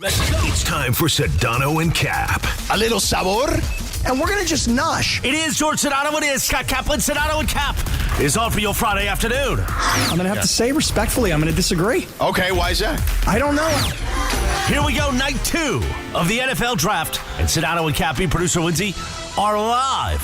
Let's go. It's time for Sedano and Kap. A little sabor, and we're going to just nosh. It is George Sedano. It is Scott Kaplan. Sedano and Kap is on for your Friday afternoon. I'm going to have to say respectfully, I'm going to disagree. Okay, why is that? I don't know. Here we go, night 2 of the NFL Draft. And Sedano and Cappy, producer Lindsay, are live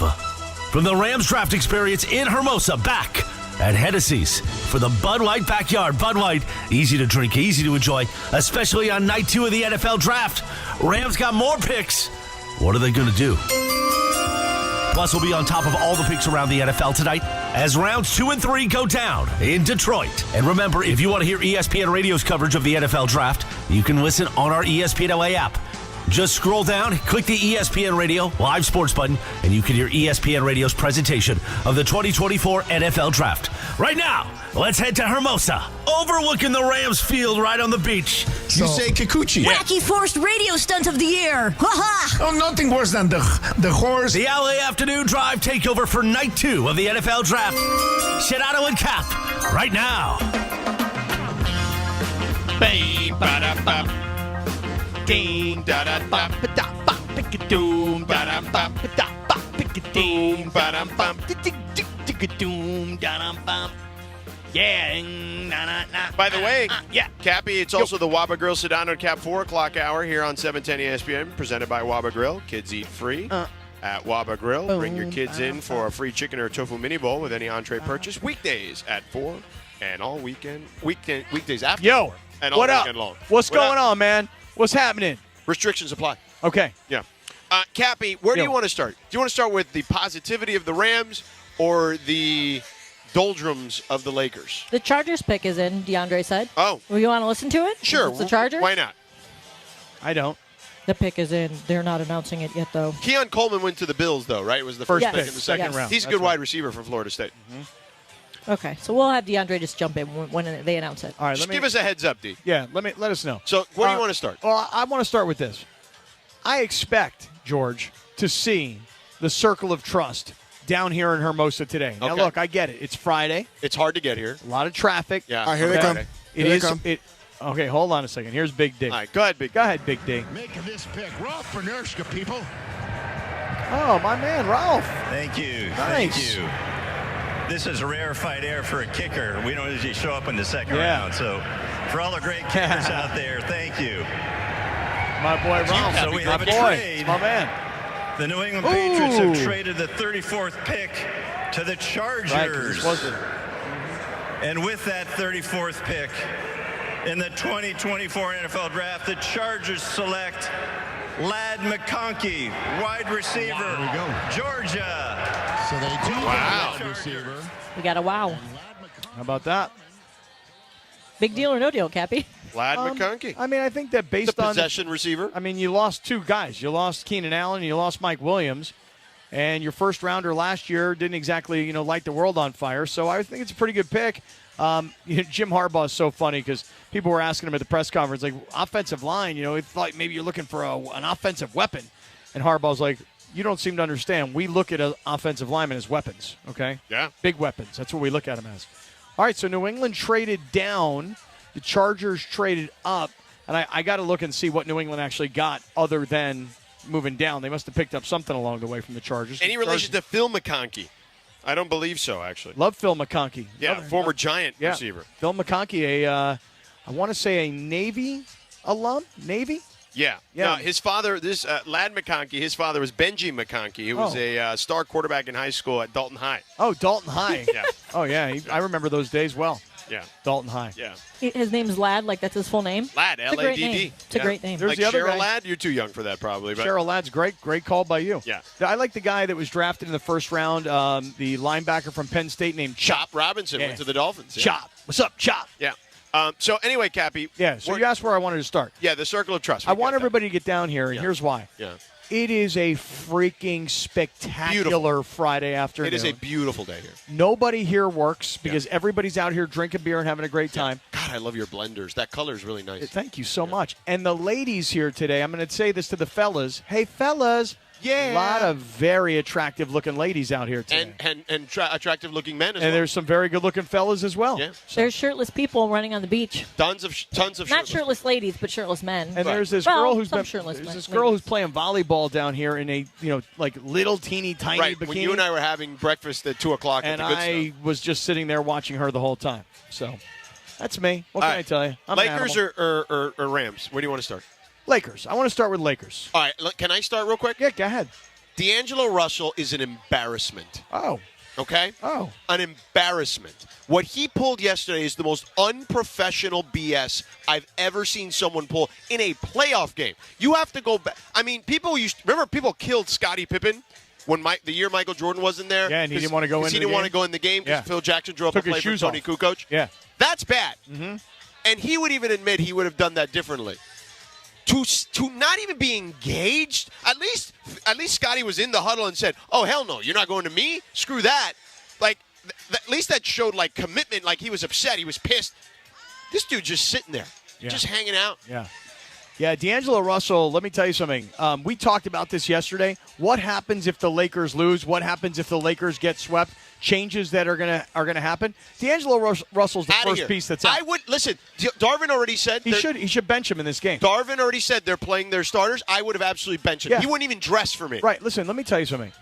from the Rams draft experience in Hermosa, back at Hennessy's for the Bud White backyard. Bud White, easy to drink, easy to enjoy, especially on night 2 of the NFL Draft. Rams got more picks. What are they going to do? Plus, we'll be on top of all the picks around the NFL tonight as rounds 2 and 3 go down in Detroit. And remember, if you want to hear ESPN Radio's coverage of the NFL Draft, you can listen on our ESPN LA app. Just scroll down, click the ESPN Radio live sports button, and you can hear ESPN Radio's presentation of the 2024 NFL Draft. Right now, let's head to Hermosa, overlooking the Rams field right on the beach. You say Kikuchi. Wacky forced radio stunt of the year. Ha-ha! Oh, nothing worse than the horse. The LA Afternoon Drive takeover for night 2 of the NFL Draft. Sedano and Kap, right now. Ding da da da da ba doom da da ba da ba doom ba da bum doom da da bum. Yeah. By the way, Cappy, it's also the Waba Grill Sedano Kap 4 o'clock hour here on 710 ESPN, presented by Waba Grill. Kids eat free at Waba Grill. Bring your kids in for a free chicken or tofu mini bowl with any entree purchase. Weekdays at 4 and all weekdays after. Yo, and all what up? weekend long. What's going on, man? What's happening? Restrictions apply. Okay. Yeah. Cappy, where do you want to start? Do you want to start with the positivity of the Rams or the doldrums of the Lakers? The Chargers pick is in, DeAndre said. Oh. Well, you want to listen to it? Sure. It's the Chargers? Why not? I don't. The pick is in. They're not announcing it yet, though. Keon Coleman went to the Bills, though, right? It was the first Yes. pick in the second Yes. round. He's a That's good right. wide receiver from Florida State. Mm-hmm. Okay, so we'll have DeAndre just jump in when they announce it. All right. Just give us a heads up, D. Yeah. Let us know. So where do you want to start? Well, I want to start with this. I expect, George, to see the circle of trust down here in Hermosa today. Now, Okay. look, I get it. It's Friday. It's hard to get here. A lot of traffic. Yeah. All right, here they come. It is. Okay, hold on a second. Here's Big D. All right, go ahead, Big. Go ahead, Big D. Making this pick. Ralph Bernershka, people. Oh, my man, Ralph. Thank you. Nice. Thank you. This is rarefied air for a kicker. We don't usually show up in the second Yeah. round. So for all the great kickers out there, thank you. My boy, Ralph. So we have a boy. trade. It's my man. The New England Patriots have Ooh. traded the 34th pick to the Right, 'cause Chargers. this wasn't. And with that 34th pick in the 2024 NFL Draft, the Chargers select Ladd McConkey, wide receiver, There we go. Georgia. So they do Wow. have a receiver. We got a wow. How about that? Big deal or no deal, Cappy? Ladd McConkey. I mean, I think that The based on possession receiver. I mean, you lost two guys. You lost Keenan Allen, and you lost Mike Williams. And your first rounder last year didn't exactly, light the world on fire. So I think it's a pretty good pick. Jim Harbaugh is so funny because people were asking him at the press conference, like, offensive line, it's like maybe you're looking for an offensive weapon. And Harbaugh's like, you don't seem to understand. We look at an offensive lineman as weapons, okay? Yeah. Big weapons. That's what we look at them as. All right, so New England traded down. The Chargers traded up. And I got to look and see what New England actually got other than moving down. They must have picked up something along the way from the Chargers. Any relation to Phil McConkey? I don't believe so, actually. Love Phil McConkey. Yeah, former Giant receiver. Phil McConkey, I want to say a Navy alum? Navy? Yeah. Yeah. No, his father, Ladd McConkey, his father was Benji McConkey, who was a star quarterback in high school at Dalton High. Oh, Dalton High. Yeah. Oh, yeah. I remember those days well. Yeah. Dalton High. Yeah. His name's Ladd, like that's his full name? Ladd, It's a great L-A-D-D. name. It's a great name. There's Like the other Cheryl guy. Ladd? You're too young for that, probably. But Cheryl Ladd's great. Great call by you. Yeah. I like the guy that was drafted in the first round, the linebacker from Penn State named Chop Robinson Yeah. went to the Dolphins. Yeah. Chop. What's up, Chop? Yeah. So anyway, Cappy. Yeah, so you asked where I wanted to start. Yeah, the circle of trust. I want everybody to get down here, and Yeah. here's why. Yeah. It is a freaking spectacular Beautiful. Friday afternoon. It is a beautiful day here. Nobody here works because everybody's out here drinking beer and having a great time. God, I love your blenders. That color is really nice. Thank you so much. And the ladies here today, I'm going to say this to the fellas. Hey, fellas, Yeah. A lot of very attractive-looking ladies out here today. And attractive-looking men as and well. there's some very good-looking fellas as well. Yeah. There's shirtless people running on the beach. Tons of Not shirtless ladies, but shirtless men. And there's this Well, girl who's some been, shirtless there's men- this girl ladies. who's playing volleyball down here in a like little teeny tiny Right, bikini. when you and I were having breakfast at 2 o'clock and at the good I stuff. was just sitting there watching her the whole time. So that's me. What All can right. I tell you? I'm an Lakers animal. or Rams? Where do you want to start? Lakers. I want to start with Lakers. All right, look, can I start real quick? Yeah, go ahead. D'Angelo Russell is an embarrassment. Oh. Okay? Oh. An embarrassment. What he pulled yesterday is the most unprofessional BS I've ever seen someone pull in a playoff game. You have to go back. I mean, people killed Scottie Pippen when the year Michael Jordan wasn't there. Yeah, and he didn't want to go in. He didn't want to go in the game because Yeah. Phil Jackson drove Took a play his for shoes Tony off. Kukoc. Yeah. That's bad. Mm-hmm. And he would even admit he would have done that differently. To not even be engaged, at least Scotty was in the huddle and said, "Oh hell no, you're not going to me. Screw that." Like at least that showed like commitment. Like he was upset, he was pissed. This dude just sitting there, just hanging out. Yeah, D'Angelo Russell, let me tell you something. We talked about this yesterday. What happens if the Lakers lose? What happens if the Lakers get swept? Changes that are gonna happen. D'Angelo Russell's the Outta first here. piece that's out. I would listen. Darvin already said He should bench him in this game. Darvin already said they're playing their starters. I would have absolutely benched him. Yeah. He wouldn't even dress for me. Right. Listen, let me tell you something.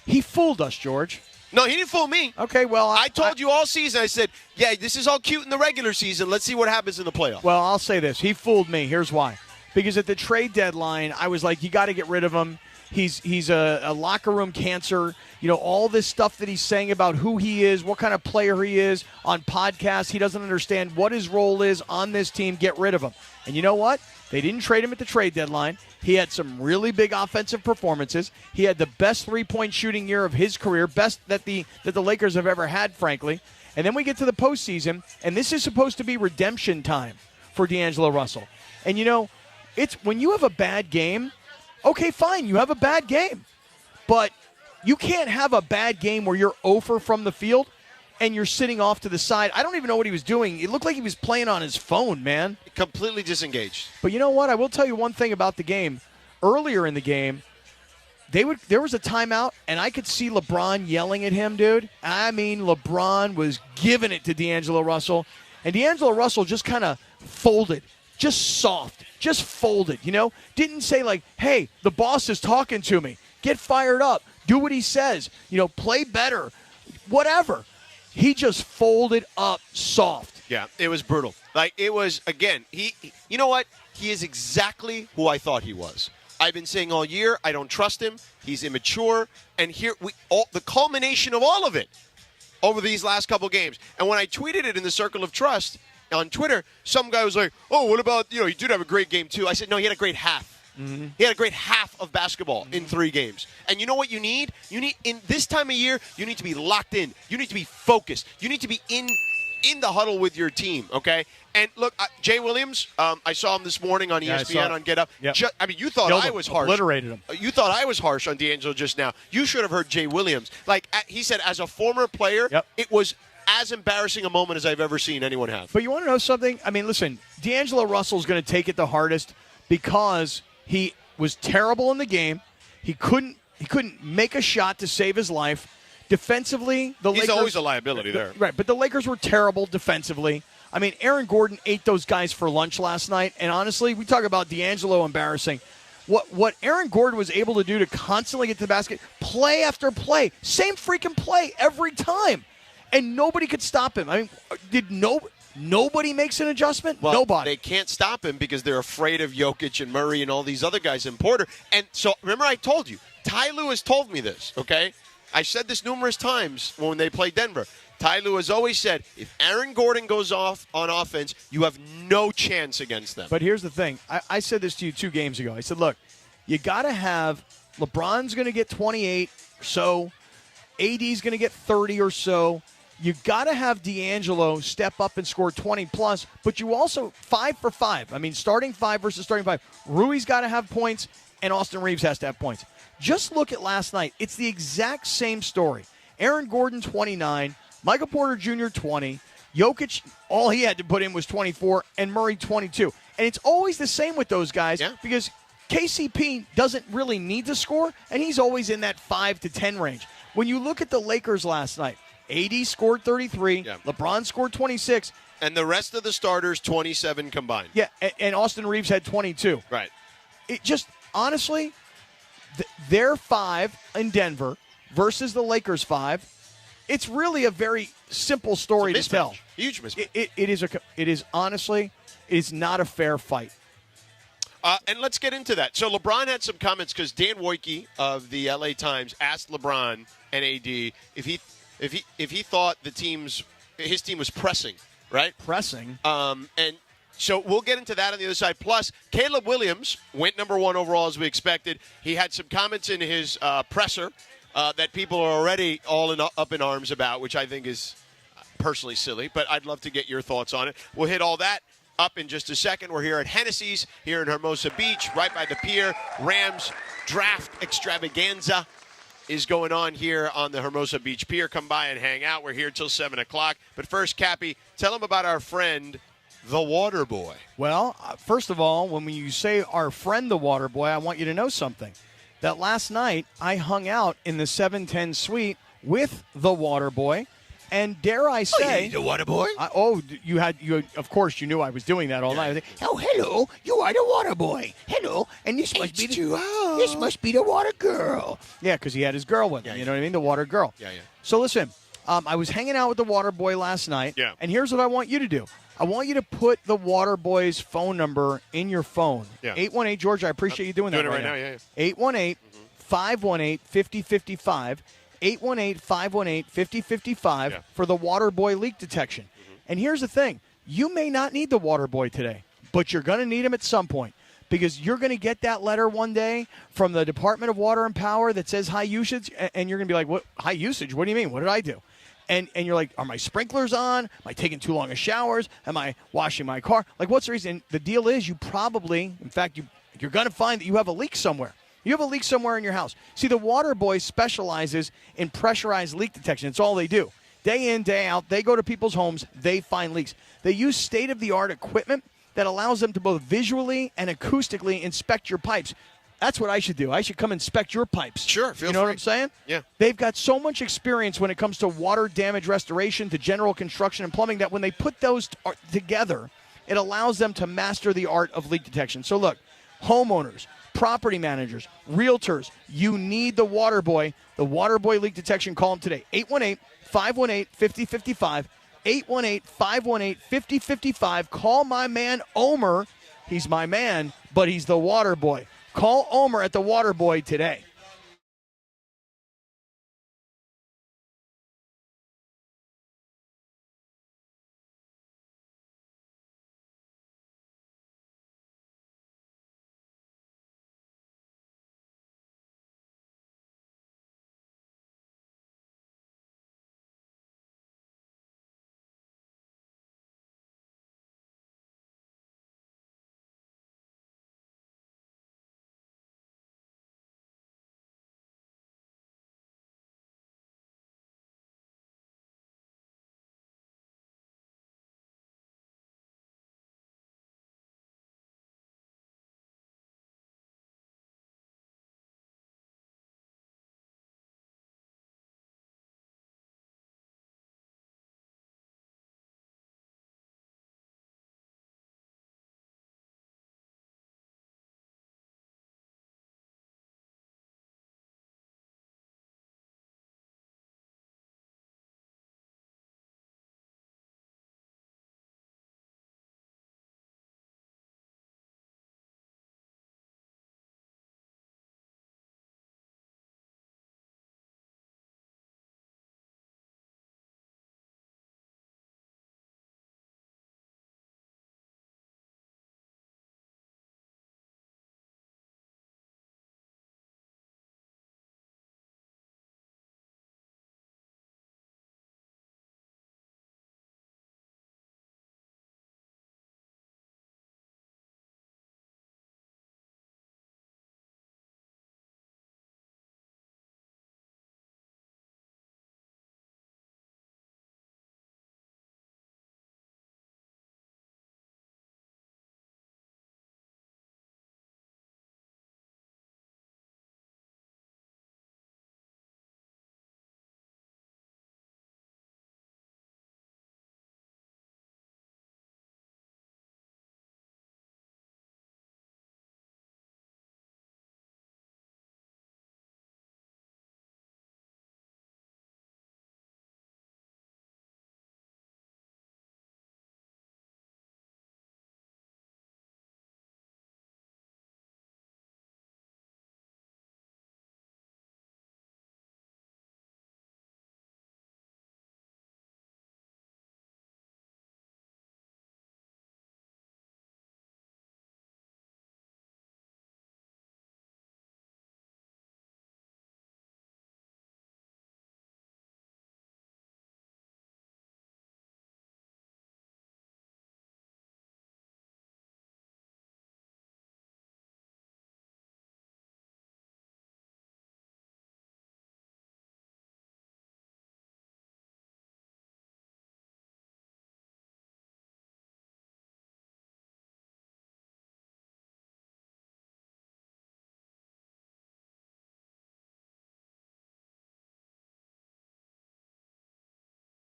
He fooled us, George. No, he didn't fool me. Okay, well, I told you all season. I said, "Yeah, this is all cute in the regular season. Let's see what happens in the playoffs." Well, I'll say this. He fooled me. Here's why. Because at the trade deadline, I was like, you got to get rid of him. He's a locker room cancer. You know, all this stuff that he's saying about who he is, what kind of player he is on podcasts. He doesn't understand what his role is on this team. Get rid of him. And you know what? They didn't trade him at the trade deadline. He had some really big offensive performances. He had the best three-point shooting year of his career, best that the Lakers have ever had, frankly. And then we get to the postseason, and this is supposed to be redemption time for D'Angelo Russell. And, you know, it's when you have a bad game, okay, fine, you have a bad game. But you can't have a bad game where you're 0 from the field and you're sitting off to the side. I don't even know what he was doing. It looked like he was playing on his phone, man. Completely disengaged. But you know what? I will tell you one thing about the game. Earlier in the game, there was a timeout, and I could see LeBron yelling at him, dude. I mean, LeBron was giving it to D'Angelo Russell, and D'Angelo Russell just kind of folded, just soft, just folded, you know? Didn't say like, hey, the boss is talking to me. Get fired up. Do what he says. You know, play better. Whatever. He just folded up soft. Yeah, it was brutal. Like, it was, again, you know what? He is exactly who I thought he was. I've been saying all year, I don't trust him. He's immature. And here, the culmination of all of it over these last couple games. And when I tweeted it in the Circle of Trust on Twitter, some guy was like, oh, what about, he did have a great game too. I said, no, he had a great half. Mm-hmm. He had a great half of basketball in 3 games. And you know what you need? You need, in this time of year, you need to be locked in. You need to be focused. You need to be in the huddle with your team, okay? And look, Jay Williams, I saw him this morning on ESPN on Get Up. Yep. I mean, you thought Killed I him. was harsh. Obliterated him. You thought I was harsh on D'Angelo just now. You should have heard Jay Williams. Like, he said, as a former player, it was as embarrassing a moment as I've ever seen anyone have. But you want to know something? I mean, listen, D'Angelo Russell's going to take it the hardest because he was terrible in the game. He couldn't make a shot to save his life. Defensively, the Lakers... He's always a liability there. Right, but the Lakers were terrible defensively. I mean, Aaron Gordon ate those guys for lunch last night, and honestly, we talk about D'Angelo embarrassing. What Aaron Gordon was able to do to constantly get to the basket, play after play, same freaking play every time, and nobody could stop him. I mean, nobody makes an adjustment? Well, nobody. They can't stop him because they're afraid of Jokic and Murray and all these other guys and Porter. And so, remember I told you, Ty Lue told me this, okay? I said this numerous times when they played Denver. Ty Lue has always said, if Aaron Gordon goes off on offense, you have no chance against them. But here's the thing. I said this to you 2 games ago. I said, look, you got to have LeBron's going to get 28 or so. AD's going to get 30 or so. You got to have D'Angelo step up and score 20-plus, but you also 5 for 5. I mean, starting 5 versus starting 5. Rui's got to have points, and Austin Reeves has to have points. Just look at last night. It's the exact same story. Aaron Gordon, 29. Michael Porter Jr., 20. Jokic, all he had to put in was 24, and Murray, 22. And it's always the same with those guys because KCP doesn't really need to score, and he's always in that 5 to 10 range. When you look at the Lakers last night, AD scored 33, LeBron scored 26. And the rest of the starters, 27 combined. Yeah, and Austin Reeves had 22. Right. It just, honestly, their 5 in Denver versus the Lakers 5, it's really a very simple story to tell. Huge mismatch. It is honestly, it is not a fair fight. And let's get into that. So LeBron had some comments because Dan Wojcicki of the LA Times asked LeBron and AD if he thought his team was pressing, right? Pressing. And so we'll get into that on the other side. Plus, Caleb Williams went number 1 overall as we expected. He had some comments in his presser that people are already up in arms about, which I think is personally silly. But I'd love to get your thoughts on it. We'll hit all that up in just a second. We're here at Hennessy's here in Hermosa Beach, right by the pier. Rams draft extravaganza is going on here on the Hermosa Beach Pier. Come by and hang out. We're here till 7 o'clock. But first, Cappy, tell them about our friend, the Water Boy. Well, first of all, when you say our friend, the Water Boy, I want you to know something. That last night, I hung out in the 710 suite with the Water Boy. And dare I say, the Water Boy? You of course you knew I was doing that all night. I was like, oh, hello, you are the Water Boy. Hello, and this must be the Water Girl. Yeah, because he had his girl with him. You know what I mean? The Water Girl. Yeah. So listen, I was hanging out with the Water Boy last night. Yeah. And here's what I want you to do. I want you to put the Water Boy's phone number in your phone. Yeah. 818, George, I appreciate you doing that right now. Yeah. 818-518-5055. 818-518-5055 for the Water Boy leak detection. And here's the thing. You may not need the Water Boy today, but you're going to need him at some point because you're going to get that letter one day from the Department of Water and Power that says high usage, and you're going to be like, "What high usage? What do you mean? What did I do?" And you're like, "Are my sprinklers on? Am I taking too long of showers? Am I washing my car? Like, what's the reason?" The deal is you're going to find that you have a leak somewhere. You have a leak somewhere in your house. See, the Water Boy specializes in pressurized leak detection. It's all they do. Day in, day out, they go to people's homes. They find leaks. They use state-of-the-art equipment that allows them to both visually and acoustically inspect your pipes. That's what I should do. I should come inspect your pipes. Sure, feel You know free. what I'm saying? Yeah. They've got so much experience when it comes to water damage restoration, to general construction and plumbing, that when they put those together, it allows them to master the art of leak detection. So look, homeowners, property managers, realtors, you need the Water Boy. The Water Boy leak detection, call them today. 818-518-5055. 818-518-5055. Call my man Omer. He's my man, but he's the Water Boy. Call Omer at the Water Boy today.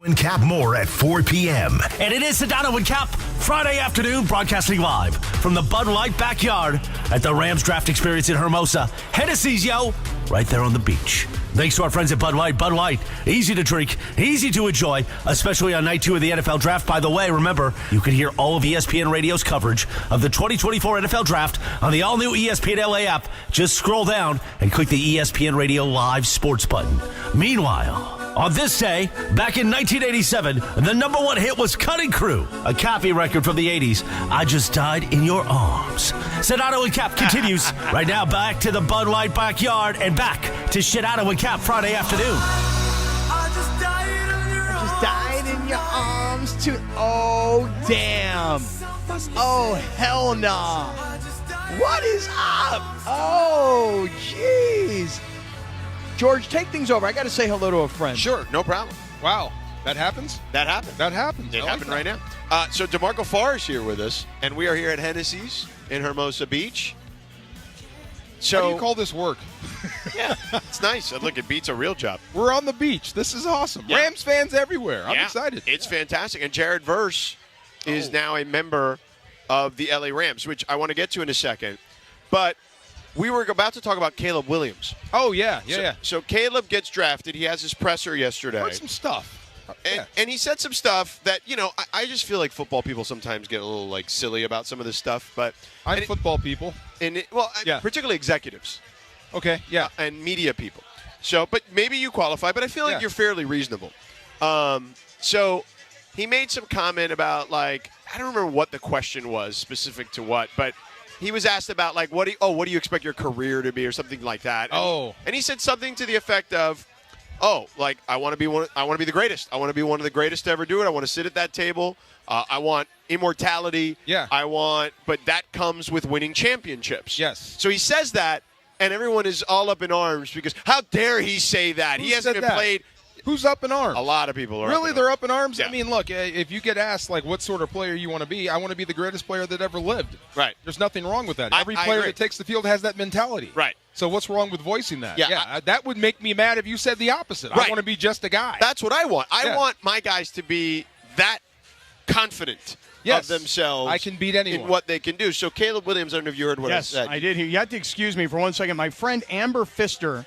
And Cap more at 4 p.m. And it is Sedano and Cap, Friday afternoon, broadcasting live from the Bud Light backyard at the Rams Draft Experience in Hermosa. Hennessy's, yo, right there on the beach. Thanks to our friends at Bud Light. Bud Light, easy to drink, easy to enjoy, especially on night 2 of the NFL Draft. By the way, remember, you can hear all of ESPN Radio's coverage of the 2024 NFL Draft on the all-new ESPN LA app. Just scroll down and click the ESPN Radio Live Sports button. Meanwhile, on this day, back in 1987, the number 1 hit was Cutting Crew, a Cappy record from the 80s. I Just Died in Your Arms. Sedano and Cap continues right now, back to the Bud Light backyard and back to Sedano and Cap Friday afternoon. I just died in your arms too. Oh, damn. Oh, hell nah. What is up? Oh, jeez. George, take things over. I got to say hello to a friend. Sure, no problem. Wow, that happens? That happened. That happens. It happened right now. So DeMarco Farr is here with us, and we are here at Hennessy's in Hermosa Beach. So, how do you call this work? Yeah, it's nice. Look, it beats a real job. We're on the beach. This is awesome. Yeah. Rams fans everywhere. I'm excited. It's fantastic. And Jared Verse is now a member of the LA Rams, which I want to get to in a second. But we were about to talk about Caleb Williams. Oh, yeah. So Caleb gets drafted. He has his presser yesterday. Heard some stuff. And he said some stuff that, I just feel like football people sometimes get a little, silly about some of this stuff. But Football people. Particularly executives. Okay, yeah. And media people. So, but maybe you qualify, but I feel like you're fairly reasonable. So he made some comment about, I don't remember what the question was specific to what, but he was asked about, what do you expect your career to be or something like that. And he said something to the effect of, I want to be the greatest. I want to be one of the greatest to ever do it. I want to sit at that table. I want immortality. Yeah. But that comes with winning championships. Yes. So he says that, and everyone is all up in arms because how dare he say that? He hasn't been played. Who's up in arms? A lot of people are. Really, they're up in arms? Yeah. I mean, look, if you get asked, what sort of player you want to be, I want to be the greatest player that ever lived. Right. There's nothing wrong with that. Every I player agree. that takes the field has that mentality. Right. So what's wrong with voicing that? Yeah, that would make me mad if you said the opposite. Right. I want to be just a guy. That's what I want. I want my guys to be that confident of themselves. I can beat anyone in what they can do. So Caleb Williams, I don't know if you heard what I said. Yes, I did hear. You have to excuse me for 1 second. My friend Amber Pfister,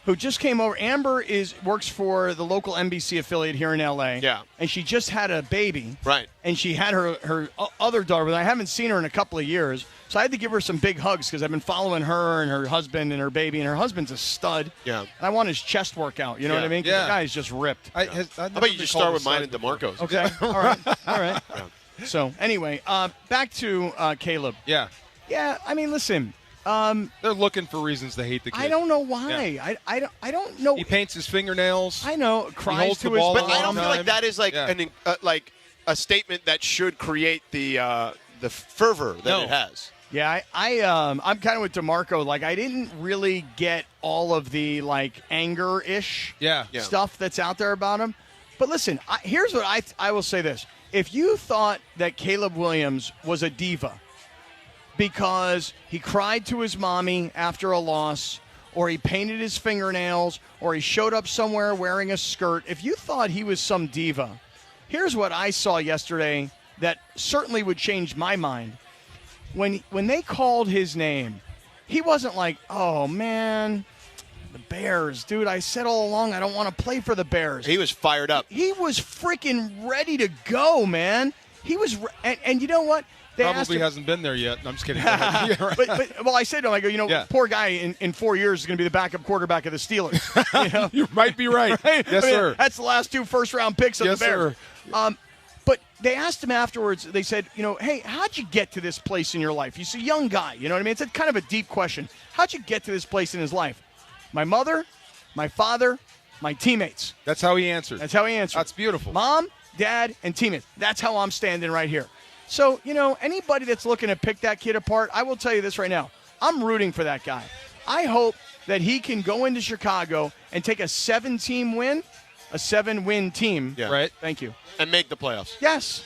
who just came over. Amber works for the local NBC affiliate here in LA. Yeah. And she just had a baby. Right. And she had her other daughter, but I haven't seen her in a couple of years. So I had to give her some big hugs because I've been following her and her husband and her baby. And her husband's a stud. Yeah. And I want his chest workout. You know what I mean? 'Cause the guy's just ripped. How about you just start with mine and DeMarco's? Okay. All right. All right. So anyway, back to Caleb. Yeah. Yeah. I mean, listen. They're looking for reasons to hate the kid. I don't know why. Yeah. I don't know. He paints his fingernails. I know. Cries holds to the his ball But mom. I don't feel like that is Yeah. a statement that should create the fervor that it has. Yeah, I'm kind of with DeMarco. I didn't really get all of the anger-ish stuff that's out there about him. But listen, here's what I will say this. If you thought that Caleb Williams was a diva because he cried to his mommy after a loss, or he painted his fingernails, or he showed up somewhere wearing a skirt, if you thought he was some diva, here's what I saw yesterday that certainly would change my mind. When they called his name, he wasn't like, oh, man, the Bears. Dude, I said all along I don't want to play for the Bears. He was fired up. He was freaking ready to go, man. He was and you know what? They Probably hasn't been there yet. I'm just kidding. But I said to him, I go, poor guy in 4 years is going to be the backup quarterback of the Steelers. You might be right. Right? Yes, sir. That's the last 2 first-round picks of the Bears. Sir. But they asked him afterwards, they said, hey, how'd you get to this place in your life? He's a young guy, you know what I mean? It's kind of a deep question. How'd you get to this place in his life? My mother, my father, my teammates. That's how he answered. That's beautiful. Mom, dad, and teammates. That's how I'm standing right here. So, anybody that's looking to pick that kid apart, I will tell you this right now. I'm rooting for that guy. I hope that he can go into Chicago and take a 7-win team. Yeah. Right. Thank you. And make the playoffs. Yes.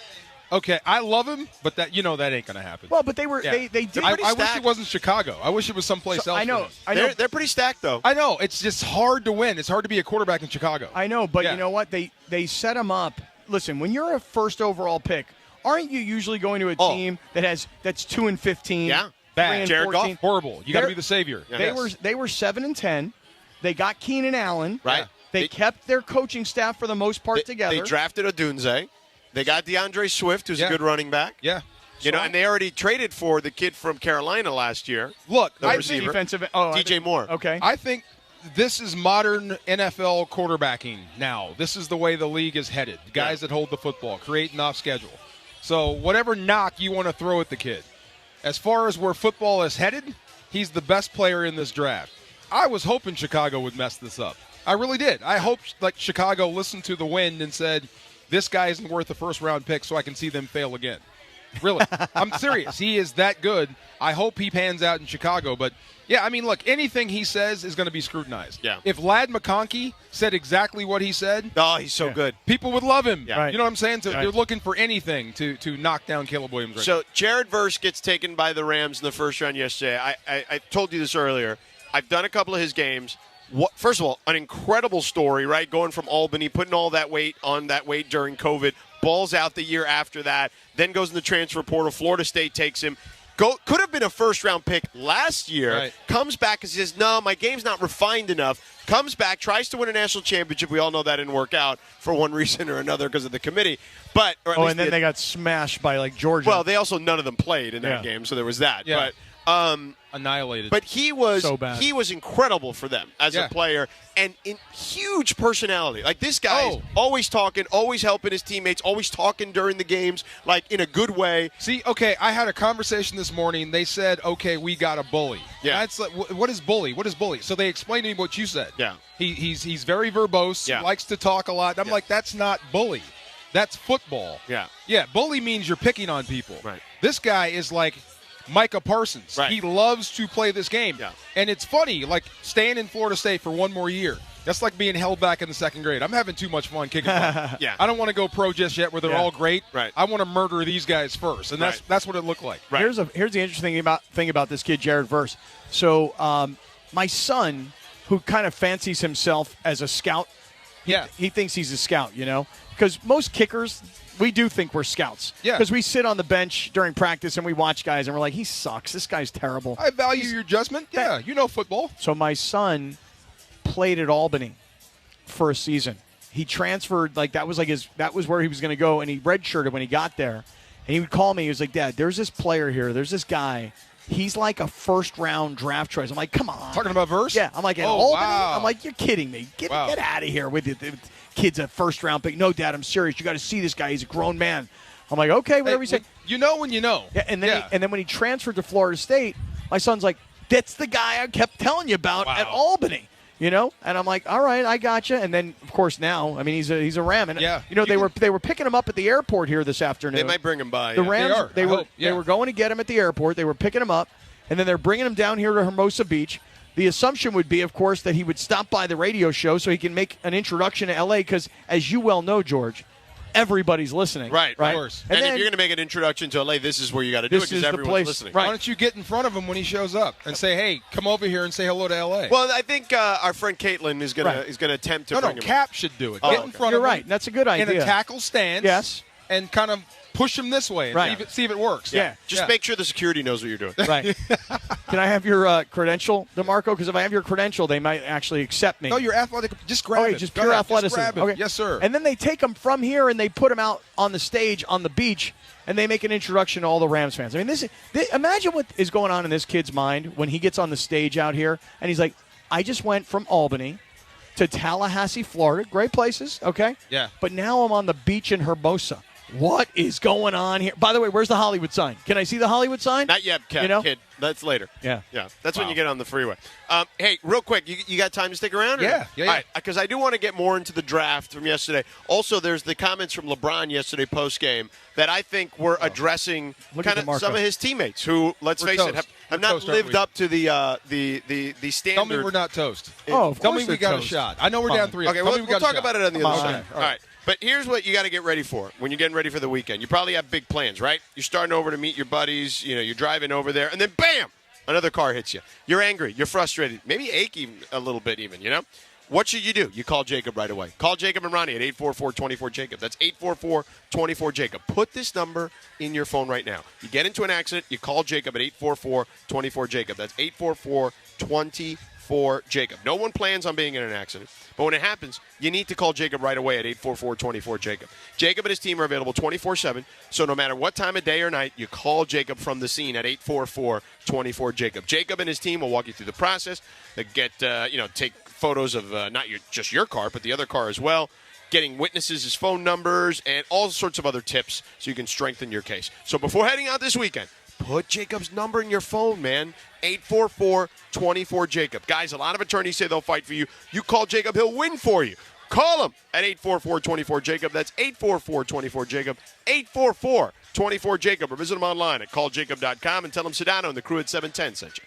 Okay, I love him, but that that ain't going to happen. Well, but they were they did. I wish it wasn't Chicago. I wish it was someplace else. I know. They're pretty stacked, though. I know. It's just hard to win. It's hard to be a quarterback in Chicago. I know, but you know what? They set him up. Listen, when you're a first overall pick, aren't you usually going to a team that's 2-15? Yeah. Bad. Jared Goff, horrible. You got to be the savior. Yeah. They were 7-10. They got Keenan Allen. Right. They kept their coaching staff for the most part together. They drafted Odunze. They got DeAndre Swift, who's a good running back. Yeah. And they already traded for the kid from Carolina last year. Look, I receiver, DJ Moore. Okay. I think this is modern NFL quarterbacking now. This is the way the league is headed. Guys that hold the football, creating off schedule. So whatever knock you want to throw at the kid, as far as where football is headed, he's the best player in this draft. I was hoping Chicago would mess this up. I really did. I hoped Chicago listened to the wind and said, this guy isn't worth a first-round pick so I can see them fail again. Really. I'm serious. He is that good. I hope he pans out in Chicago. But, yeah, I mean, look, anything he says is going to be scrutinized. Yeah. If Lad McConkey said exactly what he said. Oh, he's so good. People would love him. Yeah. Right. You know what I'm saying? So they're looking for anything to knock down Caleb Williams. So Jared Verse gets taken by the Rams in the first round yesterday. I told you this earlier. I've done a couple of his games. First of all, an incredible story, right? Going from Albany, putting all that weight on that weight during COVID, balls out the year after that, then goes in the transfer portal. Florida State takes him. Could have been a first-round pick last year. Comes back and says, no, my game's not refined enough. Comes back, tries to win a national championship. We all know that didn't work out for one reason or another because of the committee. And then they got smashed by Georgia. Well, they also none of them played in that game, so there was that. Yeah. But annihilated. But he was so bad. He was incredible for them as a player and in huge personality. Like this guy's always talking, always helping his teammates, always talking during the games, like in a good way. See, okay, I had a conversation this morning. They said, okay, we got a bully. Yeah. That's like, what is bully? What is bully? So they explained to me what you said. Yeah. He's very verbose, likes to talk a lot. I'm like, that's not bully. That's football. Yeah. Yeah, bully means you're picking on people. Right. This guy is like Micah Parsons. Right. He loves to play this game. Yeah. And it's funny, staying in Florida State for one more year. That's like being held back in the second grade. I'm having too much fun kicking fun. Yeah. I don't want to go pro just yet where they're all great. Right. I want to murder these guys first. And that's what it looked like. Right. Here's the interesting thing about this kid, Jared Verse. So my son, who kind of fancies himself as a scout, he thinks he's a scout, because most kickers, we do think we're scouts. Yeah. Because we sit on the bench during practice and we watch guys and we're like, he sucks. This guy's terrible. I value your judgment. Yeah, you know football. So my son played at Albany for a season. He transferred, that was where he was going to go, and he redshirted when he got there. And he would call me. He was like, Dad, there's this player here. There's this guy. He's like a first-round draft choice. I'm like, come on. Talking about Verse? Yeah. I'm like, at Albany? Wow. I'm like, you're kidding me. Get out of here with it. The kid's a first-round pick. No, Dad, I'm serious. You got to see this guy. He's a grown man. I'm like, okay, whatever you say. You know when you know. Yeah, and then when he transferred to Florida State, my son's like, that's the guy I kept telling you about at Albany. And I'm like, all right, I gotcha. And then, of course, now, I mean, he's a Ram. And, they were picking him up at the airport here this afternoon. They might bring him by. The Rams, they were going to get him at the airport. They were picking him up, and then they're bringing him down here to Hermosa Beach. The assumption would be, of course, that he would stop by the radio show so he can make an introduction to L.A. because, as you well know, George, everybody's listening. Right. Of course. And if you're going to make an introduction to LA, this is where you got to do it because everyone's listening. Why don't you get in front of him when he shows up and say, hey, come over here and say hello to LA? Well, I think our friend Caitlin is going to attempt to bring him. Cap should do it. Oh, Get in front of him. You're right. That's a good idea. In a tackle stance. Yes. And kind of push him this way and see if it works. Yeah. Just make sure the security knows what you're doing. Right. Can I have your credential, DeMarco? Because if I have your credential, they might actually accept me. No, you're athletic. Just grab it. Just pure athleticism. Just grab it. Okay. Yes, sir. And then they take him from here and they put him out on the stage on the beach, and they make an introduction to all the Rams fans. I mean, imagine what is going on in this kid's mind when he gets on the stage out here, and he's like, I just went from Albany to Tallahassee, Florida. Great places, okay? Yeah. But now I'm on the beach in Hermosa. What is going on here? By the way, where's the Hollywood sign? Can I see the Hollywood sign? Not yet, kid. That's later. Yeah. That's when you get on the freeway. Hey, real quick, you got time to stick around? Yeah. All right, because I do want to get more into the draft from yesterday. Also, there's the comments from LeBron yesterday post-game that I think were addressing kind of some of his teammates who, let's face it, have not lived up to the standard. Tell me we're not toast. Oh, of Tell course me we got toast. a shot. I know we're down 3. Okay, we'll talk about it on the other side. All right. But here's what you got to get ready for when you're getting ready for the weekend. You probably have big plans, right? You're starting over to meet your buddies. You're driving over there, and then bam, another car hits you. You're angry. You're frustrated. Maybe achy a little bit even, What should you do? You call Jacob right away. Call Jacob and Ronnie at 844-24-JACOB. That's 844-24-JACOB. Put this number in your phone right now. You get into an accident, you call Jacob at 844-24-JACOB. That's 844-24-JACOB. No one plans on being in an accident. But when it happens, you need to call Jacob right away at 844-24-JACOB. Jacob and his team are available 24/7, so no matter what time of day or night, you call Jacob from the scene at 844-24-JACOB. Jacob and his team will walk you through the process. They get, take photos of not just your car, but the other car as well, getting witnesses' phone numbers, and all sorts of other tips so you can strengthen your case. So before heading out this weekend, put Jacob's number in your phone, man. 844-24-JACOB. Guys, a lot of attorneys say they'll fight for you. You call Jacob, he'll win for you. Call him at 844-24-JACOB. That's 844-24-JACOB. 844-24-JACOB. Or visit him online at calljacob.com and tell him Sedano and the crew at 710 sent you.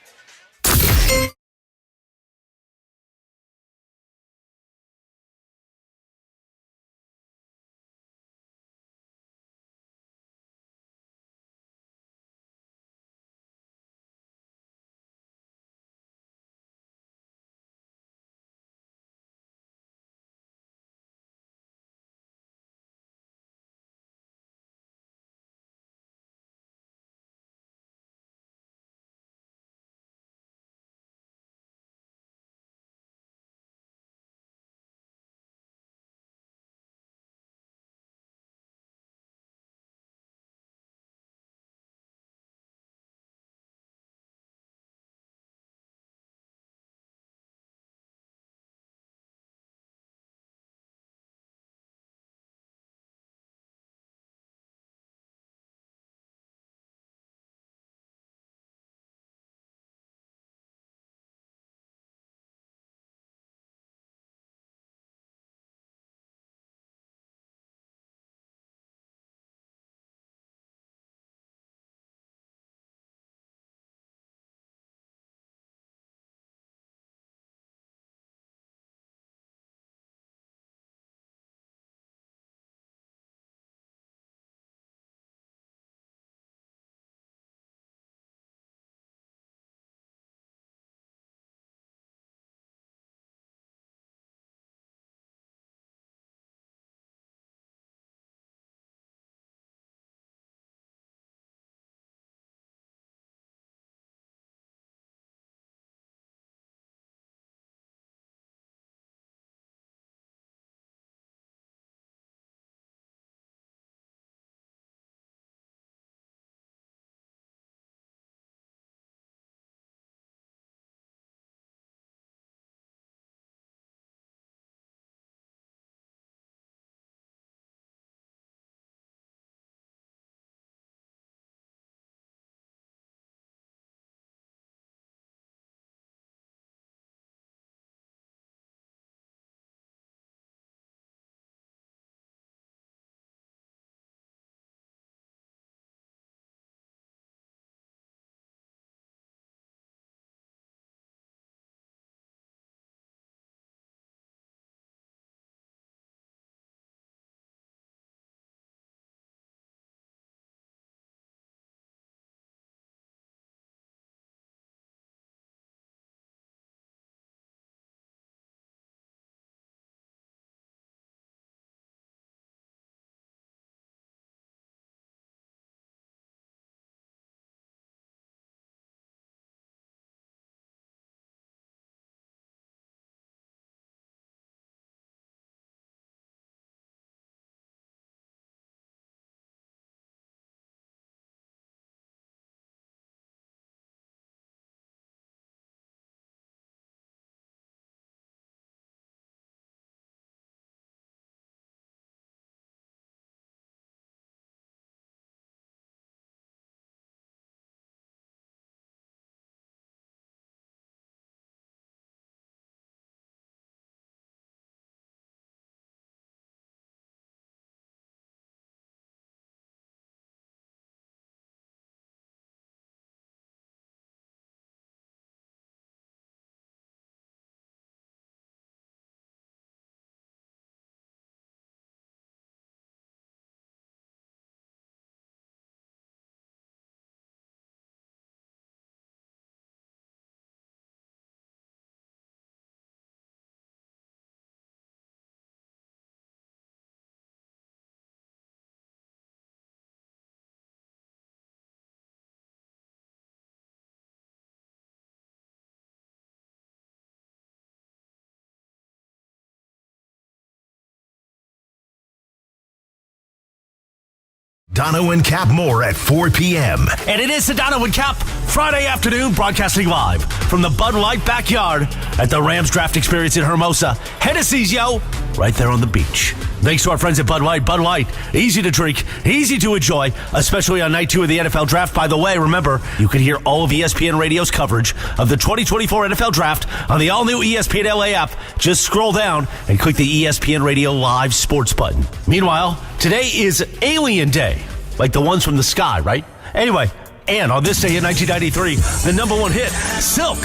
Sedano and Kap more at 4 p.m. And it is Sedano and Kap, Friday afternoon, broadcasting live from the Bud Light backyard at the Rams Draft Experience in Hermosa. Hennessy's, yo, right there on the beach. Thanks to our friends at Bud Light. Bud Light, easy to drink, easy to enjoy, especially on night 2 of the NFL Draft. By the way, remember, you can hear all of ESPN Radio's coverage of the 2024 NFL Draft on the all-new ESPN LA app. Just scroll down and click the ESPN Radio Live Sports button. Meanwhile, today is Alien Day, like the ones from the sky, right? Anyway, and on this day in 1993, the number 1 hit, Silk,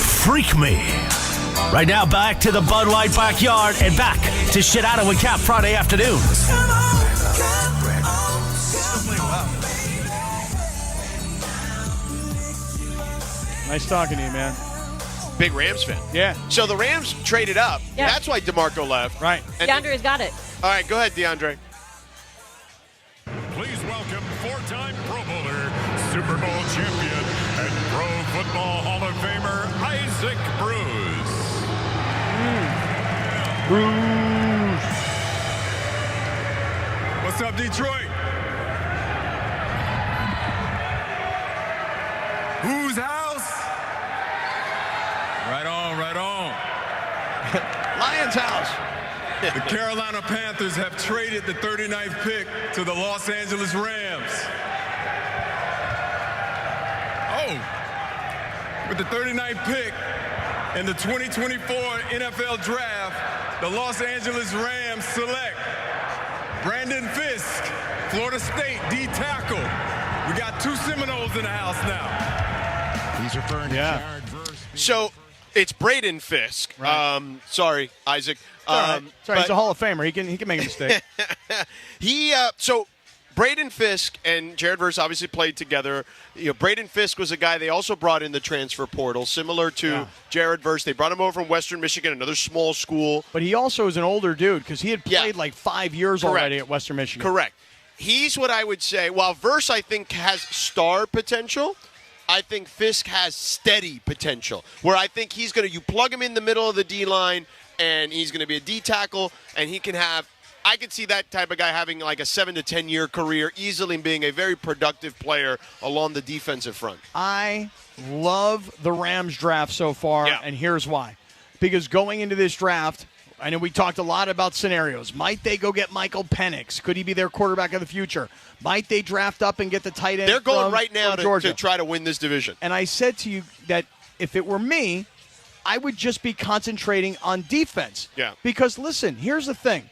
Freak Me. Right now, back to the Bud Light backyard and back to Sedano and Kap Friday afternoon. Nice talking to you, man. Big Rams fan. Yeah. So the Rams traded up. Yeah. That's why DeMarco left. Right. And DeAndre's got it. all right, go ahead, DeAndre. Please welcome 4-time Pro Bowler, Super Bowl champion, and Pro Football Hall of Famer, Isaac Bruce. What's up, Detroit? Whose house? Right on, right on. Lions house. The Carolina Panthers have traded the 39th pick to the Los Angeles Rams. Oh, with the 39th pick in the 2024 NFL Draft, the Los Angeles Rams select Braden Fisk, Florida State D tackle. We got 2 Seminoles in the house now. He's referring to Jared Verse. So it's Braden Fisk. Right. Sorry, Isaac. Sorry, he's a Hall of Famer. He can make a mistake. So Braden Fisk and Jared Verse obviously played together. You know, Braden Fisk was a guy they also brought in the transfer portal, similar to Jared Verse. They brought him over from Western Michigan, another small school. But he also is an older dude because he had played like 5 years already at Western Michigan. Correct. He's what I would say. While Verse, I think, has star potential, I think Fisk has steady potential. Where I think he's going to, you plug him in the middle of the D-line, and he's going to be a D tackle, and he can have, I could see that type of guy having like a 7 to 10 year career, easily being a very productive player along the defensive front. I love the Rams draft so far, and here's why. Because going into this draft, I know we talked a lot about scenarios. Might they go get Michael Penix? Could he be their quarterback of the future? Might they draft up and get the tight end? They're going from, right now to try to win this division. And I said to you that if it were me, I would just be concentrating on defense. Yeah. Because, listen, here's the thing.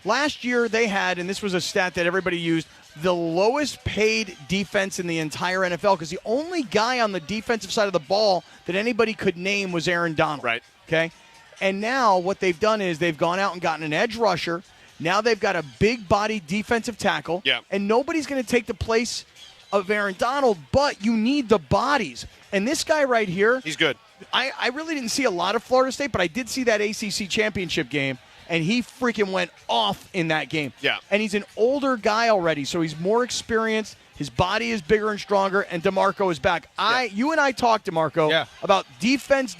Last year they had, and this was a stat that everybody used, the lowest paid defense in the entire NFL because the only guy on the defensive side of the ball that anybody could name was Aaron Donald. Right. Okay? And now what they've done is they've gone out and gotten an edge rusher. Now they've got a big body defensive tackle. Yeah. And nobody's going to take the place of Aaron Donald, but you need the bodies. And this guy right here. He's good. I really didn't see a lot of Florida State, but I did see that ACC championship game, and he freaking went off in that game. Yeah. And he's an older guy already, so he's more experienced. His body is bigger and stronger, and DeMarco is back. You and I talked, DeMarco, about defense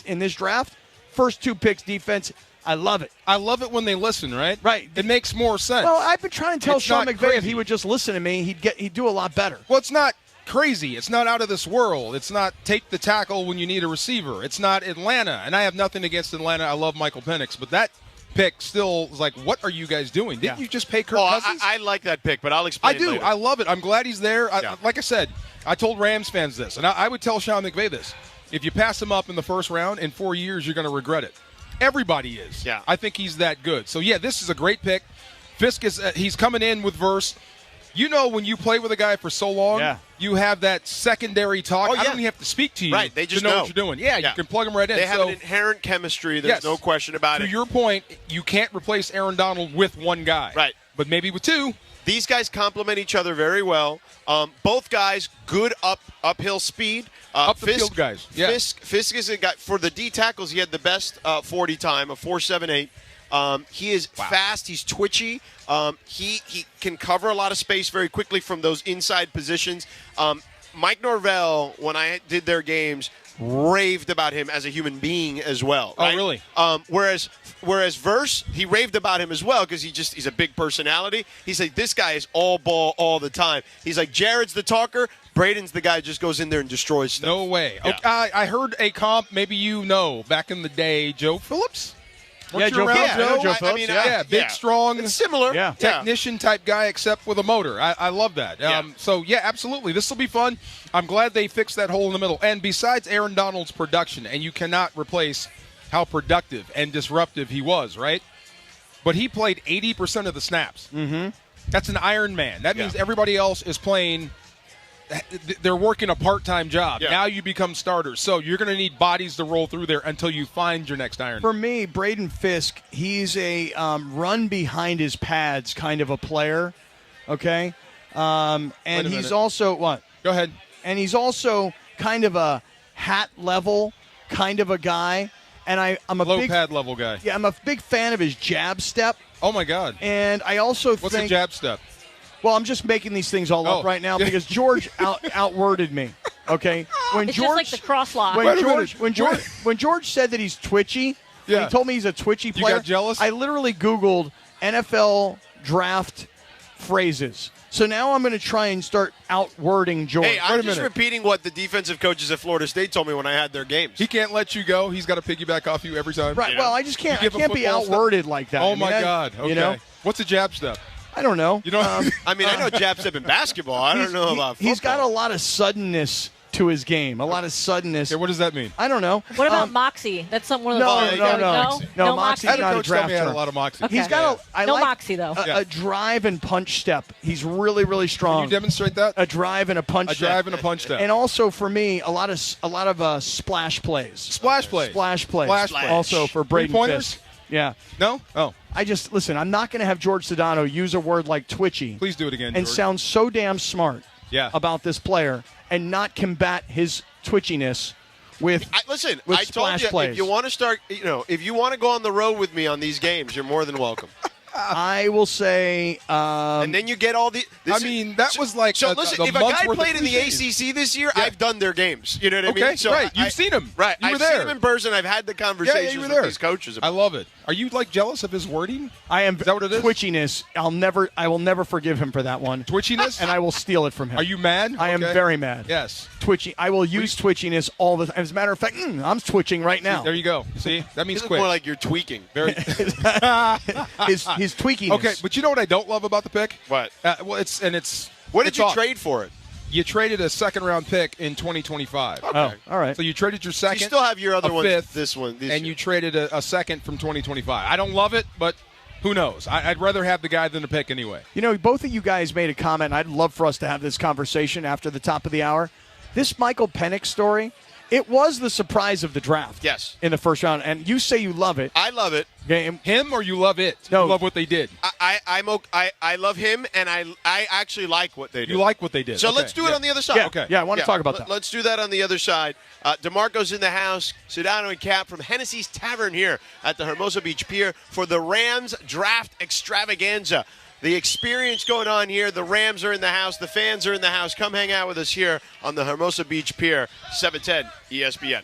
in this draft. First 2 picks, defense. I love it. I love it when they listen, right? Right. It makes more sense. Well, I've been trying to tell It's Sean not McVay crazy. if he would just listen to me, he'd do a lot better. Well, it's not crazy. It's not out of this world. It's not take the tackle when you need a receiver. It's not Atlanta. And I have nothing against Atlanta. I love Michael Penix. But that pick still is like, what are you guys doing? Didn't you just pay Kirk Cousins? I like that pick, but I'll explain I do. later. I love it. I'm glad he's there. Like I said, I told Rams fans this, and I would tell Sean McVay this. If you pass him up in the first round, in 4 years, you're going to regret it. Everybody is. Yeah. I think he's that good. So, this is a great pick. Fisk is he's coming in with Verse. You know, when you play with a guy for so long, you have that secondary talk. I don't even have to speak to you They just to know what you're doing. Yeah, you can plug him right in. They have an inherent chemistry. There's no question about it. To your point, you can't replace Aaron Donald with one guy. Right. But maybe with 2. These guys complement each other very well. Both guys, good uphill speed. Up the field guys. Yeah. Fisk is a guy, for the D tackles, he had the best 40 time, a 4.78. He is fast. He's twitchy. He can cover a lot of space very quickly from those inside positions. Mike Norvell, when I did their games, raved about him as a human being as well. Oh, right? really? Whereas Verse, he raved about him as well because he's a big personality. He's like, this guy is all ball all the time. He's like, Jared's the talker. Braden's the guy who just goes in there and destroys stuff. No way. Yeah. Okay, I heard a comp, maybe back in the day, Joe Phillips? Yeah, Weren't you Joe around, Phillips. I know Joe? Joe Phillips, Yeah, big, strong. It's similar. Yeah. Technician-type guy except with a motor. I love that. So, yeah, absolutely. This will be fun. I'm glad they fixed that hole in the middle. And besides Aaron Donald's production, and you cannot replace how productive and disruptive he was, right? But he played 80% of the snaps. Mm-hmm. That's an Iron Man. That means everybody else is playing – they're working a part-time job. Yeah. Now you become starters. So you're going to need bodies to roll through there until you find your next Iron Man. For me, Braden Fisk, he's a run behind his pads kind of a player, okay? And he's minute. also – what? Go ahead. And he's also kind of a hat level kind of a guy. And I'm a Low big pad level guy. Yeah, I'm a big fan of his jab step. Oh, my God. And I also What's think a jab step? Well, I'm just making these things all up right now because George outworded me. Okay, when It's George just like the crosslock. when George said that he's twitchy, when Yeah. he told me he's a twitchy player. You got jealous? I literally Googled NFL draft phrases. So now I'm going to try and start outwording George. Hey, I'm just repeating what the defensive coaches at Florida State told me when I had their games. He can't let you go. He's got to piggyback off you every time. Right. You know? Well, I just can't. I You give a can't be football outworded like that. Oh, I mean, my that- God. Okay. You know, What's a jab step? I don't know. You know, I mean, I know jab step in basketball. I don't know about football. He's got a lot of suddenness to his game. A lot of suddenness. what does that mean? I don't know. What about Moxie? That's one of the No, Moxie's I had a not a coach tell draft me I had a term. lot of moxie. Okay. He's got No Moxie, though. a drive and punch step. He's really, really strong. Can you demonstrate that? A drive and a punch A step. drive and a punch step. And also for me, a lot of splash plays. Splash plays. Splash plays. Splash. Also for Braden Three-pointers? Fisk. Yeah. No? Oh. I just listen. I'm not going to have George Sedano use a word like twitchy Please do it again, and George. sound so damn smart Yeah. about this player and not combat his twitchiness with Listen, with I told splash you, plays. if you want to start, if you want to go on the road with me on these games, you're more than welcome. I will say, and then you get all the. that was like So a listen, if a month's guy worth of played in the cliches. ACC this year, Yeah. I've done their games. You know what I mean? Okay, So right. You've seen him. Right. You were I've there. seen him in person. I've had the conversations you were with there. these coaches. I love it. Are you like jealous of his wording? I am. Is that what it is? Twitchiness. I will never forgive him for that one. Twitchiness? And I will steal it from him. Are you mad? I am Okay. very mad. Yes. Twitchy. I will use twitchiness all the time. As a matter of fact, I'm twitching right now. There you go. See? That means It's quick. more like you're tweaking. Very. His tweakiness. Okay, but you know what I don't love about the pick? What? Well, it's. What did it's you off. trade for it? You traded a second-round pick in 2025. Okay. Oh, all right. So you traded your So second. you still have your other a ones. fifth, This one. This and year. you traded a second from 2025. I don't love it, but who knows? I'd rather have the guy than the pick anyway. You know, both of you guys made a comment, and I'd love for us to have this conversation after the top of the hour. This Michael Penix story, it was the surprise of the draft. Yes. In the first round, and you say you love it. I love it. Okay, and Him or you love it? No. You love what they did. I love him, and I actually like what they do. You like what they did. So Okay, let's do it yeah. on the other side. Yeah, Okay. yeah, I want to talk about that. Let's do that on the other side. DeMarco's in the house. Sedano and Cap from Hennessy's Tavern here at the Hermosa Beach Pier for the Rams Draft Extravaganza. The experience going on here. The Rams are in the house. The fans are in the house. Come hang out with us here on the Hermosa Beach Pier, 710 ESPN.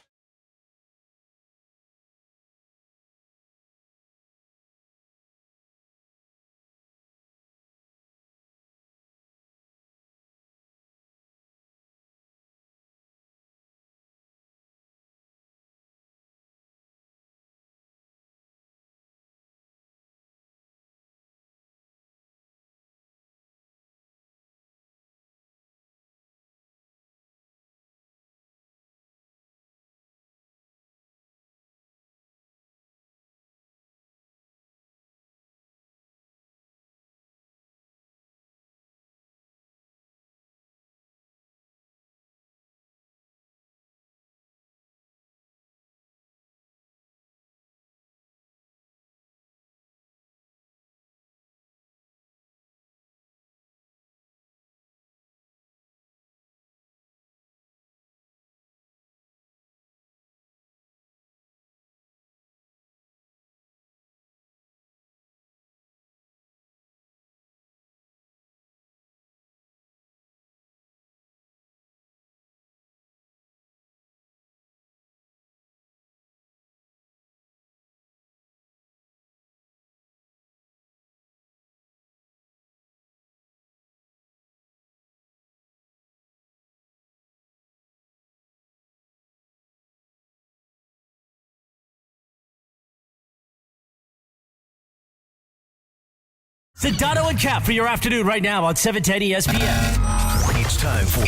Sedano and Cap for your afternoon right now on 710 ESPN. It's time for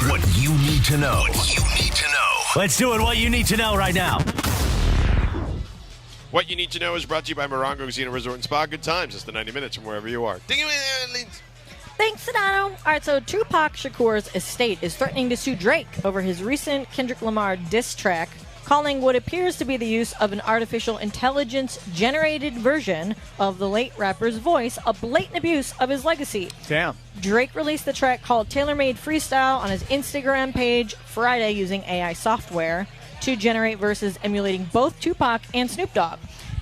what you need to know. Let's do it. What you need to know right now. What you need to know is brought to you by Morongo Casino Resort and Spa. Good times. It's the 90 minutes from wherever you are. Thanks, Sedano. All right, so Tupac Shakur's estate is threatening to sue Drake over his recent Kendrick Lamar diss track, calling what appears to be the use of an artificial intelligence-generated version of the late rapper's voice a blatant abuse of his legacy. Damn. Drake released the track called Tailor Made Freestyle on his Instagram page Friday using AI software to generate verses emulating both Tupac and Snoop Dogg.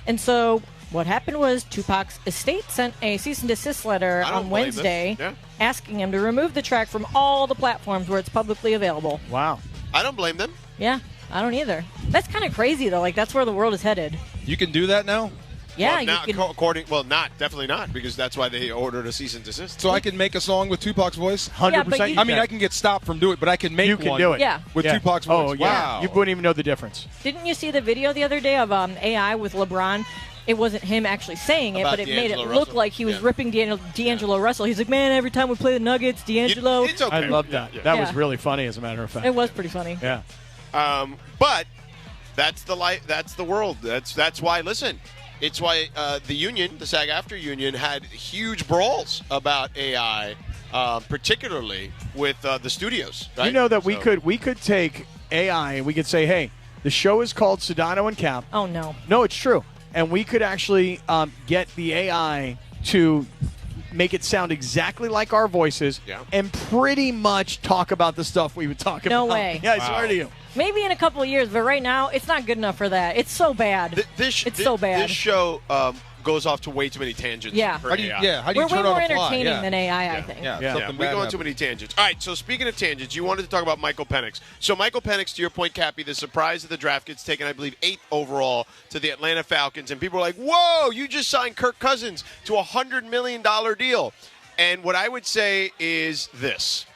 And so what happened was Tupac's estate sent a cease and desist letter on Wednesday asking him to remove the track from all the platforms where it's publicly available. Wow. I don't blame them. Yeah, I don't either. That's kind of crazy, though. Like, that's where the world is headed. You can do that now? Yeah, well, you can. Definitely not, because that's why they ordered a cease and desist. So I can make a song with Tupac's voice? 100%. Yeah, I mean, I can get stopped from doing it, but I can make you can one do it. Yeah. with Tupac's voice. Oh, yeah. Wow. You wouldn't even know the difference. Didn't you see the video the other day of AI with LeBron? It wasn't him actually saying it, About but it made it D'Angelo look Russell. like he was ripping D'Angelo Russell. He's like, man, every time we play the Nuggets, D'Angelo. It's okay. I love that. Yeah. That was really funny, as a matter of fact. It was pretty funny. Yeah. But that's the life. That's the world. That's why. Listen, it's why the union, the SAG-AFTRA union, had huge brawls about AI, particularly with the studios. Right? You know that we could take AI and we could say, hey, the show is called Sedano and Cap. Oh, no. No, it's true. And we could actually get the AI to make it sound exactly like our voices and pretty much talk about the stuff we would talk about. No way. Yeah, I swear to you. Maybe in a couple of years, but right now, it's not good enough for that. It's so bad. It's so bad. This show goes off to way too many tangents. Yeah. for How do you, AI. how do you We're turn way on more a fly? entertaining Yeah. than AI, I think. Yeah, Yeah. something We bad go on too happened. many tangents. All right, so speaking of tangents, you wanted to talk about Michael Penix. So Michael Penix, to your point, Cappy, the surprise of the draft gets taken, I believe, 8th overall to the Atlanta Falcons. And people are like, whoa, you just signed Kirk Cousins to a $100 million deal. And what I would say is this.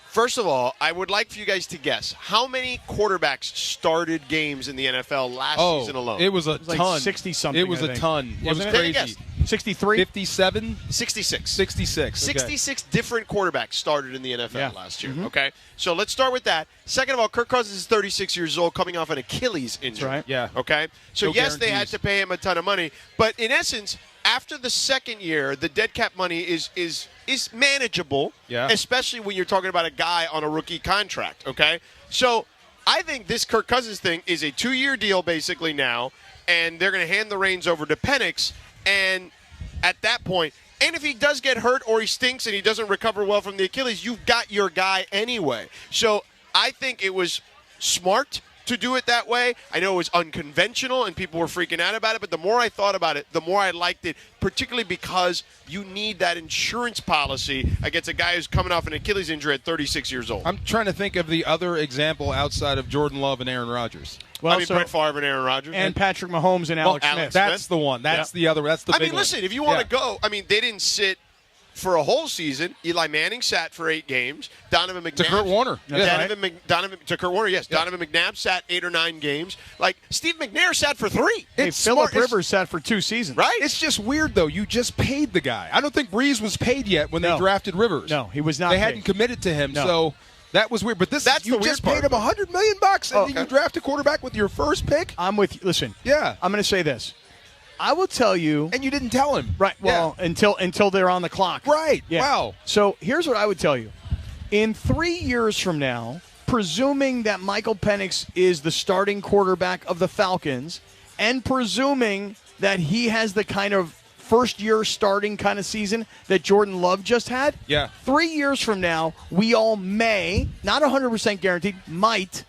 First of all, I would like for you guys to guess how many quarterbacks started games in the NFL last season alone. It was a like ton. 60-something, It was I a think. ton. It was Wasn't it? Take a crazy. guess. 63? 57? 66. 66. Okay. 66 different quarterbacks started in the NFL Yeah. last year. Okay, so let's start with that. Second of all, Kirk Cousins is 36 years old, coming off an Achilles injury. right. Yeah. Okay, so No yes, they had guarantees. to pay him a ton of money, but in essence, after the second year, the dead cap money is manageable. Yeah. Especially when you're talking about a guy on a rookie contract. Okay, so I think this Kirk Cousins thing is a 2-year deal basically now, and they're going to hand the reins over to Penix, and at that point, and if he does get hurt or he stinks and he doesn't recover well from the Achilles, you've got your guy anyway. So I think it was smart to do it that way. I know it was unconventional and people were freaking out about it, but the more I thought about it, the more I liked it, particularly because you need that insurance policy against a guy who's coming off an Achilles injury at 36 years old. I'm trying to think of the other example outside of Jordan Love and Aaron Rodgers. Well, I mean, Brett Favre and Aaron Rodgers. and Patrick Mahomes and Alex Alex Smith. That's the one. That's the other. That's the I big mean, one. listen, if you want to Yeah. go, I mean, they didn't sit for a whole season. Eli Manning sat for 8 games. Donovan McNabb. To Kurt Warner. Yeah. To Kurt Warner, yes. Yeah. Donovan McNabb sat 8 or 9 games. Like, Steve McNair sat for 3. Hey, It's Phillip smart. Rivers sat for 2 seasons. Right? It's just weird, though. You just paid the guy. I don't think Breeze was paid yet when they No. drafted Rivers. No, he was not They paid. hadn't committed to him, No. so that was weird. But this, That's you the weird just part paid him of it. $100 million, and then you draft a quarterback with your first pick, I'm with you. Listen. Yeah. I'm going to say this. I will tell you. and you didn't tell him. Right. Well, until they're on the clock. Right. Yeah. Wow. So here's what I would tell you. In 3 years from now, presuming that Michael Penix is the starting quarterback of the Falcons, and presuming that he has the kind of first-year starting kind of season that Jordan Love just had, Yeah. 3 years from now, we all may, not 100% guaranteed, might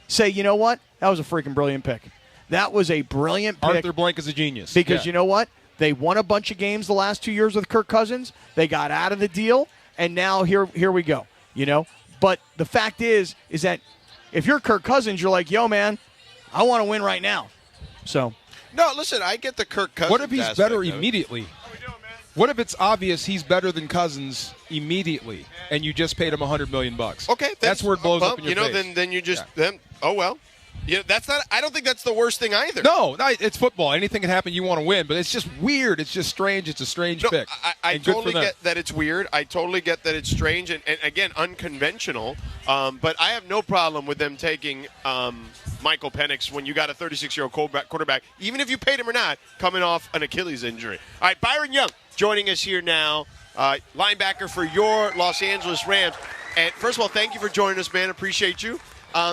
say, you know what? That was a freaking brilliant pick. That was a brilliant pick. Arthur Blank is a genius. Because Yeah. you know what? They won a bunch of games the last 2 years with Kirk Cousins. They got out of the deal, and now here we go. You know? But the fact is that if you're Kirk Cousins, you're like, yo, man, I want to win right now. So No, listen, I get the Kirk Cousins What if he's aspect better of it. immediately? What if it's obvious he's better than Cousins immediately, and you just paid him $100 million? Okay. That's where it blows up in your you know, face. then you just then. Oh well. I don't think that's the worst thing either. No, it's football. Anything can happen. You want to win, but it's just weird. It's just strange. It's a strange pick. I totally get that it's weird. I totally get that it's strange and again, unconventional. But I have no problem with them taking Michael Penix when you got a 36-year-old quarterback, even if you paid him or not, coming off an Achilles injury. All right, Byron Young joining us here now, linebacker for your Los Angeles Rams. And first of all, thank you for joining us, man. Appreciate you.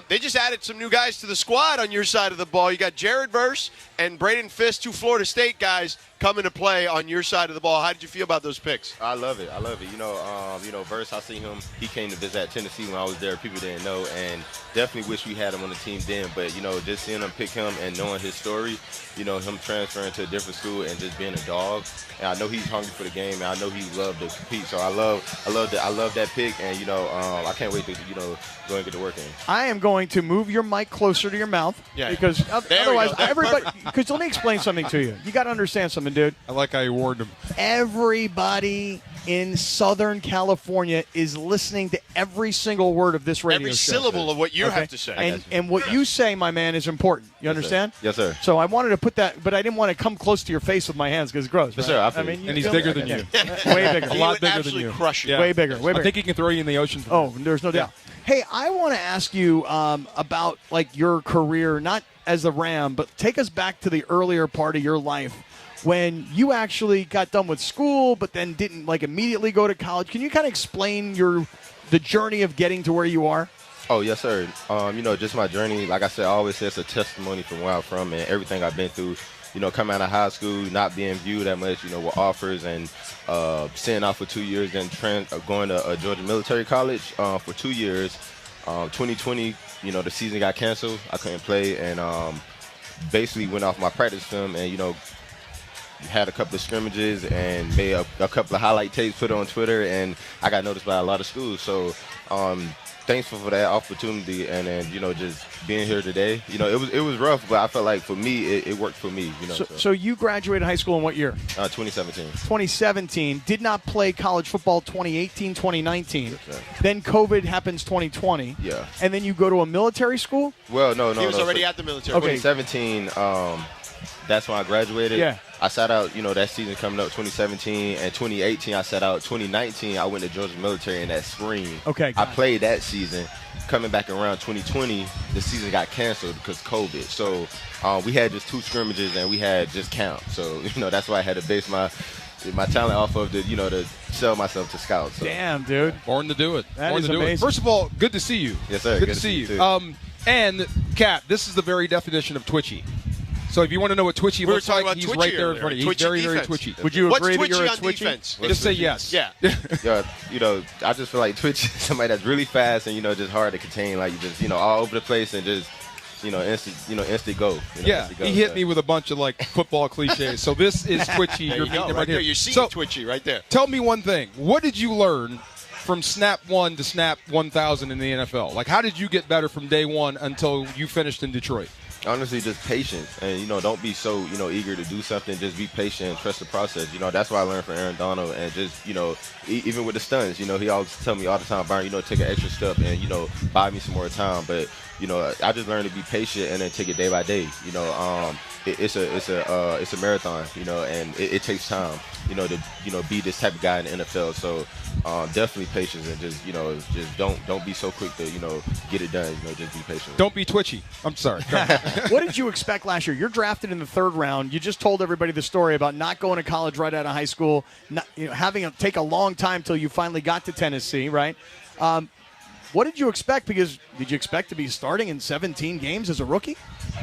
They just added some new guys to the squad on your side of the ball. You got Jared Verse and Braden Fisk, 2 Florida State guys, coming to play on your side of the ball. How did you feel about those picks? I love it. You know, Verse, I see him. He came to visit at Tennessee when I was there. People didn't know, and definitely wish we had him on the team then. But, you know, just seeing them pick him and knowing his story, you know, him transferring to a different school and just being a dog. And I know he's hungry for the game, and I know he loved to compete. So I love that pick, and, you know, I can't wait to, you know, go and get to work in. I am going to move your mic closer to your mouth because otherwise everybody. Because let me explain something to you. You got to understand something, dude. I like how you warned him. Everybody in Southern California is listening to every single word of this radio show. Every syllable of what you have to say. And what you say, my man, is important. You understand? Yes, sir. So I wanted to put that, but I didn't want to come close to your face with my hands because it's gross. Yes, right? sir. And he's bigger than you. Way bigger. A lot bigger than you. you. Crush you. Yeah. Way bigger. Way bigger. I think he can throw you in the ocean. Oh, there's no doubt. Hey, I want to ask you about like your career, not as a Ram, but take us back to the earlier part of your life when you actually got done with school, but then didn't like immediately go to college. Can you kind of explain the journey of getting to where you are? Oh, yes, sir. You know, just my journey. Like I said, I always say it's a testimony from where I'm from and everything I've been through. You know, coming out of high school, not being viewed that much, you know, with offers and staying out for 2 years, then going to Georgia Military College for 2 years. 2020, you know, the season got canceled. I couldn't play and basically went off my practice film and, you know, had a couple of scrimmages and made a couple of highlight tapes, put it on Twitter, and I got noticed by a lot of schools. So thankful for that opportunity, and then, you know, just being here today. You know, it was rough, but I felt like for me, it worked for me. You know. So you graduated high school in what year? 2017. 2017. Did not play college football 2018, 2019. Yes, then COVID happens 2020. Yeah. And then you go to a military school? Well, no. He was already at the military. Okay. 2017, that's when I graduated. Yeah. I sat out, you know, that season coming up, 2017, and 2018 I sat out. 2019 I went to Georgia Military in that spring. Okay. I played that season. Coming back around 2020, the season got canceled because COVID. So we had just 2 scrimmages and we had just camp. So, you know, that's why I had to base my talent off of the, you know, to sell myself to scouts. So. Damn, dude. Born to do it. That Born is to do amazing. it. First of all, good to see you. Yes, sir. Good to see you. Too. And, Cap, this is the very definition of twitchy. So if you want to know what twitchy We were looks talking like, about he's twitchy right there in earlier. front of you. He's Twitchy very, very defense. twitchy. Would you What's agree that twitchy you're a on twitchy? defense? Just say yes. Yeah. Yeah, you know, I just feel like Twitch is somebody that's really fast and, you know, just hard to contain. Like, you just, you know, all over the place and just, you know, instant go. You know, Yeah, instant go, he hit so. me with a bunch of, like, football cliches. So this is twitchy. There You're you beating go. him Right right there. here. You're seeing So twitchy right there. tell me one thing. What did you learn from snap 1 to snap 1,000 in the NFL? Like, how did you get better from day one until you finished in Detroit? Honestly, just patience, and, you know, don't be so, you know, eager to do something. Just be patient and trust the process. You know, that's what I learned from Aaron Donald, and just, you know, even with the stunts, you know, he always tell me all the time, Byron, you know, take an extra step and, you know, buy me some more time. But, you know, I just learned to be patient and then take it day by day. You know, it's a marathon, you know, and it takes time, you know, to, you know, be this type of guy in the NFL. So definitely patience and just, you know, just don't be so quick to, you know, get it done. You know, just be patient. Don't be twitchy. I'm sorry. What did you expect last year? You're drafted in the 3rd round. You just told everybody the story about not going to college right out of high school, not, you know, having to take a long time till you finally got to Tennessee, right? What did you expect? Because did you expect to be starting in 17 games as a rookie?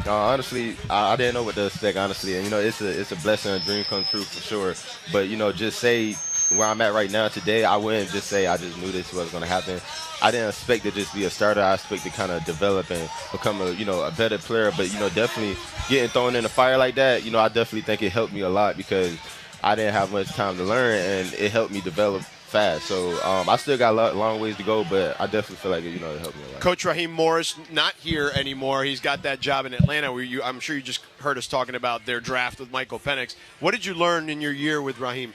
Honestly, I didn't know what to expect, honestly. And, you know, it's a blessing, a dream come true for sure. But, you know, just say where I'm at right now today, I wouldn't just say I just knew this was going to happen. I didn't expect to just be a starter. I expect to kind of develop and become a better player. But, you know, definitely getting thrown in the fire like that, you know, I definitely think it helped me a lot because I didn't have much time to learn, and it helped me develop fast. So I still got a long ways to go, but I definitely feel like, you know, it helped me a lot. Coach Raheem Morris not here anymore. He's got that job in Atlanta where I'm sure you just heard us talking about their draft with Michael Penix. What did you learn in your year with Raheem?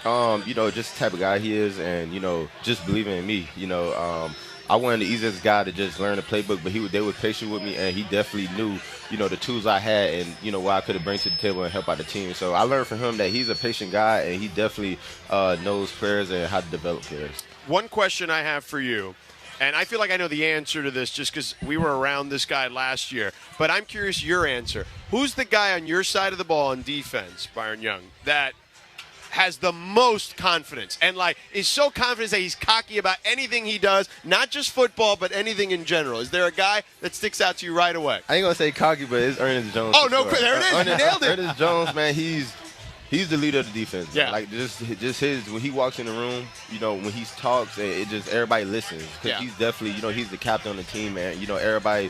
You know, just the type of guy he is, and, you know, just believing in me. You know, I wasn't the easiest guy to just learn the playbook, but they were patient with me, and he definitely knew, the tools I had and, what I could have bring to the table and help out the team. So I learned from him that he's a patient guy, and he definitely knows players and how to develop players. One question I have for you, and I feel like I know the answer to this just because we were around this guy last year, but I'm curious your answer. Who's the guy on your side of the ball in defense, Byron Young, that has the most confidence and is so confident that he's cocky about anything he does, not just football, but anything in general? Is there a guy that sticks out to you right away? I ain't gonna say cocky, but it's Ernest Jones. Oh no, there it is. You nailed it. Ernest Jones, man, he's the leader of the defense. Yeah. Like just his when he walks in the room, when he talks, it just everybody listens because he's definitely he's the captain on the team, man. Everybody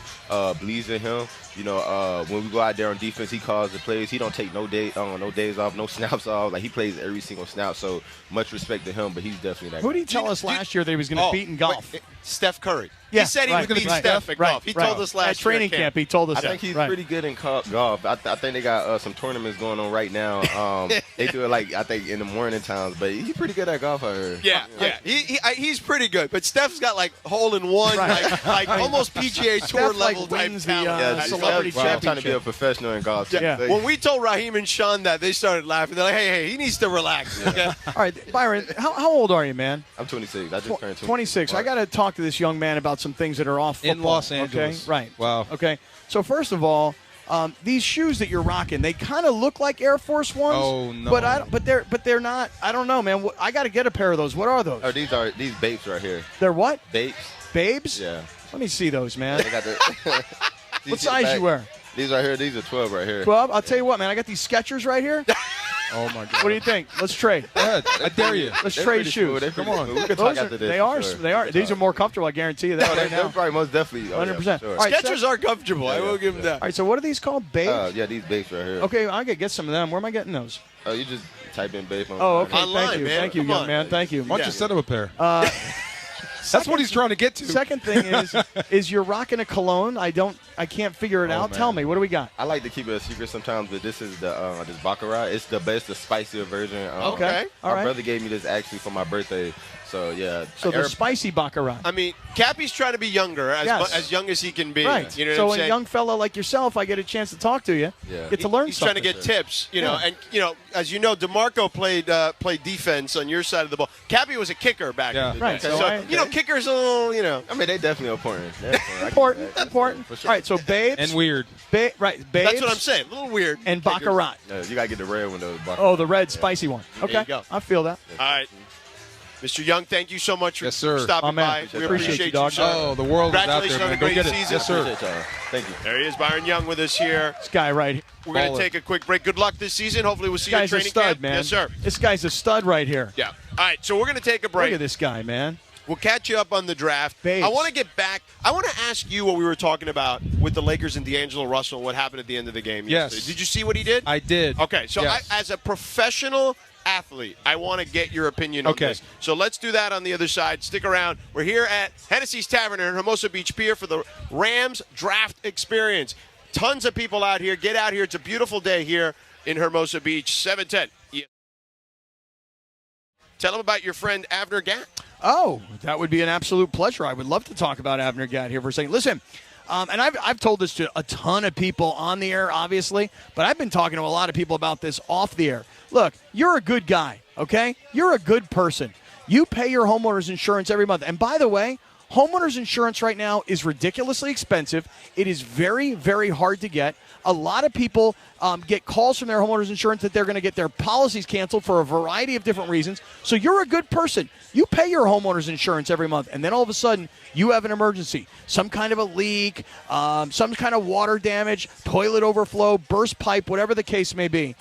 believes in him. When we go out there on defense, he calls the plays. He don't take no days off, no snaps off. Like he plays every single snap. So much respect to him, but he's definitely that. Who did he tell us last year that he was going to beat in golf? Steph Curry. Yeah, he said he would beat Steph at golf. He told us last at training camp. He told us. I think he's pretty good in golf. I think they got some tournaments going on right now. They do it I think in the morning times, but he's pretty good at golf. I heard. Yeah. He's pretty good, but Steph's got hole in one, almost PGA Tour level type talent. Celebrity I'm championship. trying to be a professional in golf. Yeah. When we told Raheem and Sean that, they started laughing. They're like, hey, he needs to relax. Okay? All right, Byron, how old are you, man? I'm 26. I just turned 26. I got to talk to this young man about some things that are off football. In Los Angeles. Okay? Right. Wow. Okay. So first of all, these shoes that you're rocking, they kind of look like Air Force Ones. Oh no. But they're not. I don't know, man. I got to get a pair of those. What are those? Oh, these babes right here. They're what? Babes. Babes? Yeah. Let me see those, man. They got the What size you wear? These right here. These are 12 right here. 12? I'll tell you what, man. I got these Skechers right here. Oh my God. What do you think? Let's trade. Go ahead. I dare you. Let's They're trade pretty shoes. cool. They're Come pretty on. cool. We can talk after this, They for are. sure. They are. These are more comfortable. I guarantee you that No, right they're now. probably most definitely. 100%. Sure. All right, Skechers are comfortable. I will give them that. All right, so what are these called? Babes? Yeah, these babes right here. Okay, I could get some of them. Where am I getting those? Oh, you just type in babe on. Oh, okay. Online, Thank you. man. Thank you, Come young on. man. Thank you. Why don't you set up a pair? That's what he's trying to get to. Second thing is you're rocking a cologne. I can't figure it out. Man. Tell me, what do we got? I like to keep it a secret sometimes, but this is the this Baccarat. It's the best, the spicier version. Okay. All my right. brother gave me this actually for my birthday. So yeah. So the spicy Baccarat. I mean, Cappy's trying to be younger, Yes. as young as he can be. Right. You know so what I'm a saying? young fella like yourself, I get a chance to talk to you. Yeah. Get to learn He's something. trying to get tips, Yeah. and as you know, DeMarco played defense on your side of the ball. Cappy was a kicker back in the day. Right. So, kickers are a little, I mean, they definitely important. Important. For sure. All right, so babes. And weird. Right, babes. That's what I'm saying. A little weird. And Baccarat. You gotta get the red one though. Baccarat. Oh, the red spicy one. Okay. There you go. I feel that. All right. Mr. Young, thank you so much for Yes, sir. stopping Man, by. We appreciate you, dog. sir. Oh, the world is out Congratulations there, on man. a Go great get it. season. Yes, sir. Appreciate y'all. Thank you. There he is, Byron Young, with us here. This guy right here. We're going to Baller. take a quick break. Good luck this season. Hopefully we'll see This you at guy's a training stud, camp. man. Yes, sir. This guy's a stud right here. Yeah. All right, so we're going to take a break. Look at this guy, man. We'll catch you up on the draft. Babes. I want to get back. I want to ask you what we were talking about with the Lakers and D'Angelo Russell, what happened at the end of the game Yes. yesterday. Did you see what he did? I did. Okay, so Yes. as a professional athlete, I want to get your opinion on Okay. this. So let's do that on the other side. Stick around. We're here at Hennessy's Tavern in Hermosa Beach Pier for the Rams Draft Experience. Tons of people out here. Get out here. It's a beautiful day here in Hermosa Beach. 710. Yeah. Tell them about your friend Avner Gatt. Oh, that would be an absolute pleasure. I would love to talk about Avner Gatt here for a second. Listen, and I've told this to a ton of people on the air, obviously, but I've been talking to a lot of people about this off the air. Look, you're a good guy, okay? You're a good person. You pay your homeowner's insurance every month. And by the way, homeowner's insurance right now is ridiculously expensive. It is very, very hard to get. A lot of people get calls from their homeowner's insurance that they're going to get their policies canceled for a variety of different reasons. So you're a good person. You pay your homeowner's insurance every month, and then all of a sudden you have an emergency, some kind of a leak, some kind of water damage, toilet overflow, burst pipe, whatever the case may be.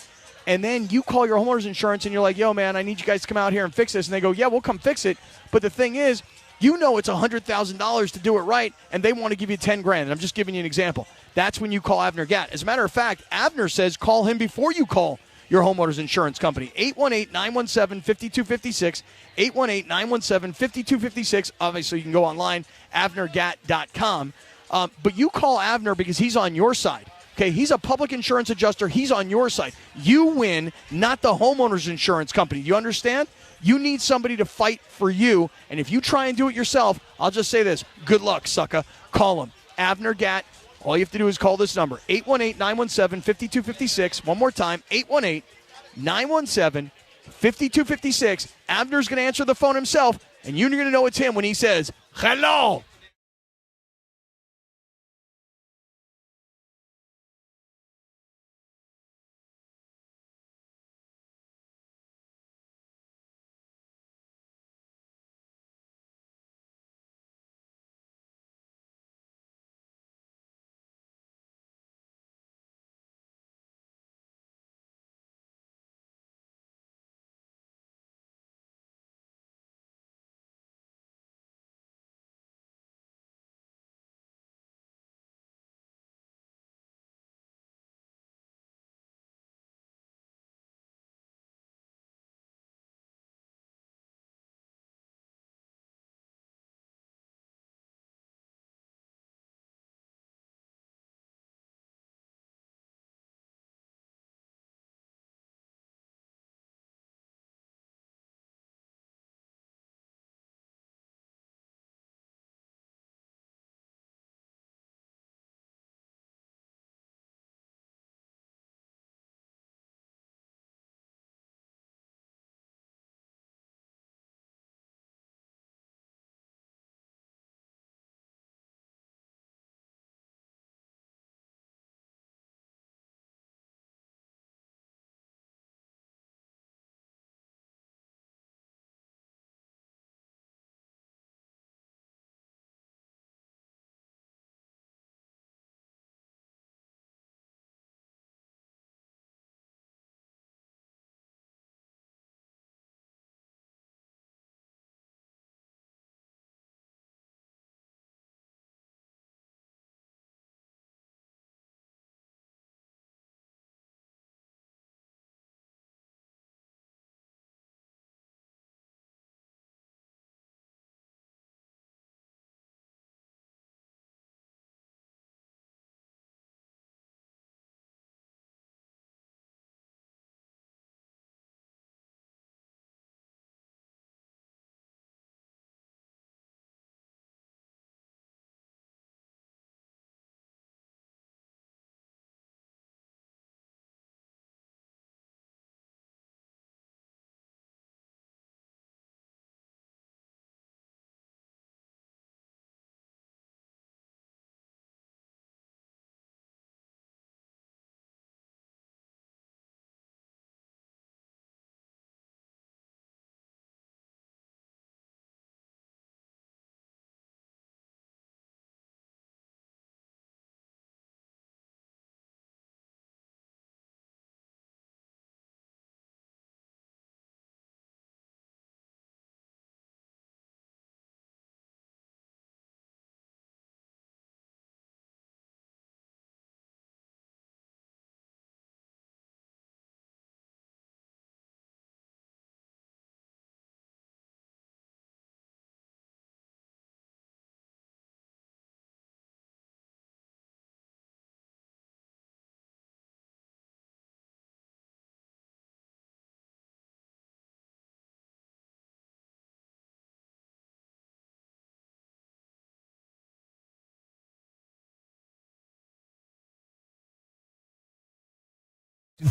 And then you call your homeowner's insurance and you're like, yo, man, I need you guys to come out here and fix this. And they go, yeah, we'll come fix it. But the thing is, you know it's $100,000 to do it right, and they want to give you $10,000. And I'm just giving you an example. That's when you call Avner Gatt. As a matter of fact, Avner says call him before you call your homeowner's insurance company. 818-917-5256. 818-917-5256. Obviously, you can go online, avnergatt.com. But you call Avner because he's on your side. Okay, he's a public insurance adjuster. He's on your side. You win, not the homeowner's insurance company. You understand? You need somebody to fight for you, and if you try and do it yourself, I'll just say this. Good luck, sucker. Call him. Avner Gatt. All you have to do is call this number, 818-917-5256. One more time, 818-917-5256. Avner's going to answer the phone himself, and you're going to know it's him when he says, hello.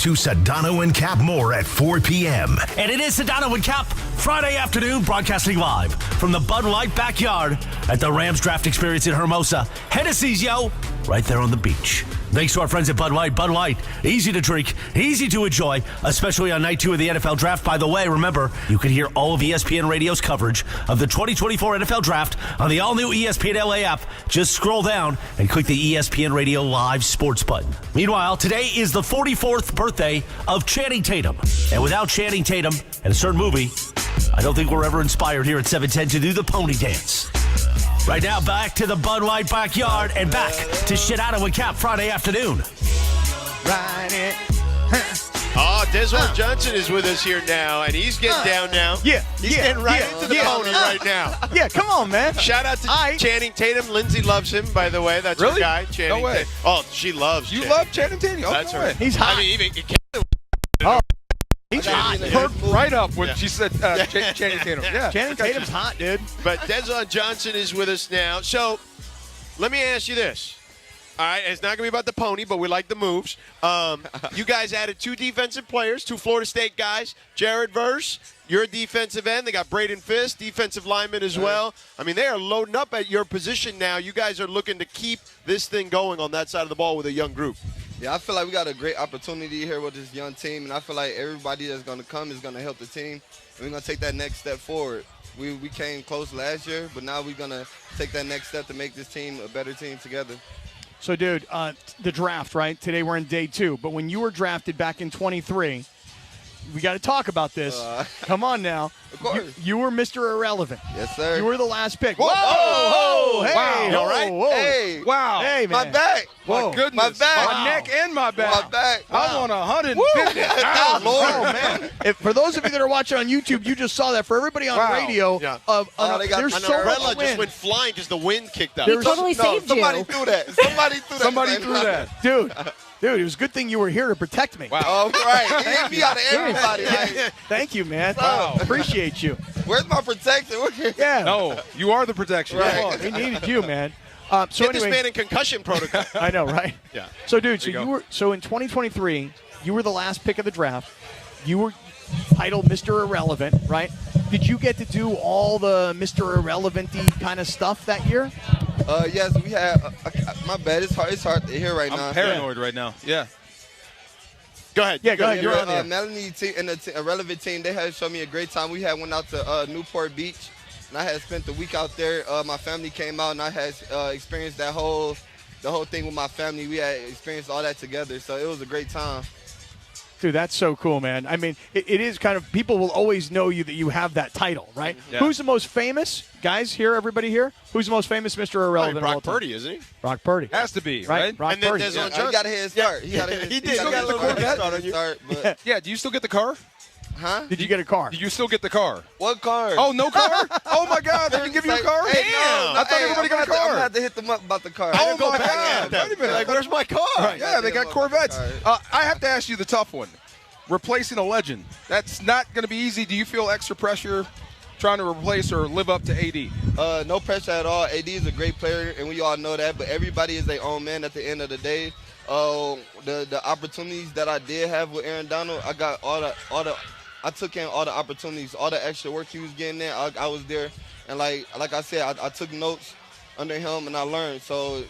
To Sedano and Kap more at 4 p.m. And it is Sedano and Kap, Friday afternoon, broadcasting live from the Bud Light backyard at the Rams Draft Experience in Hermosa. Hennessy's, yo, right there on the beach. Thanks to our friends at Bud Light. Bud Light, easy to drink, easy to enjoy, especially on night 2 of the NFL Draft. By the way, remember, you can hear all of ESPN Radio's coverage of the 2024 NFL Draft on the all-new ESPN LA app. Just scroll down and click the ESPN Radio Live Sports button. Meanwhile, today is the 44th birthday of Channing Tatum. And without Channing Tatum and a certain movie, I don't think we're ever inspired here at 710 to do the pony dance. Right now, back to the Bud Light backyard and back to Sedano and Kap Friday afternoon. Oh, Diz Deshaun Johnson is with us here now, and he's getting down now. Yeah, he's getting right into the pony right now. Yeah, come on, man. Shout out to Channing Tatum. Lindsay loves him, by the way. That's her guy, Channing way. Tatum. Oh, she loves You Channing. love Channing Tatum? Oh, That's no her. way. He's hot. I mean, even He's hot. Perked right up when she said Channing Tatum. Yeah, Channing Tatum's hot, dude. But Deshaun Johnson is with us now. So let me ask you this. All right, it's not going to be about the pony, but we like the moves. You guys added 2 defensive players, 2 Florida State guys. Jared Verse, you're a defensive end. They got Braden Fisk, defensive lineman as well. I mean, they are loading up at your position now. You guys are looking to keep this thing going on that side of the ball with a young group. Yeah, I feel like we got a great opportunity here with this young team, and I feel like everybody that's going to come is going to help the team, and we're going to take that next step forward. We came close last year, but now we're going to take that next step to make this team a better team together. So, dude, the draft, right? Today we're in day 2. But when you were drafted back in 23, we got to talk about this. Come on now. Of course. You were Mr. Irrelevant. Yes, sir. You were the last pick. Whoa! Whoa! Hey! Wow. All right? Whoa. Hey! Wow. Hey, man. My back! My goodness. My back! My neck and my back. My back! I'm on 150. Oh, man. For those of you that are watching on YouTube, you just saw that. For everybody on radio, Yeah. there's An so umbrella much just wind. went flying because the wind kicked up. He totally saved somebody you. threw that. Somebody threw that. Somebody threw that. Dude, it was a good thing you were here to protect me. Wow. Oh, right. He hit me out of everybody. Like, Thank you, man. Wow. Appreciate you. where's my protection? Yeah. No, you are the protection. Right. Oh, we needed you, man. So Get this anyway, man in concussion protocol. I know, right? Yeah. So, dude, so you you go. were in 2023. You were the last pick of the draft. You were titled Mr. Irrelevant, right? Did you get to do all the Mr. Irrelevant-y kind of stuff that year? Yes, we had. My bad. It's hard to hear right now. I'm paranoid right now. Yeah. Go ahead. Yeah, go ahead. You're on there. Melanie and the Irrelevant team, they had shown me a great time. We had went out to Newport Beach, and I had spent the week out there. My family came out, and I had experienced the whole thing with my family. We had experienced all that together, so it was a great time. Dude, that's so cool, man. I mean, it is kind of, people will always know you that you have that title, right? Yeah. Who's the most famous? Guys here, everybody here? Who's the most famous Mr. Irrelevant? of all Brock time? Purdy, isn't he? Brock Purdy. Has to be, right? Brock And then Purdy. Deshaun He got a head start. He got a He did. got He got a little head head start, but Yeah, do you still get the car? huh? Did you get a car? Do you still get the car? What car? Oh, no car? Oh, my God. They didn't give you a car? Hey, no, I thought everybody got a car. I'm gonna have to hit them up about the car. Oh, Go my back God. at them. Wait a minute. Like, where's my car? Yeah, they got Corvettes. I have to ask you the tough one. Replacing a legend. That's not going to be easy. Do you feel extra pressure trying to replace or live up to AD? No pressure at all. AD is a great player, and we all know that. But everybody is their own man at the end of the day. The opportunities that I did have with Aaron Donald, I got I took in all the opportunities, all the extra work he was getting in. I was there, and like I said, I took notes under him, and I learned. So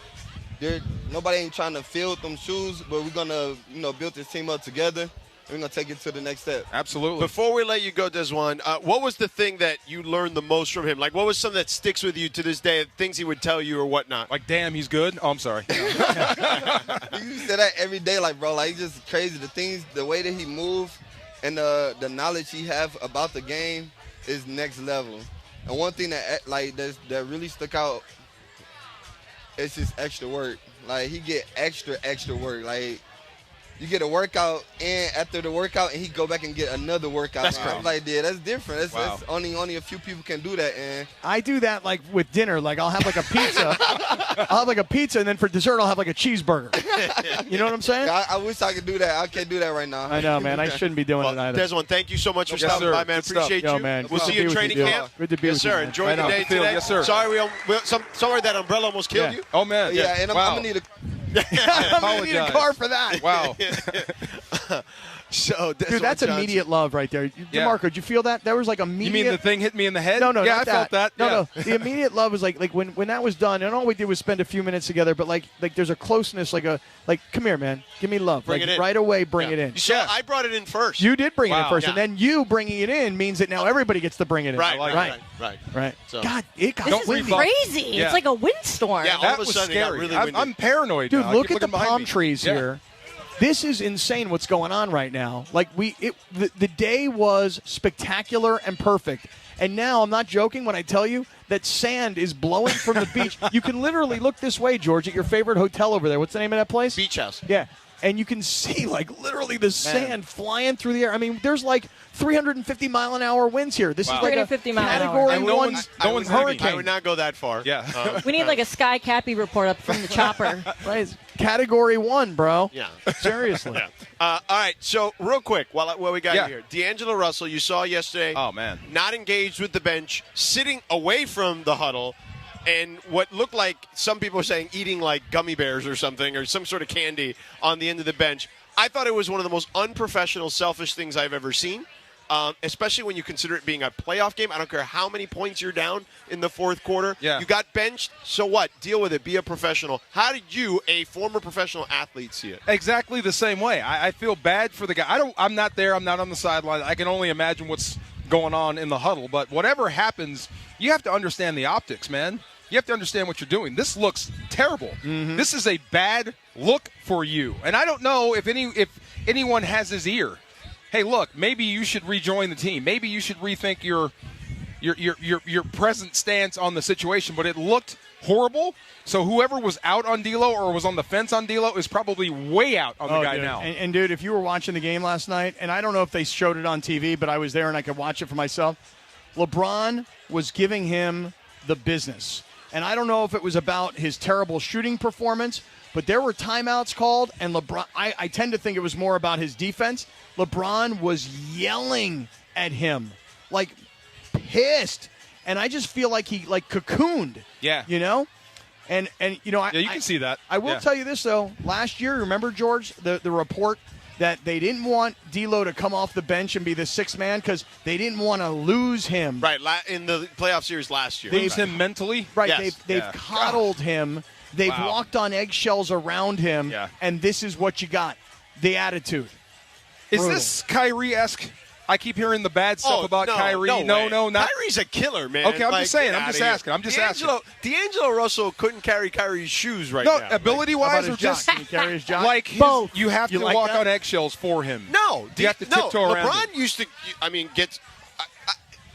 nobody ain't trying to fill them shoes, but we're gonna build this team up together. We're going to take it to the next step. Absolutely. Before we let you go, Desjuan, what was the thing that you learned the most from him? Like, what was something that sticks with you to this day, things he would tell you or whatnot? Like, damn, he's good? Oh, I'm sorry. You say that every day, like, bro, like, he's just crazy. The way that he moves and the knowledge he have about the game is next level. And one thing that really stuck out is his extra work. Like, he get extra work. Like, you get a workout, and after the workout, and he go back and get another workout. That's crazy. I'm like, yeah, that's different. That's only a few people can do that. And I do that like with dinner. Like I'll have like a pizza. I'll have like a pizza, and then for dessert I'll have like a cheeseburger. You know what I'm saying? I wish I could do that. I can't do that right now. I know, man. I shouldn't be doing it either. Desjuan, thank you so much for Yes, stopping sir. by, man. Good stuff. Appreciate Yo, you. man. We'll Good see to you be in with training you, dude. camp. Good to be yes, with you, sir. man. Enjoy Right the on day the field. today. Yes, sir. Sorry that umbrella almost killed you. Oh, man. Yeah, and I'm gonna need a. I'm gonna need a car for that. Wow. So, Dude, that's immediate love right there. Yeah. DeMarco, did you feel that? There was like immediate. You mean the thing hit me in the head? No, yeah, not I felt that. No. The immediate love was like when that was done, and all we did was spend a few minutes together. But like there's a closeness, like come here, man, give me love. Bring like it in. right away, bring it in. You saw, I brought it in first. You did bring it in Wow. first, Yeah. and then you bringing it in means that now everybody gets to bring it in. Right. So. God, it got This is windy. crazy. Yeah. It's like a windstorm. Yeah, all That of a was sudden it got scary. really I'm, windy. I'm paranoid Dude, now. I look keep at the looking behind palm me. trees Yeah. here. This is insane what's going on right now. Like the day was spectacular and perfect. And now I'm not joking when I tell you that sand is blowing from the beach. You can literally look this way, George, at your favorite hotel over there. What's the name of that place? Beach House. Yeah. and you can see like literally the sand flying through the air. I mean, there's like 350-mile-an-hour winds here. This is like a 350 mile an hour. Category No 1 one's hurricane. I would not go that far. Yeah. We need like a Sky Cappy report up from the chopper. Right, it's Category 1, bro. Yeah. Seriously. All right, so real quick, while we got Yeah. you here, D'Angelo Russell, you saw yesterday. Oh, man. Not engaged with the bench, sitting away from the huddle, and what looked like some people were saying eating like gummy bears or something, or some sort of candy on the end of the bench. I thought it was one of the most unprofessional, selfish things I've ever seen. Especially when you consider it being a playoff game. I don't care how many points you're down in the fourth quarter. Yeah. You got benched, so what? Deal with it. Be a professional. How did you, a former professional athlete, see it? Exactly the same way. I feel bad for the guy. I'm not there. I'm not on the sideline. I can only imagine what's going on in the huddle. But whatever happens, you have to understand the optics, man. You have to understand what you're doing. This looks terrible. Mm-hmm. This is a bad look for you. And I don't know if anyone has his ear. Hey, look, maybe you should rejoin the team. Maybe you should rethink your present stance on the situation. But it looked horrible. So whoever was out on D'Lo or was on the fence on D'Lo is probably way out on the guy dude. now. And, dude, if you were watching the game last night, and I don't know if they showed it on TV, but I was there and I could watch it for myself, LeBron was giving him the business. And I don't know if it was about his terrible shooting performance, but there were timeouts called, and LeBron, I tend to think it was more about his defense. LeBron was yelling at him, like pissed. And I just feel like he like cocooned. Yeah. You know? And you know, you can see that. I will tell you this, though. Last year, remember, George, the report that they didn't want D'Lo to come off the bench and be the sixth man because they didn't want to lose him. Right, in the playoff series last year. Lose him mentally? Right, Yes. they've coddled him. They've walked on eggshells around him, and this is what you got, the attitude. Is this Kyrie-esque? I keep hearing the bad stuff about Kyrie. No, not. Kyrie's a killer, man. Okay, I'm just saying. I'm just asking. D'Angelo Russell couldn't carry Kyrie's shoes right now. now. No, ability-wise or just Can he carry his jock? like both. You have to like walk that? on eggshells for him. No, you have to tiptoe around LeBron him. used to. I mean,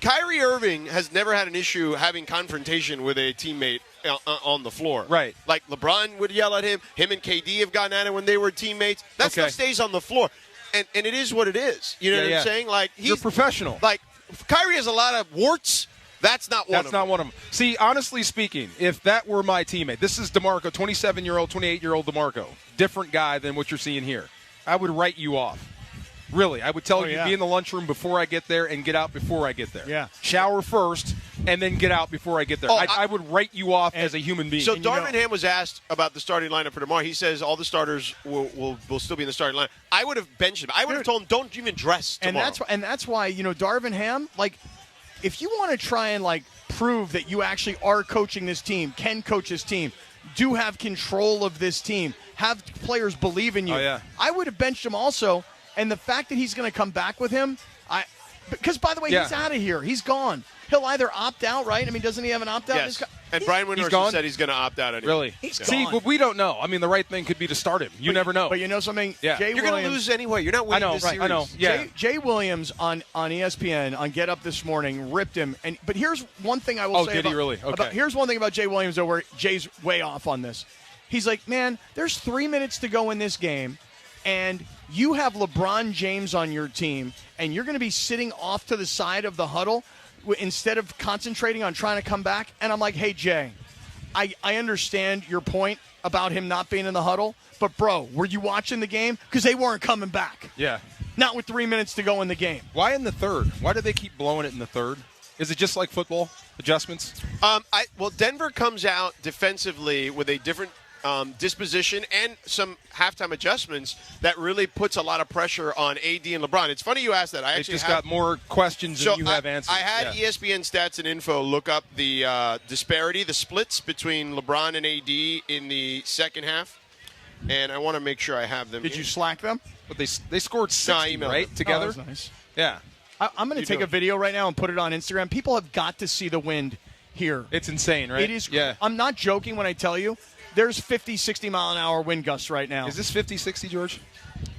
Kyrie Irving has never had an issue having confrontation with a teammate on the floor. Right. Like LeBron would yell at him. Him and KD have gotten at it when they were teammates. That stuff stays on the floor. And it is what it is. You know what I'm saying? Like you're professional. Like Kyrie has a lot of warts. That's not one of them. That's not one of them. See, honestly speaking, if that were my teammate, this is DeMarco, 27-year-old, 28-year-old DeMarco, different guy than what you're seeing here. I would write you off. Really, I would tell you be in the lunchroom before I get there and get out before I get there. Yeah. Shower first and then get out before I get there. I would write you off as a human being. So Darvin Ham was asked about the starting lineup for tomorrow. He says all the starters will still be in the starting lineup. I would have benched him. I would have told him don't even dress tomorrow. And that's why, you know, Darvin Ham, like, if you want to try and like prove that you actually are coaching this team, can coach this team, do have control of this team, have players believe in you. I would have benched him also. And the fact that he's going to come back with him, because, by the way, he's out of here. He's gone. He'll either opt out, right? I mean, doesn't he have an opt-out? Yes. And Brian Windhorst said he's going to opt out anyway. Really? He's See, gone. well, we don't know. I mean, the right thing could be to start him. You never know. But you know something? Yeah. Jay You're going to lose anyway. You're not winning this series. I know. Yeah. Jay Williams on ESPN on Get Up this morning ripped him. But here's one thing I will say. Did he really? Okay. Here's one thing about Jay Williams, though, where Jay's way off on this. He's like, man, there's 3 minutes to go in this game, and you have LeBron James on your team, and you're going to be sitting off to the side of the huddle instead of concentrating on trying to come back. And I'm like, hey, Jay, I understand your point about him not being in the huddle, but, bro, were you watching the game? Because they weren't coming back. Yeah. Not with 3 minutes to go in the game. Why in the third? Why do they keep blowing it in the third? Is it just like football? Adjustments? Well, Denver comes out defensively with a different disposition and some halftime adjustments that really puts a lot of pressure on AD and LeBron. It's funny you asked that. I actually got more questions than you have answers. I had ESPN Stats and Info look up the disparity, the splits between LeBron and AD in the second half, and I want to make sure I have them. Did you Slack them? But they scored 60, right, together? Oh, that's nice. Yeah. I'm going to take a video right now and put it on Instagram. People have got to see the wind here. It's insane, right? It is. Yeah. I'm not joking when I tell you. There's 50, 60-mile-an-hour wind gusts right now. Is this 50, 60, George?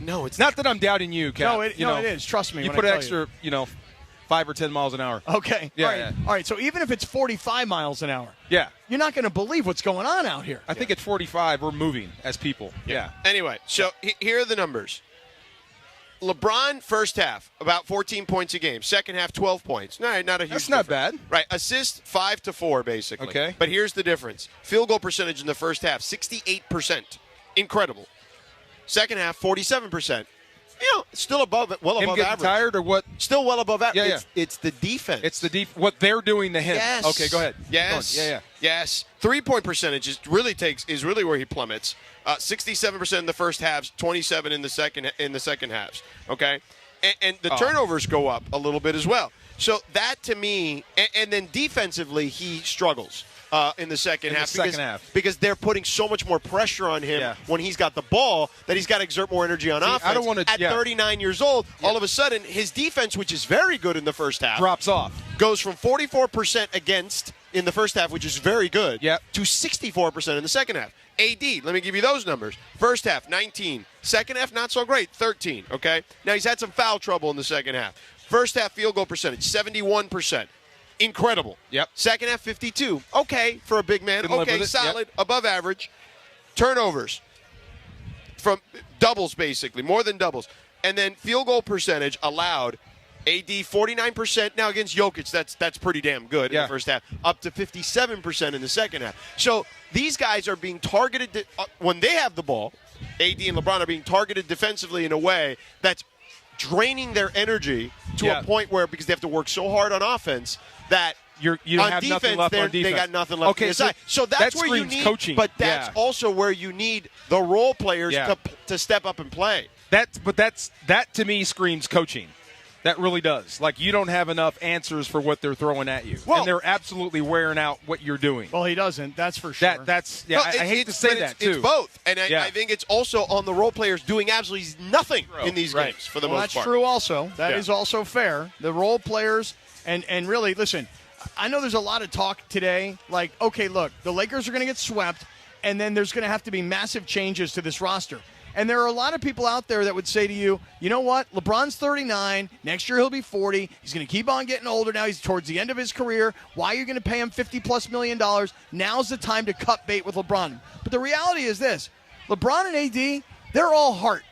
No, it's not that I'm doubting you, Cap. No, it is. Trust me. You when put I tell extra, 5 or 10 miles an hour. Okay. Yeah, All right. yeah. All right. So even if it's 45 miles an hour, Yeah. you're not going to believe what's going on out here. I think at 45, we're moving as people. Yeah. Anyway, so here are the numbers. LeBron, first half, about 14 points a game. Second half, 12 points. No, not a huge That's not difference. bad. Right. Assist, 5 to 4, basically. Okay. But here's the difference. Field goal percentage in the first half, 68%. Incredible. Second half, 47%. Still above Him above getting average. tired or what? Still well above average. Yeah. It's the defense. It's what they're doing to him. Yes. Okay, go ahead. Yes. Keep going. Yeah. Yes. 3-point percentage is really where he plummets. 67% in the first halves, 27 in the second halves. Okay, and the turnovers go up a little bit as well. So that to me, and then defensively he struggles in the second half because they're putting so much more pressure on him when he's got the ball that he's got to exert more energy on offense. I don't want to. At 39 years old, all of a sudden his defense, which is very good in the first half, drops off. Goes from 44% against in the first half, which is very good, to 64% in the second half. AD, let me give you those numbers. First half, 19. Second half, not so great, 13. Okay? Now, he's had some foul trouble in the second half. First half field goal percentage, 71%. Incredible. Yep. Second half, 52. Okay, for a big man. Didn't live Okay, with it. solid, above average. Turnovers from doubles, basically, more than doubles. And then field goal percentage allowed, AD 49%. Now against Jokic, that's pretty damn good in the first half. Up to 57% in the second half. So these guys are being targeted when they have the ball. AD and LeBron are being targeted defensively in a way that's draining their energy to a point where, because they have to work so hard on offense, that you don't on have defense, nothing left on defense. they got nothing left on the side. So that's that where you screams need coaching. But that's also where you need the role players to step up and play. That to me screams coaching. That really does. Like, you don't have enough answers for what they're throwing at you. And they're absolutely wearing out what you're doing. Well, he doesn't. That's for sure. I hate to say that, too. It's both. And I think it's also on the role players doing absolutely nothing in these games for the most part. That's true also. That is also fair. The role players, and really, listen, I know there's a lot of talk today. Like, okay, look, the Lakers are going to get swept, and then there's going to have to be massive changes to this roster. And there are a lot of people out there that would say to you, you know what? LeBron's 39. Next year he'll be 40. He's going to keep on getting older now. He's towards the end of his career. Why are you going to pay him $50+ million? Now's the time to cut bait with LeBron. But the reality is this. LeBron and AD, they're all heart.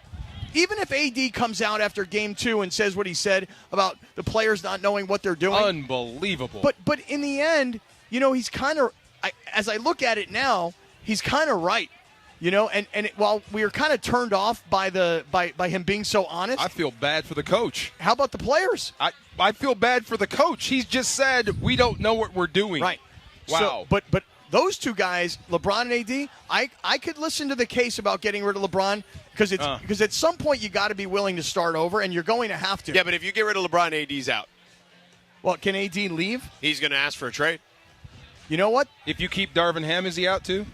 Even if AD comes out after Game 2 and says what he said about the players not knowing what they're doing. Unbelievable. But in the end, he's kind of, as I look at it now, he's kind of right. While we are kind of turned off by him being so honest, I feel bad for the coach. How about the players? I feel bad for the coach. He's just said we don't know what we're doing. Right. Wow. So, but those two guys, LeBron and AD, I could listen to the case about getting rid of LeBron because at some point you got to be willing to start over, and you're going to have to. Yeah, but if you get rid of LeBron, AD's out. Well, can AD leave? He's going to ask for a trade. You know what? If you keep Darvin Ham, is he out too?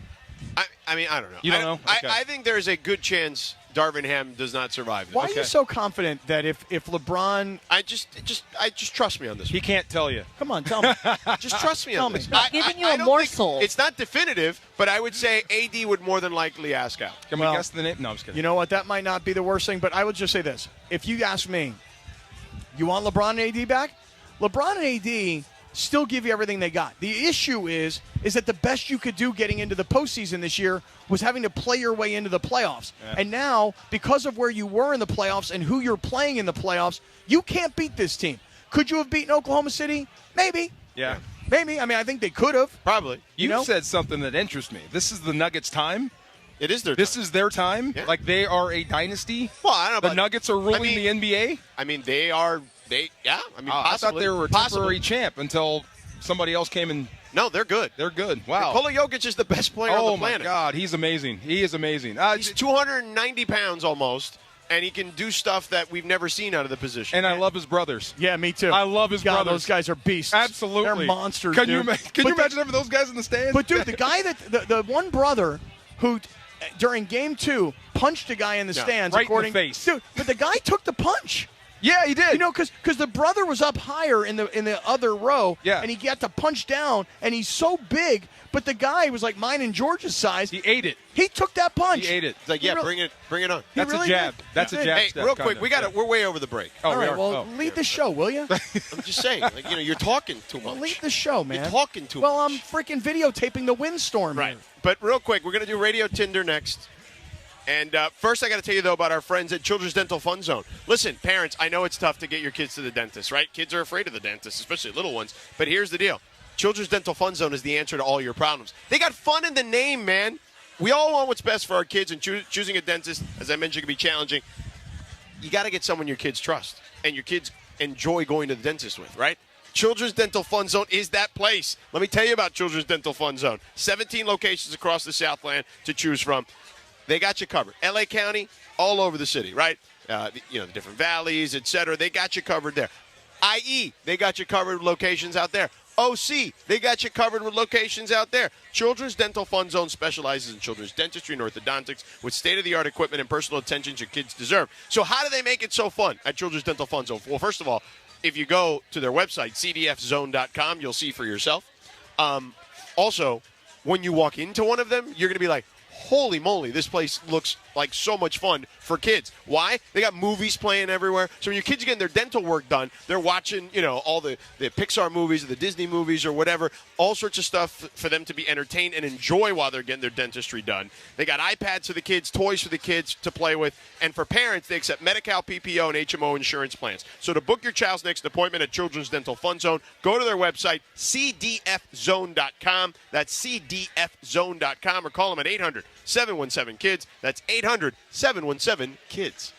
I mean, I don't know. You don't know? Okay. I think there's a good chance Darvin Ham does not survive this. Why are you so confident that if LeBron... I just trust me on this. He can't tell you. Come on, tell me. Just trust me on this. I'm giving you a morsel. It's not definitive, but I would say AD would more than likely ask out. Can we guess the name? No, I'm just kidding. You know what? That might not be the worst thing, but I would just say this. If you ask me, you want LeBron and AD back? LeBron and AD still give you everything they got. The issue is that the best you could do getting into the postseason this year was having to play your way into the playoffs. Yeah. And now, because of where you were in the playoffs and who you're playing in the playoffs, you can't beat this team. Could you have beaten Oklahoma City? Maybe. Yeah. Maybe. I mean, I think they could have. Probably. You said something that interests me. This is the Nuggets' time. It is their time. This is their time? Yeah. Like they are a dynasty? Well, I don't know. The Nuggets are ruling the NBA? I mean, they are. Yeah. I mean, possibly. I thought they were a temporary champ until somebody else came and. No, they're good. They're good. Wow. Nikola Jokic is the best player on the planet. Oh, my God. He's amazing. He is amazing. He's 290 pounds almost, and he can do stuff that we've never seen out of the position. And I love his brothers. Yeah, me too. I love his brothers. Those guys are beasts. Absolutely. They're monsters, Can dude. you imagine having those guys in the stands? But, dude, the guy the one brother who, during Game 2, punched a guy in the stands. Right in the face. Dude, but the guy took the punch. Yeah, he did. You know, because the brother was up higher in the other row, yeah. and he got to punch down, and he's so big, but the guy was like mine and George's size. He ate it. He took that punch. He ate it. It's like, yeah, bring it on. That's a jab. That's a jab. Hey, step, real quick, kinda. we're way over the break. All right, well, lead the show, will you? I'm just saying, you're talking too much. Lead the show, man. You're talking too much. Well, I'm freaking videotaping the windstorm. Right. Here. But real quick, we're going to do Radio Tinder next. And first, I got to tell you, though, about our friends at Children's Dental Fun Zone. Listen, parents, I know it's tough to get your kids to the dentist, right? Kids are afraid of the dentist, especially little ones. But here's the deal. Children's Dental Fun Zone is the answer to all your problems. They got fun in the name, man. We all want what's best for our kids, and choosing a dentist, as I mentioned, can be challenging. You got to get someone your kids trust and your kids enjoy going to the dentist with, right? Children's Dental Fun Zone is that place. Let me tell you about Children's Dental Fun Zone. 17 locations across the Southland to choose from. They got you covered. L.A. County, all over the city, right? The different valleys, et cetera. They got you covered there. IE, they got you covered with locations out there. OC, they got you covered with locations out there. Children's Dental Fun Zone specializes in children's dentistry and orthodontics with state-of-the-art equipment and personal attention your kids deserve. So how do they make it so fun at Children's Dental Fun Zone? Well, first of all, if you go to their website, cdfzone.com, you'll see for yourself. Also, when you walk into one of them, you're going to be like, holy moly, this place looks like so much fun for kids. Why? They got movies playing everywhere. So when your kids are getting their dental work done, they're watching, all the Pixar movies or the Disney movies or whatever, all sorts of stuff for them to be entertained and enjoy while they're getting their dentistry done. They got iPads for the kids, toys for the kids to play with, and for parents, they accept Medi-Cal, PPO, and HMO insurance plans. So to book your child's next appointment at Children's Dental Fun Zone, go to their website, cdfzone.com. That's cdfzone.com, or call them at 800-717-KIDS. That's 800-717-KIDS.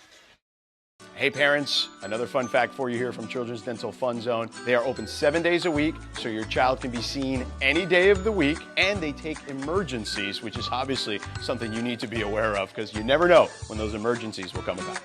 Hey parents, another fun fact for you here from Children's Dental Fun Zone. They are open 7 days a week, so your child can be seen any day of the week, and they take emergencies, which is obviously something you need to be aware of because you never know when those emergencies will come about.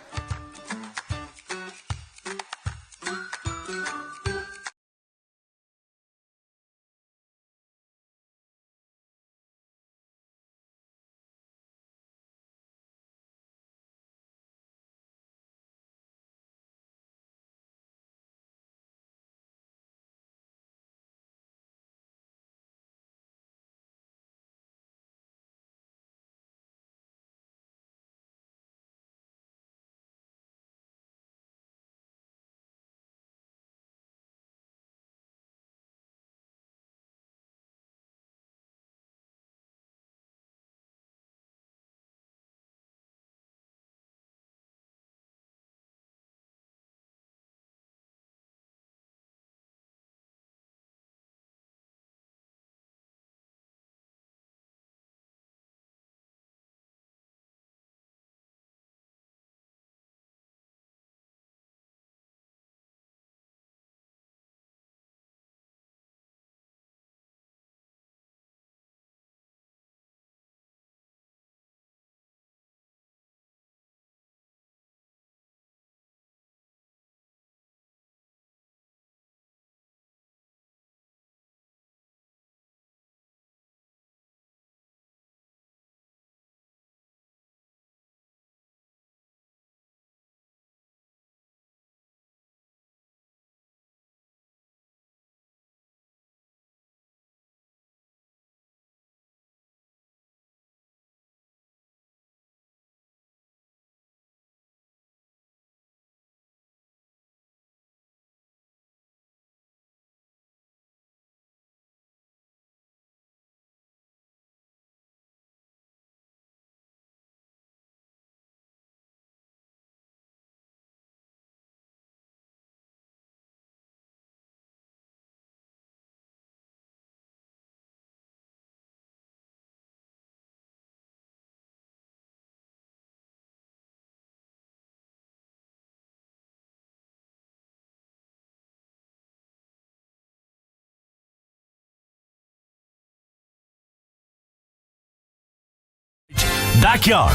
Backyard.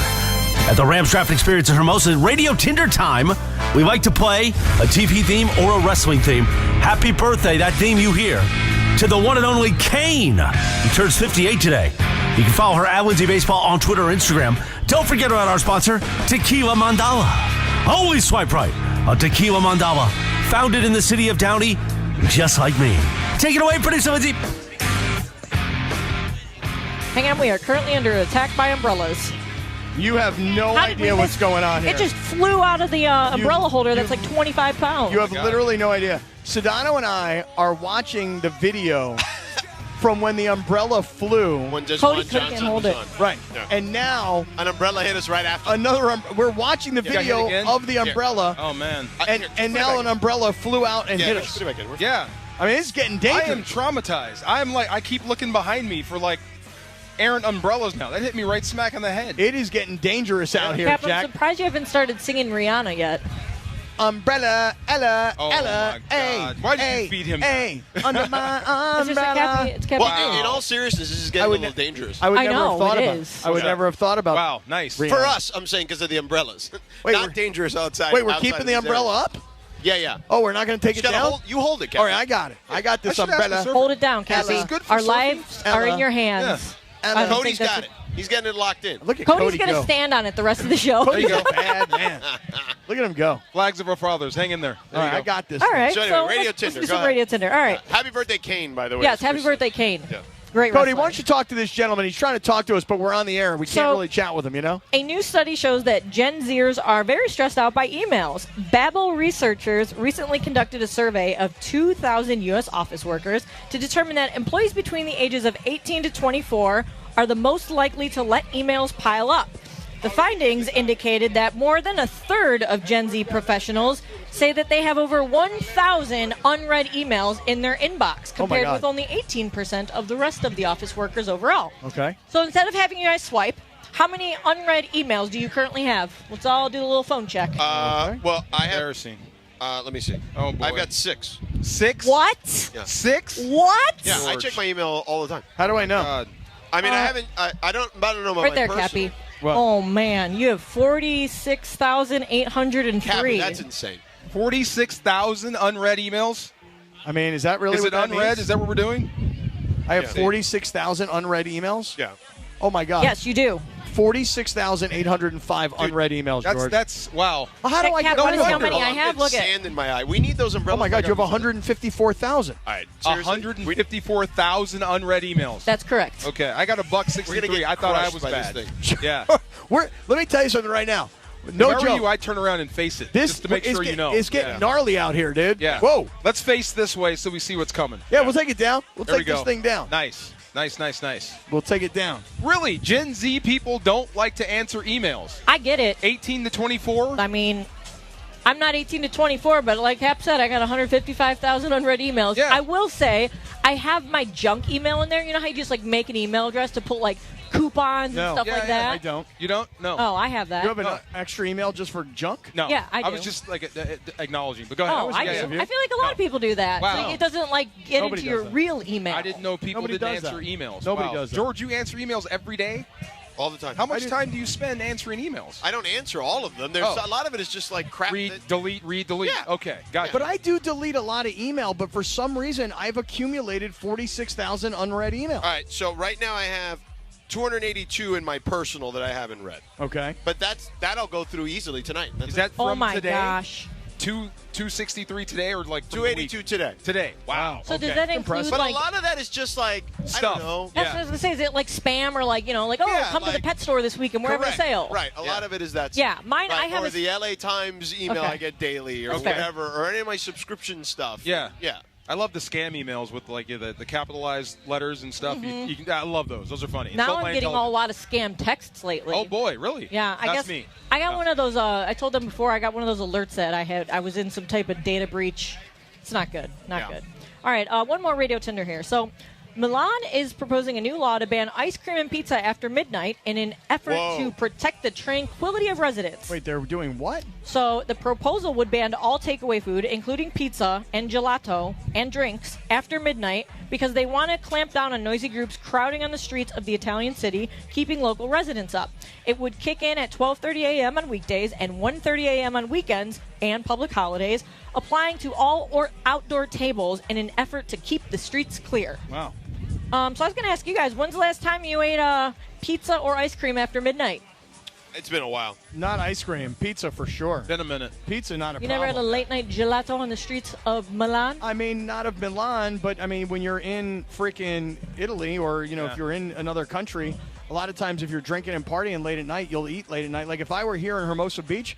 At the Rams Draft Experience in Hermosa, Radio Tinder time. We like to play a TV theme or a wrestling theme. Happy birthday, that theme you hear, to the one and only Kane. He turns 58 today. You can follow her at Lindsay Baseball on Twitter or Instagram. Don't forget about our sponsor, Tequila Mandala. Always swipe right a tequila mandala founded in the city of Downey, just like me. Take it away, producer Lindsay. Hang on, we are currently under attack by umbrellas. You have no How did idea we what's going on here. It just flew out of the umbrella holder that's like 25 pounds. You have literally no idea. Sedano and I are watching the video from when the umbrella flew. When just Cody one couldn't Johnson hold was it. on. Right. Yeah. And now An umbrella hit us right after. we're watching the got hit video again? of the umbrella, Oh, man. and now an umbrella flew out and hit us. Put it back in. Yeah. I mean, it's getting I dangerous. am traumatized. I keep looking behind me for, like, errant umbrellas now. That hit me right smack on the head. It is getting dangerous out here, Cap, I'm Jack. surprised you haven't started singing Rihanna yet. Umbrella, Ella, Oh, Ella, my God. Why did you feed him Hey, under my It's just a umbrella. Cappy. It's Cappy. Well, in all seriousness, this is getting a little dangerous. I would I never know, have thought it about is. I would Okay. never have thought about Wow, nice. Rihanna. For us, I'm saying because of the umbrellas. Wait, Not we're- dangerous outside. Wait, we're outside keeping of the these umbrella areas. up? Yeah, yeah. Oh, we're not going to take You it gotta down? hold, you hold it, Captain. All right, I got it. I got this I should ask the umbrella. surfer. Hold it down, Cappy. This is good for Our surfing. lives are in your hands. Ella. I don't Cody's think got that's it. He's getting it locked in. Look at Cody's Cody going to go. stand on it the rest of the show. Cody's a bad man. Look at him go. Flags of our fathers. Hang in there. All right, I got this. All right, So anyway, Radio let's Tinder, do go some ahead. Radio Tinder. All right. Happy birthday, Kane, by the way. Yes, happy birthday, Kane. Yeah. Great Cody, wrestling. why don't you talk to this gentleman? He's trying to talk to us, but we're on the air. We can't So- really chat with him, you know? A new study shows that Gen Zers are very stressed out by emails. Babbel researchers recently conducted a survey of 2,000 U.S. office workers to determine that employees between the ages of 18 to 24 are the most likely to let emails pile up. The findings indicated that more than a third of Gen Z professionals say that they have over 1,000 unread emails in their inbox, compared God. with only 18% of the rest of the office workers overall. Okay. So instead of having you guys swipe, how many unread emails do you currently have? Let's all do a little phone check. Well, I have. Embarrassing. Let me see. Oh, boy. I've got 6. 6? What? Yeah. 6? What? Yeah, I George. check my email all the time. How do I know? God. I mean, I haven't. I don't know about Right my there, personal. Cappy. What? Oh, man. You have 46,803. Cappy, that's insane. 46,000 unread emails? I mean, is that really Is what it that unread? means? Is that what we're doing? I have Yeah. 46,000 unread emails? Yeah. Oh, my God. Yes, you do. 46,805 unread emails, George. That's wow. Well, how do I Cap, get what is over how there? many I have? Look at. Sand in my eye. We need those umbrellas. Oh, my God, you have back up. 154,000. All right. Seriously? 154,000 unread emails. That's correct. Okay, I got a buck We're gonna 63. get I thought I crushed was by bad. this thing. Yeah. Let me tell you something right now. No if I were joke. you, I'd turn around and face it This just to make is sure you know. It's getting Yeah. gnarly out here, dude. Yeah. Whoa. Let's face this way so we see what's coming. Yeah, we'll take it down. We'll There take we this go. thing down. Nice. Nice. We'll take it down. Really, Gen Z people don't like to answer emails. I get it. 18 to 24? I mean, I'm not 18 to 24, but like Hap said, I got 155,000 unread emails. Yeah. I will say, I have my junk email in there. You know how you just like make an email address to put like coupons No. and stuff Yeah, like yeah, that? I don't. You don't? No. Oh, I have that. You have an extra email just for junk? No. Yeah, I was do. just like acknowledging. But go ahead. Oh, I Yeah, do. yeah. I feel like a lot of people do that. Wow. So it doesn't like get Nobody into your does that. real email. I didn't know people Nobody didn't does answer that. emails. Nobody Wow. does that. George, you answer emails every day? All the time. How much time do you spend answering emails? I don't answer all of them. There's Oh. a lot of it is just like crap. Read, that- delete. Yeah. Okay, got it. But I do delete a lot of email, but for some reason, I've accumulated 46,000 unread emails. All right. So right now I have 282 in my personal that I haven't read. Okay. But that'll go through easily tonight. That's Is that Oh from my today? gosh. 263 today or like from the 282 week? today? Today. Wow. So okay. does that include But like? a lot of that is just like I Stuff. don't know. That's what I was gonna say. Is it like spam or like like Yeah, come to the like- pet store this week and we're having a Correct. sale? Right. A lot of it is that. Yeah, mine. Right. I have or a the LA Times email Okay. I get daily or Okay. whatever, or any of my subscription stuff. Yeah. Yeah. I love the scam emails with like the capitalized letters and stuff. You can, I love those. Those are funny. Now Insult I'm my getting a intelligence. lot of scam texts lately. Oh boy, really? Yeah, I That's guess me. I got one of those. I told them before. I got one of those alerts that I was in some type of data breach. It's not good. Not good. All right, one more Radio Tinder here. So, Milan is proposing a new law to ban ice cream and pizza after midnight in an effort to protect the tranquility of residents. Wait, they're doing what? So the proposal would ban all takeaway food, including pizza and gelato and drinks, after midnight because they want to clamp down on noisy groups crowding on the streets of the Italian city, keeping local residents up. It would kick in at 12:30 a.m. on weekdays and 1:30 a.m. on weekends and public holidays, applying to all or outdoor tables in an effort to keep the streets clear. Wow. So I was going to ask you guys, when's the last time you ate pizza or ice cream after midnight? It's been a while. Not ice cream. Pizza for sure. Been a minute. Pizza, not a You problem. never had a late-night gelato on the streets of Milan? I mean, not of Milan, but I mean, when you're in freaking Italy or, if you're in another country, a lot of times if you're drinking and partying late at night, you'll eat late at night. Like if I were here in Hermosa Beach,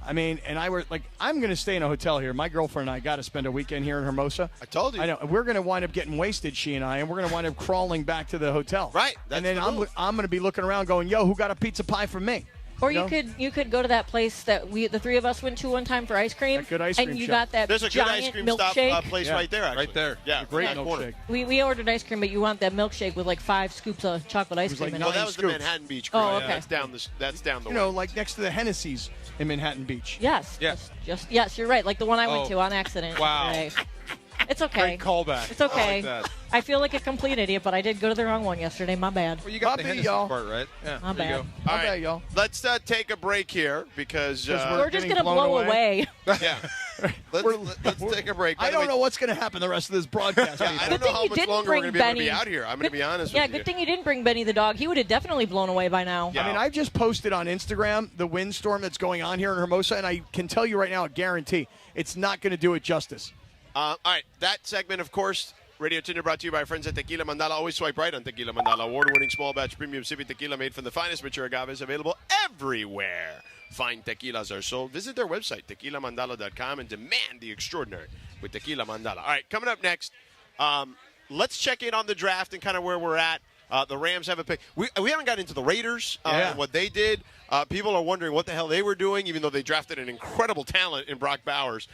I mean, and I were like, I'm going to stay in a hotel here. My girlfriend and I got to spend a weekend here in Hermosa. I told you. I know. We're going to wind up getting wasted, she and I, and we're going to wind up crawling back to the hotel. Right. And then I'm going to be looking around going, yo, who got a pizza pie for me? Or you you could go to that place that the three of us went to one time for ice cream. That good ice cream and you shop. got that There's a good ice giant cream milkshake. stop place right there, actually. Right there. Yeah, Great right corner. milkshake. We ordered ice cream, but you want that milkshake with like 5 scoops of chocolate ice was cream like in Well, it. that was the scoops. Manhattan Beach Oh, crew. okay. That's down the way. Like next to the Hennessy's in Manhattan Beach. Yes. Yes. Yes, you're right. Like the one I went Oh. to on accident. Wow. yesterday. It's okay. Great callback. It's okay. I like that. I feel like a complete idiot, but I did go to the wrong one yesterday. My bad. Well, you got Copy, the Hennessy y'all. part, right? Yeah, My there you bad. go. All Okay, right, y'all. let's take a break here because We're just getting going to blown blow away. away. yeah. Let's take a break. By I the way, don't know what's going to happen the rest of this broadcast. I don't Good know thing how you much didn't longer we're bring going to be able to be Benny. out here. I'm going to be honest Yeah, with you. good thing you didn't bring Benny the dog. He would have definitely blown away by now. Yeah. I mean, I've just posted on Instagram the windstorm that's going on here in Hermosa, and I can tell you right now, I guarantee, it's not going to do it justice. All right, that segment, of course, Radio Tinder brought to you by our friends at Tequila Mandala. Always swipe right on Tequila Mandala. Award-winning small batch premium sippy tequila made from the finest mature agaves, available everywhere fine tequilas are sold. Visit their website, tequilamandala.com, and demand the extraordinary with Tequila Mandala. All right, coming up next, let's check in on the draft and kind of where we're at. The Rams have a pick. We haven't got into the Raiders and what they did. People are wondering what the hell they were doing, even though they drafted an incredible talent in Brock Bowers.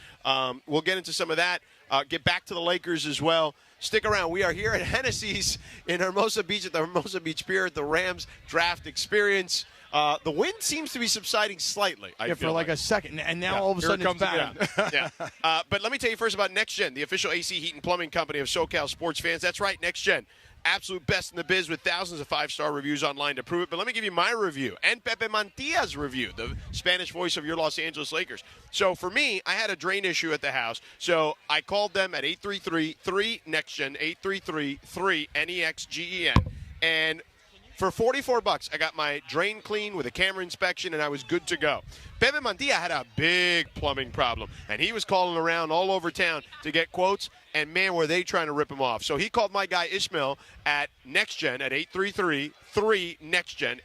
We'll get into some of that. Get back to the Lakers as well. Stick around. We are here at Hennessy's in Hermosa Beach at the Hermosa Beach Pier at the Rams draft experience. The wind seems to be subsiding slightly. I feel for like a second, and now all of a Here it sudden it's comes back. again. Yeah. But let me tell you first about NextGen, the official AC heat and plumbing company of SoCal sports fans. That's right, NextGen. Absolute best in the biz with thousands of 5-star reviews online to prove it. But let me give you my review and Pepe Mantilla's review, the Spanish voice of your Los Angeles Lakers. So for me, I had a drain issue at the house. So I called them at 833-3-NEXTGEN, 833-3-NEXGEN. And for $44, I got my drain clean with a camera inspection, and I was good to go. Pepe Mantilla had a big plumbing problem, and he was calling around all over town to get quotes, and, man, were they trying to rip him off. So he called my guy Ishmael at NextGen at 833-3-NEXTGen,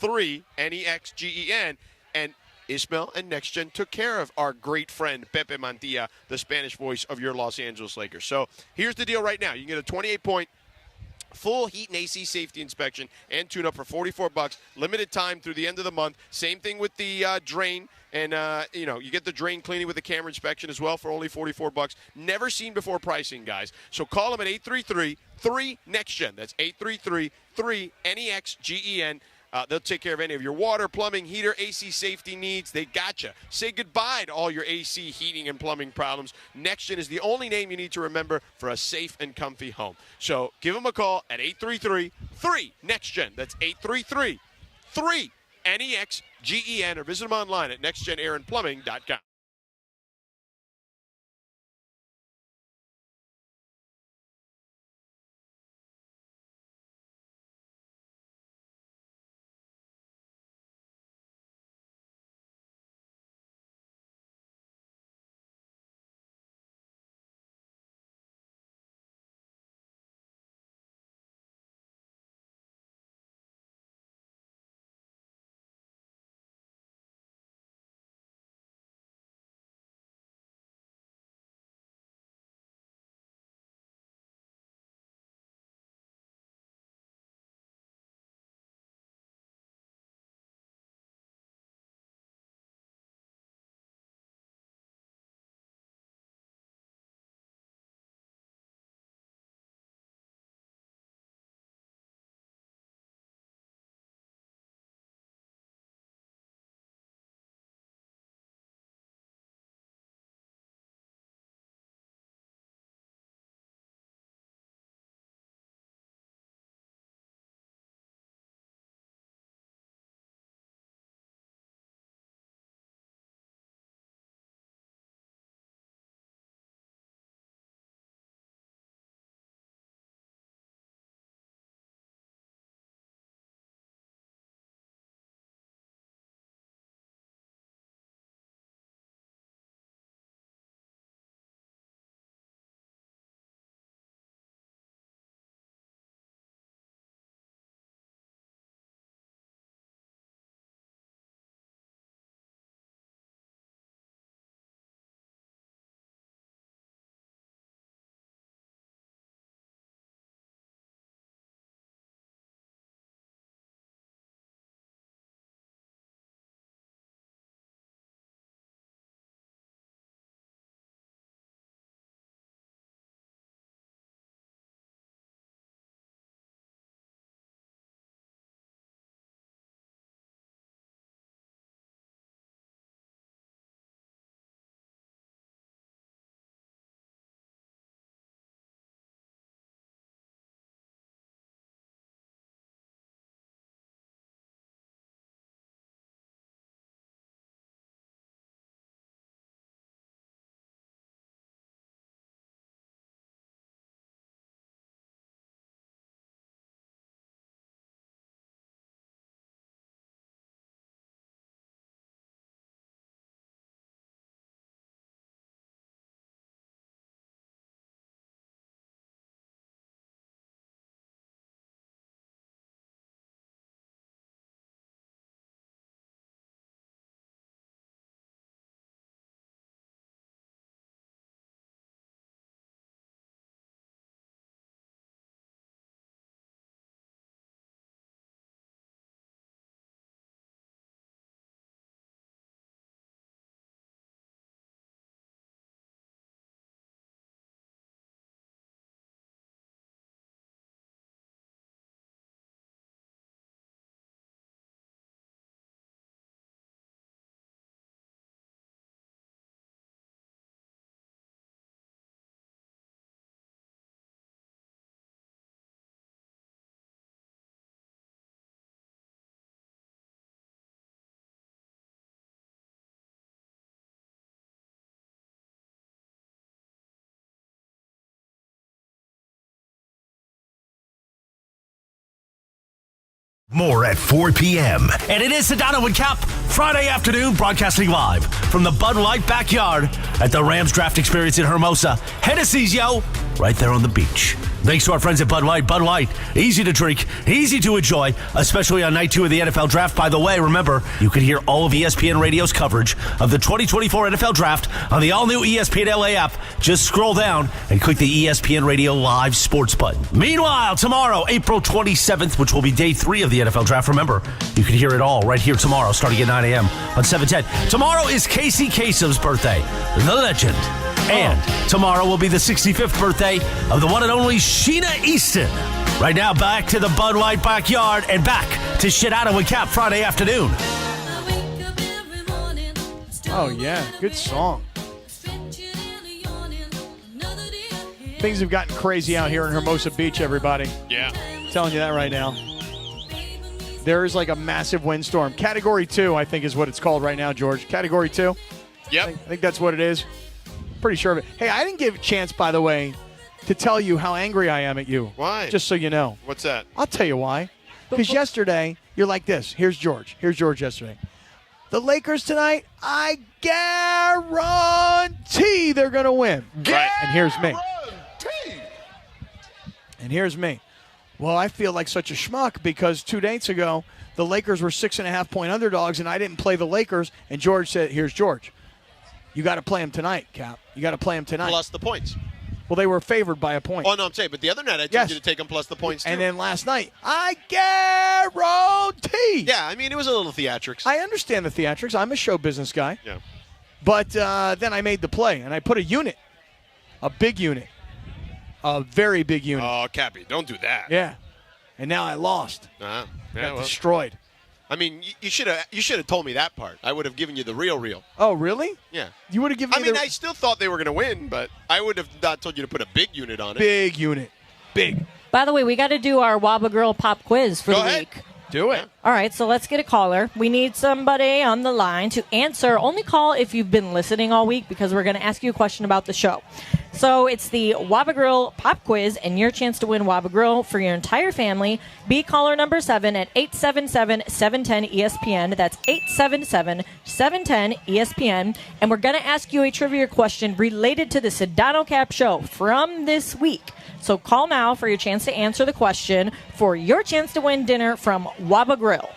833-3-NEXGEN, and Ishmael and NextGen took care of our great friend Pepe Mantilla, the Spanish voice of your Los Angeles Lakers. So here's the deal right now. You can get a 28-point full heat and AC safety inspection and tune-up for $44. Limited time through the end of the month. Same thing with the drain. And, you get the drain cleaning with the camera inspection as well for only $44. Never seen before pricing, guys. So call them at 833-3-NEXTGEN. That's 833-3-NEXGEN. They'll take care of any of your water, plumbing, heater, AC safety needs. They gotcha. Say goodbye to all your AC heating and plumbing problems. NextGen is the only name you need to remember for a safe and comfy home. So give them a call at 833-3-NEXTGEN. That's 833-3-NEXGEN, or visit them online at nextgenairandplumbing.com. More at 4 p.m. And it is Sedano and Kap, Friday afternoon, broadcasting live from the Bud Light backyard at the Rams Draft Experience in Hermosa. Hennessy's, yo, right there on the beach. Thanks to our friends at Bud Light. Bud Light, easy to drink, easy to enjoy, especially on night 2 of the NFL Draft. By the way, remember, you can hear all of ESPN Radio's coverage of the 2024 NFL Draft on the all-new ESPN LA app. Just scroll down and click the ESPN Radio Live Sports button. Meanwhile, tomorrow, April 27th, which will be day 3 of the NFL Draft. Remember, you can hear it all right here tomorrow, starting at 9 a.m. on 710. Tomorrow is Casey Kasem's birthday, the legend. And tomorrow will be the 65th birthday of the one and only Sheena Easton. Right now, back to the Bud Light backyard and back to Sedano and Kap Friday afternoon. Oh, yeah. Good song. Things have gotten crazy out here in Hermosa Beach, everybody. Yeah. I'm telling you that right now. There is like a massive windstorm. Category 2, I think, is what it's called right now, George. Category 2? Yep. I think that's what it is. Pretty sure of it. Hey, I didn't give a chance, by the way, to tell you how angry I am at you. Why? Just so you know. What's that? I'll tell you why. Because yesterday, you're like this. Here's George. Here's George yesterday. The Lakers tonight, I guarantee they're going to win. Right. And here's me. And here's me. Well, I feel like such a schmuck because 2 days ago, the Lakers were 6.5-point underdogs, and I didn't play the Lakers. And George said, here's George. You got to play them tonight, Cap. You got to play them tonight. Plus the points. Well, they were favored by a point. Oh, no, I'm saying, but the other night I told you to take them plus the points, too. And then last night, I guarantee. Yeah, I mean, it was a little theatrics. I understand the theatrics. I'm a show business guy. Yeah. But then I made the play, and I put a unit, a big unit, a very big unit. Oh, Cappy, don't do that. Yeah. And now I lost. Yeah, Got destroyed. I mean, you should have told me that part. I would have given you the real. Oh, really? Yeah. You would have given me I still thought they were going to win, but I would have not told you to put a big unit on it. Big unit. Big. By the way, we got to do our Wabba Girl pop quiz for the week. Do it. All right, so let's get a caller. We need somebody on the line to answer. Only call if you've been listening all week because we're going to ask you a question about the show. So it's the Wabba Grill Pop Quiz and your chance to win Wabba Grill for your entire family. Be caller number 7 at 877-710-ESPN. That's 877-710-ESPN. And we're going to ask you a trivia question related to the Sedano Kap show from this week. So call now for your chance to answer the question for your chance to win dinner from Wabba Grill.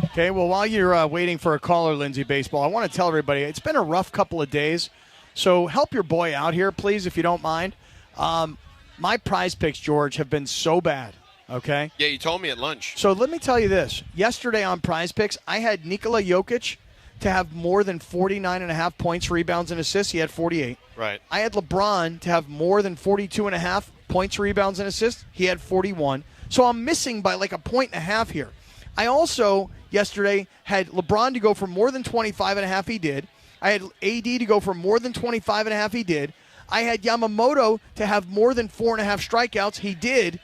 Okay, well, while you're waiting for a caller, Lindsay Baseball, I want to tell everybody it's been a rough couple of days. So help your boy out here, please, if you don't mind. My prize picks, George, have been so bad, okay? Yeah, you told me at lunch. So let me tell you this. Yesterday on prize picks, I had Nikola Jokic to have more than 49.5 points, rebounds, and assists. He had 48. Right. I had LeBron to have more than 42.5 points, rebounds, and assists. He had 41. So I'm missing by like a point and a half here. I also, yesterday, had LeBron to go for more than 25.5. He did. I had AD to go for more than 25.5. He did. I had Yamamoto to have more than 4.5 strikeouts. He did.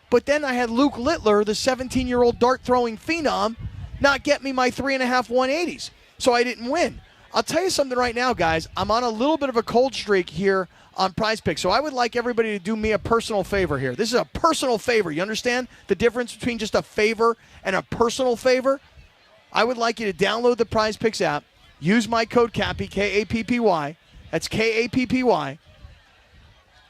But then I had Luke Littler, the 17-year-old dart-throwing phenom, not get me my 3.5 180s. So I didn't win. I'll tell you something right now, guys. I'm on a little bit of a cold streak here on Prize Picks. So I would like everybody to do me a personal favor here. This is a personal favor. You understand the difference between just a favor and a personal favor? I would like you to download the Prize Picks app. Use my code CAPPY, K-A-P-P-Y. That's K-A-P-P-Y.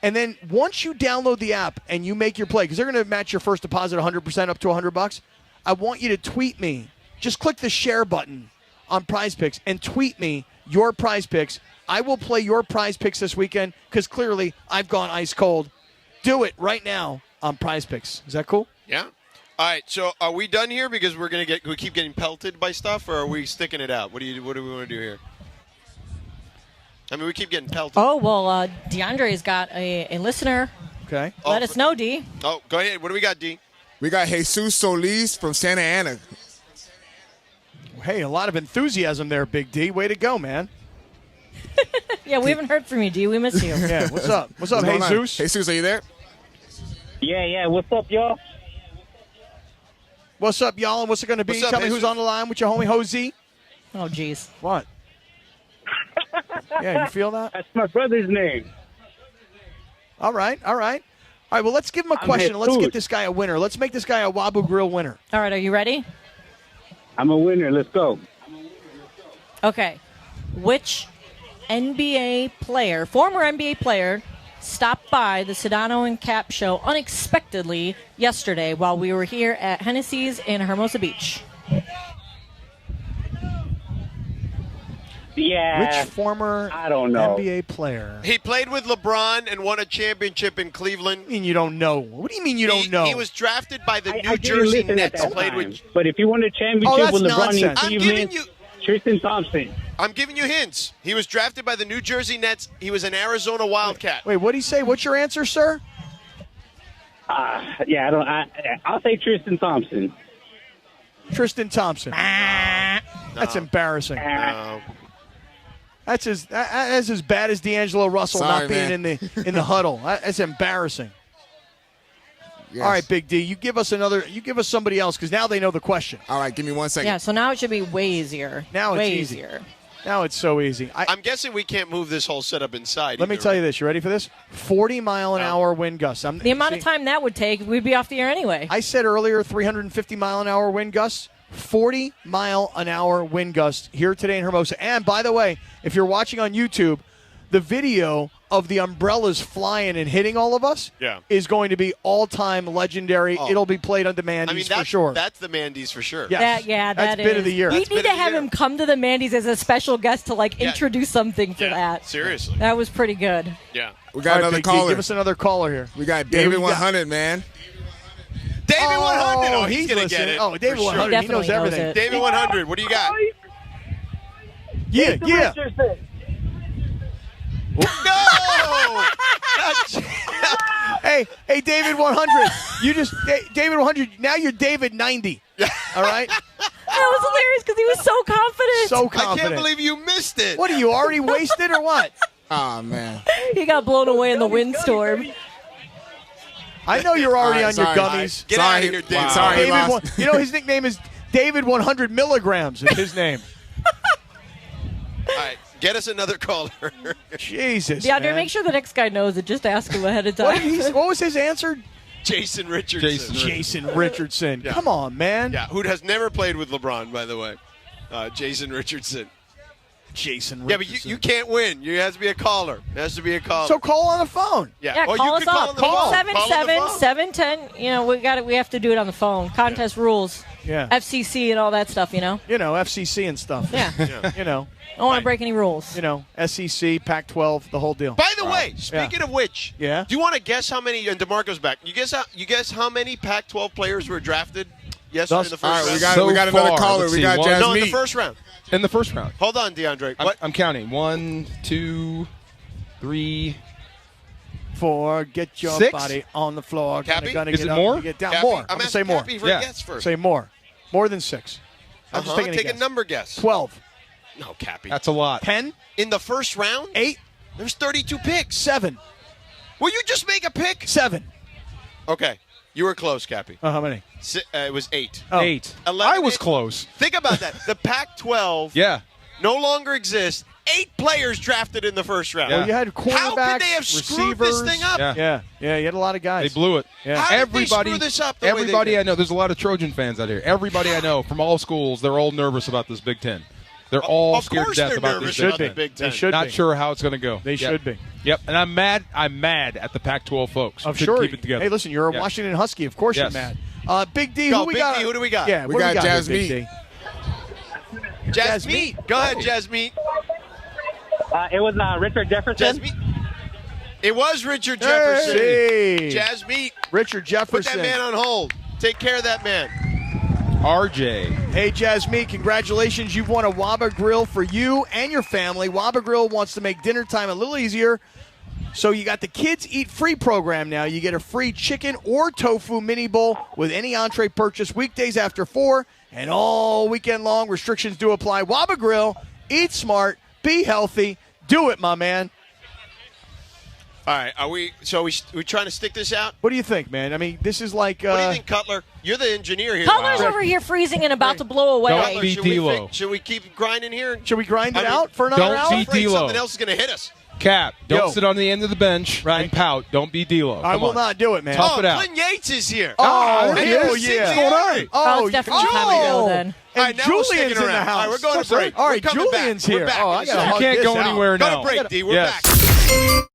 And then once you download the app and you make your play, because they're going to match your first deposit 100% up to $100, I want you to tweet me. Just click the share button on Prize Picks and tweet me your Prize Picks. I will play your Prize Picks this weekend because clearly I've gone ice cold. Do it right now on Prize Picks. Is that cool? Yeah. All right, so are we done here because we keep getting pelted by stuff, or are we sticking it out? What do we want to do here? I mean, we keep getting pelted. Oh, well, DeAndre's got a listener. Okay. Let us know, D. Oh, go ahead. What do we got, D? We got Jesus Solis from Santa Ana. Hey, a lot of enthusiasm there, Big D. Way to go, man. Yeah, we haven't heard from you, D. We miss you. Yeah, what's up? What's up, Jesus? Jesus, are you there? Yeah. What's up, y'all? What's up, y'all, and what's it going to be? What's up, Tell me Jesus? who's on the line with your homie, Hosey. Oh, jeez. What? Yeah, you feel that? That's my brother's name. All right. All right, well, let's give him a question. Let's get this guy a winner. Let's make this guy a Wabu Grill winner. All right, are you ready? I'm a winner. Let's go. Okay. Which NBA player, former NBA player, stopped by the Sedano and Kap show unexpectedly yesterday while we were here at Hennessy's in Hermosa Beach? Yeah. Which former I don't know. NBA player? He played with LeBron and won a championship in Cleveland. I mean, you don't know. What do you mean you don't know? He was drafted by the I New didn't Jersey listen at Nets. that Played time. with. But if you won a championship that's with LeBron in nonsense. I'm giving Cleveland, you. Tristan Thompson. I'm giving you hints. He was drafted by the New Jersey Nets. He was an Arizona Wildcat. Wait, what did he say? What's your answer, sir? Yeah, I'll say Tristan Thompson. Tristan Thompson. That's embarrassing. No. That's as bad as D'Angelo Russell Sorry, not being man. in the huddle. That's embarrassing. Yes. All right, Big D, you give us somebody else because now they know the question. All right, give me 1 second. Yeah, so now it should be way easier. Now it's way easy. easier. Now it's so easy. I'm guessing we can't move this whole setup inside. Let me tell you this. You ready for this? 40-mile-an-hour wind gusts. The amount of time that would take, we'd be off the air anyway. I said earlier 350-mile-an-hour wind gusts. 40-mile-an-hour wind gusts here today in Hermosa. And, by the way, if you're watching on YouTube, the video of the umbrellas flying and hitting all of us is going to be all-time legendary. Oh. It'll be played on demand for sure. That's the Mandy's for sure. Yes. That's bit of the year. We That's need bit to of the have year. him come to the Mandy's as a special guest to introduce something for that. Seriously. That was pretty good. Yeah. We got All right, another Big D, caller. give us another caller here. We got who David we got? 100, man. David 100. Oh, he's he's going to get listening. it. Oh, David for 100. Sure. He knows everything. it. David 100. What do you got? Yeah. No! Hey, David 100. David 100. Now you're David 90. All right? That was hilarious because he was so confident. So I confident. can't believe you missed it. What are you already wasted or what? Oh, man. He got blown away in the windstorm. I know you're already All on right, your sorry. gummies. Get out of here, David. Wow. Sorry, he David, lost. you know his nickname is David 100 milligrams. Is his name? All right. Get us another caller. Jesus. DeAndre, man. make sure the next guy knows it. Just ask him ahead of time. What was his answer? Jason Richardson. Jason Richardson. Come on, man. Yeah, who has never played with LeBron, by the way. Jason Richardson. Jason Yeah, Richardson. but you can't win. You has to be a caller. It has to be a caller. So call on the phone. Yeah, Or call you us could call up. on the phone. Call on the phone. 710. You know, we have to do it on the phone. Contest rules. Yeah. FCC and all that stuff. You know. You know, FCC and stuff. Yeah. You know. I don't want to break any rules. You know, SEC, Pac-12, the whole deal. By the way, speaking of which, do you want to guess how many? And DeMarco's back. You guess how many Pac-12 players were drafted yesterday in the first All right, round? we got another caller. let's We see, got one- Jazz No, in the Meat. first round. In the first round. Hold on, DeAndre. What? I'm counting. 1, 2, 3. 4, get your 6? body on the floor. Cappy? Gonna Is get it up, more? Get down. Cappy? More. I'm I'm going to asking say more. Cappy for Yeah. a guess first. Say more. More than 6. I'm just taking a Take guess. a number guess. 12. No, Cappy. That's a lot. 10. In the first round? 8. There's 32 picks. 7. Will you just make a pick? 7. Okay. You were close, Cappy. How many? It was 8. Oh. 8. 11 I was close. Think about that. The Pac-12 Yeah. no longer exists. 8 players drafted in the first round. Yeah. Well, you had quarterbacks, How could they have screwed receivers. this thing up? Yeah. Yeah, you had a lot of guys. They blew it. Yeah. How did they Everybody, screw this up the way they everybody did? I know, there's a lot of Trojan fans out here. Everybody I know from all schools, they're all nervous about this Big Ten. They're all Of scared to course death they're about nervous this about Big the Ten. Big Ten. They should Not be. sure how it's going to go. They should be. Yep, and I'm mad at the Pac-12 folks. I'm Couldn't sure. keep it together. Hey, listen, you're a Yeah. Washington Husky. Of course Yes. you're mad. Big D, Go, who we Big got? D, who do we got? Yeah, We what do got here, Jazz Big Meat. D? Jazz Meat. Go ahead, Jazz Meat. It was Richard Jefferson. Jazz Meat. It was Richard Jefferson. Hey. Jazz Meat. Richard Put Jefferson. that man on hold. Take care of that man. RJ. Hey, Jasmine, congratulations. You've won a Waba Grill for you and your family. Waba Grill wants to make dinner time a little easier. So you got the Kids Eat Free program now. You get a free chicken or tofu mini bowl with any entree purchase weekdays after 4 and all weekend long. Restrictions do apply. Waba Grill, eat smart, be healthy. Do it, my man. All right, are we trying to stick this out? What do you think, man? I mean, this is like... what do you think, Cutler? You're the engineer here. Cutler's over here freezing and about to blow away. Don't Cutler, be should we D-Lo. should we keep grinding here? Should we grind it out for another don't hour? be I'm afraid D-Lo. something else is going to hit us. Cap, don't Yo. sit on the end of the bench Right. and pout. Don't be D'Lo. I Come will on. not do it, man. Tough it out. Clinton Yates is here. Oh, there he hell is. yeah. What's going on? Oh, it's definitely time to go then. All And right, now we're sticking Julian's in the around. house. All right, we're going to break. All right, We're coming back. Julian's We're here. back Oh, in I a gotta second. You hug can't this go out. anywhere Go now. to break, D. We're Yes. back.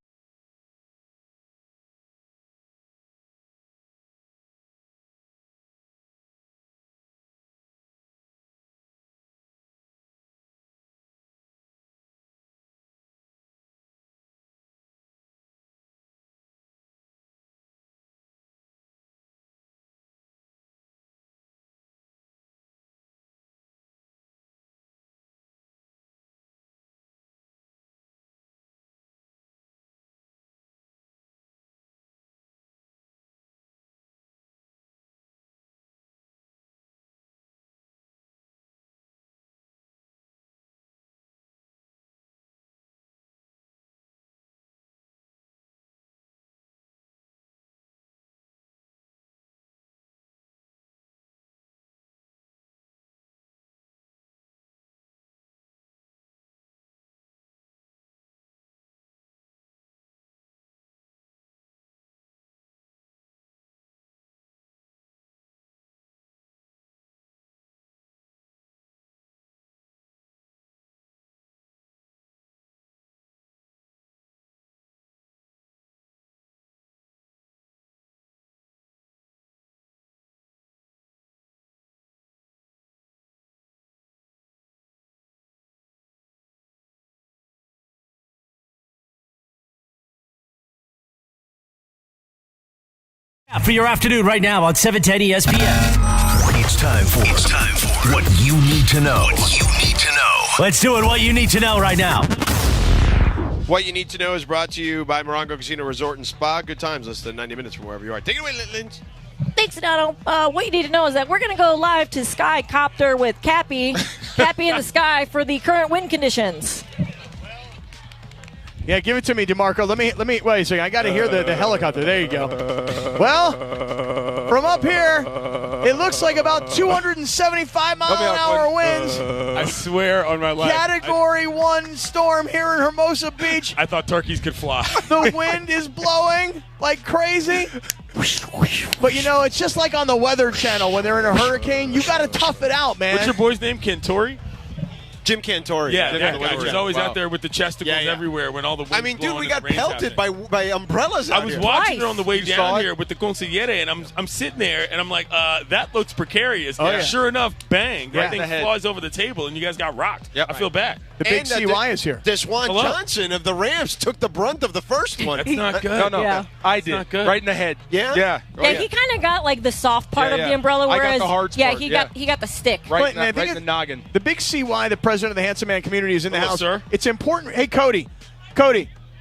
For your afternoon right now on 710 ESPN. It's time for what you need to know. Let's do it. What you need to know right now. What you need to know is brought to you by Morongo Casino Resort and Spa. Good times, less than 90 minutes from wherever you are. Take it away, Linz. Thanks, Sedano. What you need to know is that we're going to go live to Skycopter with Cappy. Cappy in the sky for the current wind conditions. Yeah, give it to me, DeMarco. Let me wait a second. I got to hear the helicopter. There you go. Well, from up here, it looks like about 275 mile an hour winds. I swear on my life. Category 1 storm here in Hermosa Beach. I thought turkeys could fly. The wind is blowing like crazy. But, you know, it's just like on the Weather Channel when they're in a hurricane. You got to tough it out, man. What's your boy's name? Cantori? Jim Cantori. Yeah, that guy was always out there with the chesticles Yeah, yeah. everywhere when all the winds I mean, dude, blowing we and got the rain's pelted happening. by umbrellas out I was here. watching it on the way You saw down it? here with the consigliere, and I'm sitting there, and I'm like, that looks precarious. Oh, yeah. Sure enough, bang, Yeah. that thing flies over the table, and you guys got rocked. I feel bad. The big And, CY is here. Deshaun Hello? Johnson of the Rams took the brunt of the first one. That's not good. No, Yeah. I It's did. not good. Right in the head. Yeah? Yeah. Oh, Yeah, he kind of got like the soft part Yeah, of yeah. the umbrella, I got whereas the hard yeah, part, he yeah. got the stick. Right, Clinton, I in, think right in the noggin. The big CY, the president of the Handsome Man community, is in the Hello, house. sir. It's important. Hey, Cody,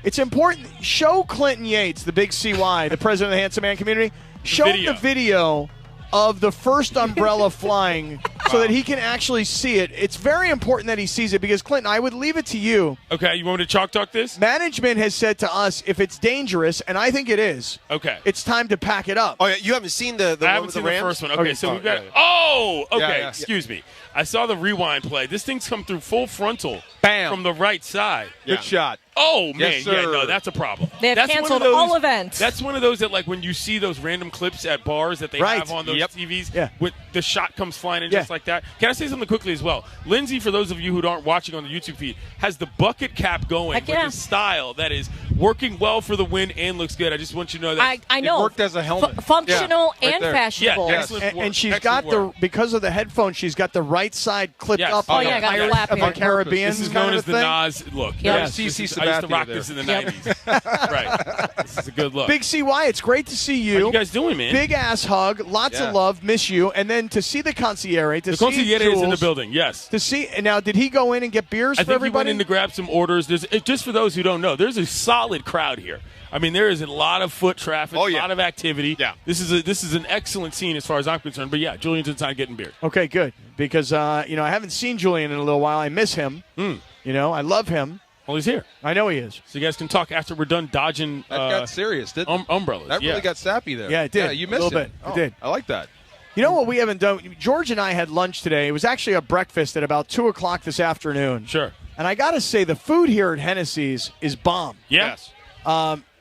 it's important. Show Clinton Yates, the big CY, the president of the Handsome Man community. Show him the video of the first umbrella flying so that he can actually see it. It's very important that he sees it because, Clinton, I would leave it to you. Okay, you want me to chalk talk this? Management has said to us, if it's dangerous, and I think it is, Okay. it's time to pack it up. Oh, yeah, you haven't seen the I one haven't with seen the the Rams? first one. Okay, so we've got. yeah. Oh, okay. Yeah, yeah. Excuse me. I saw the rewind play. This thing's come through full frontal. Bam. From the right side. Good shot. Oh man, Yes, yeah, sir. no, that's a problem. They have That's one of canceled those- all events. That's one of those that, like, when you see those random clips at bars that they Right. have on those Yep. TVs, Yeah. with the shot comes flying in Yeah. just like that. Can I say something quickly as well? Lindsay, for those of you who aren't watching on the YouTube feed, has the bucket cap going Heck with yeah. a style that is working well for the win and looks good. I just want you to know that. I know. It worked as a helmet. Functional Yeah, right and there. fashionable. Yeah, excellent work. And she's Excellent got work. because of the headphones, she's got the right side clipped Yes. up Oh, on yeah, the got your higher lap of here. a Caribbean This is kind known of as the thing. Nas look. Yeah. Yes, CC this is- I used to Sabathia rock there. this in the Yep. 90s. Right. This is a good look. Big CY, it's great to see you. How you guys doing, man? Big ass hug, lots Yeah. of love, miss you, and then to see the concierge, to The see consigliere is in the Jules, building, yes. to see. And now, did he go in and get beers I for think he everybody? went in to grab some orders. Just for those who don't know, there's a solid crowd here. I mean, there is a lot of foot traffic, Oh, yeah. a lot of activity. Yeah. This is an excellent scene as far as I'm concerned. But yeah, Julian's inside getting beer. Okay, good, because I haven't seen Julian in a little while. I miss him. You know, I love him. Well, he's here. I know he is. So you guys can talk after we're done dodging That got serious, didn't it? umbrellas. That really got sappy there. Yeah, it did. Yeah, you A missed little it. bit. Oh, It did. I like that. You know what we haven't done? George and I had lunch today. It was actually a breakfast at about 2 o'clock this afternoon. Sure. And I got to say, the food here at Hennessy's is bomb. Yes.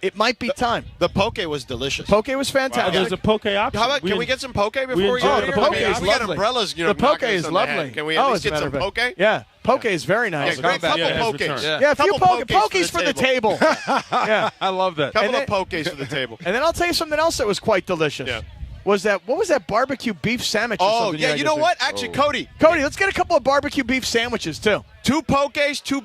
It might be time. The poke was delicious. Poke was fantastic. There's a poke option. How about, can we get some poke before we enjoy go? the here? poke. Poke is We got lovely. umbrellas, The poke knocking us is on the head. lovely. Can we at least as a get some matter of fact. poke? Yeah, poke is very nice. Yeah, great. Couple Yeah, it has pokes. returned. Yeah, a few Couple pokies for the table. Yeah. I love that. Couple And of pokes for the table. And then I'll tell you something else that was quite delicious. Yeah. What was that barbecue beef sandwich? Or Oh, something yeah, guys you know did? what? Actually, Cody, Let's get a couple of barbecue beef sandwiches too. 2 pokes, 2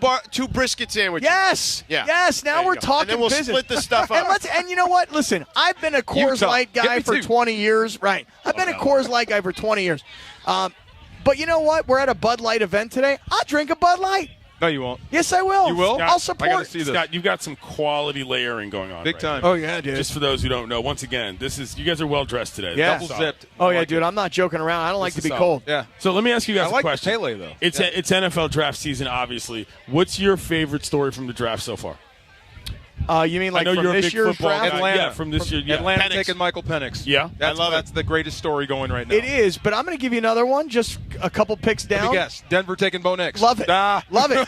brisket sandwiches. Yes. Yeah. Yes. Now There you we're go. talking And then we'll business. split the stuff And up. and you know what? Listen, I've been a Coors Utah. Light Give guy me for 2. 20 years. Right. I've been a Coors Light guy for 20 years. But you know what? We're at a Bud Light event today. I'll drink a Bud Light. No, you won't. Yes, I will. You will? I'll I support. gotta see this. Scott, you've got some quality layering going on. Big right time. now. Oh yeah, dude. Just for those who don't know, once again, you guys are well dressed today. Yeah. Double zipped. Oh yeah, Like dude. it. I'm not joking around. I don't like to This is be solid. cold. Yeah. So let me ask you guys I a like question. the Pele, though. It's NFL draft season, obviously. What's your favorite story from the draft so far? You mean I like know from you're a this big year's football draft? guy. Atlanta. Yeah, from this year. Yeah. Atlanta Penix. taking Michael Penix. Yeah. That's the greatest story going right now. It is, but I'm going to give you another one. Just a couple picks Let down. me guess. Denver taking Bo Nix. Love it. Ah. Love it.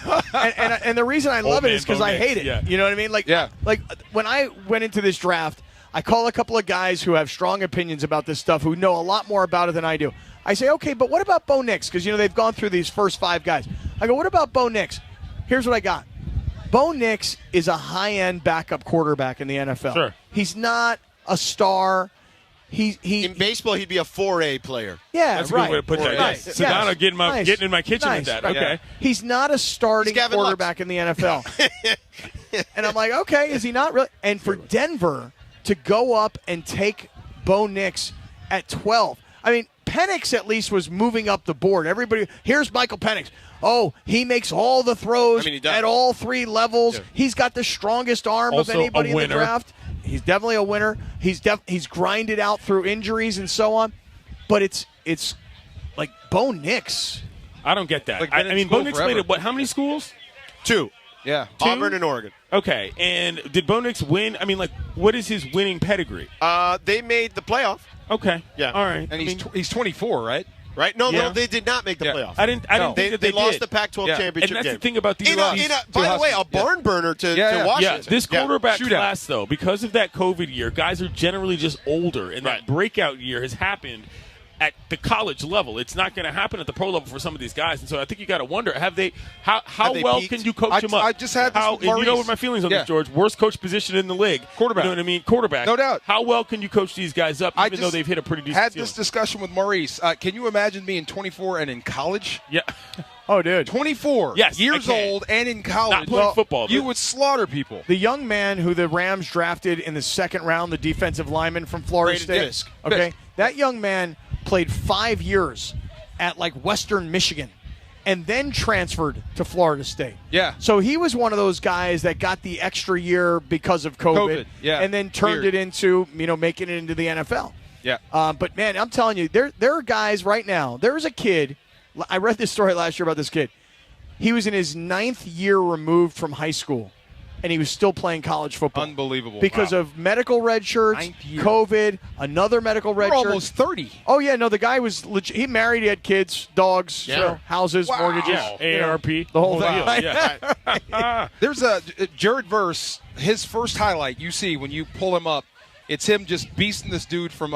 and the reason I love it man is because Bo I Nix, hate it. yeah. You know what I mean? Like, Yeah. like when I went into this draft, I call a couple of guys who have strong opinions about this stuff, who know a lot more about it than I do. I say, okay, but what about Bo Nix? Because, they've gone through these first 5 guys. I go, what about Bo Nix? Here's what I got. Bo Nix is a high-end backup quarterback in the NFL. Sure. He's not a star. In baseball, he'd be a 4A player. Yeah, That's a right. good way to put that. Right. Yes. Sedano Yes. getting in my kitchen Nice. with that. Right. Okay. He's not a starting He's Gavin quarterback in the NFL. And I'm like, okay, is he not really? And for Denver to go up and take Bo Nix at 12, I mean, Penix at least was moving up the board. Everybody, here's Michael Penix. Oh, he makes all the throws he does. at all 3 levels. Yeah. He's got the strongest arm Also of anybody a in the winner. draft. He's definitely a winner. He's grinded out through injuries and so on. But it's like Bo Nix. I don't get that. Like, been in I mean, school Bo Nix forever. played at how many schools? 2. Yeah. Auburn and Oregon. Okay. And did Bo Nix win? I mean, like, what is his winning pedigree? They made the playoff. Okay. Yeah. All right. And he's 24, right? Right? No, Yeah. no, they did not make the Yeah. playoff. I didn't think that They lost did. the Pac-12 Yeah. championship And that's game. the thing about these. By the way, a barn burner to Washington. Yeah, this quarterback Shootout. class, though, because of that COVID year, guys are generally just older, and Right. that breakout year has happened at the college level. It's not going to happen at the pro level for some of these guys, and so I think you got to wonder: how Have they well peaked? can you coach them up? I just had this how, with and you know Maurice. what my feelings on Yeah. this, George? Worst coach position in the league, Quarterback. You know what I mean? Quarterback, No doubt. How well can you coach these guys up, even though they've hit a pretty decent had ceiling? this discussion with Maurice. Can you imagine being 24 and in college? Yeah. Oh, dude. 24 Yes, I years can. old and in college. Not playing football. You but- would slaughter people. The young man who the Rams drafted in the 2nd round, the defensive lineman from Florida Braden State. Fisk. Okay, that young man played 5 years at like Western Michigan, and then transferred to Florida State. Yeah. So he was one of those guys that got the extra year because of COVID, yeah. and then turned Weird. it into making it into the NFL. Yeah. But man, I'm telling you, there are guys right now. There was a kid. I read this story last year about this kid. He was in his 9th year removed from high school, and he was still playing college football. Unbelievable. Because of medical red shirts, 9th year. COVID, another medical red You're shirt. almost 30. Oh, yeah, no, the guy was legit. He married, he had kids, dogs, Yeah. houses, Wow. mortgages. Yeah, AARP, the whole deal. thing. Yeah. There's a Jared Verse. His first highlight you see when you pull him up, it's him just beasting this dude from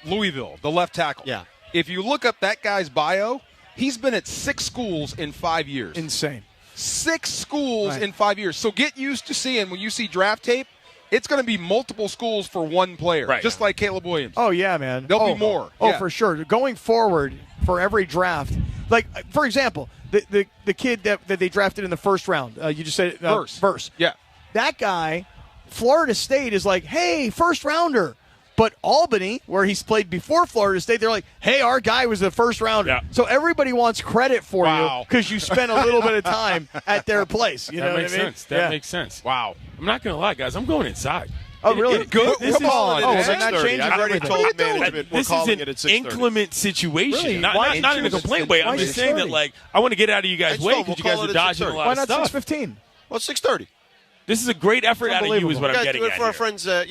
Louisville, the left tackle. Yeah. If you look up that guy's bio, he's been at 6 schools in 5 years. Insane. 6 schools Right. in 5 years. So get used to seeing when you see draft tape, it's going to be multiple schools for one player, Right. just like Caleb Williams. Oh, yeah, man. There'll be more. Oh, Yeah. for sure. Going forward for every draft, like, for example, the kid that they drafted in the 1st round, you just said Verse. Yeah. That guy, Florida State is like, hey, 1st rounder. But Albany, where he's played before Florida State, they're like, hey, our guy was the 1st rounder. Yeah. So everybody wants credit for Wow. you because you spent a little bit of time at their place. You know That what makes I mean? sense. That Yeah. makes sense. Wow. I'm not going to lie, guys. I'm going inside. Oh, really? Good. This Come is- on. Oh, man. then that changes I've already everything. told What are you doing? management we're This is calling an it at 6:30. inclement situation. Really? Not, Why not in a inclement? complaint way. I'm Why just saying that, 6:30? like, I want to get out of you guys' I way just because you we'll guys call are it at dodging a 6:30. lot Why of not stuff. 6:15? Well, 6:30. This is a great effort out of you, is what We I'm got to getting do it at for our here. friends, Great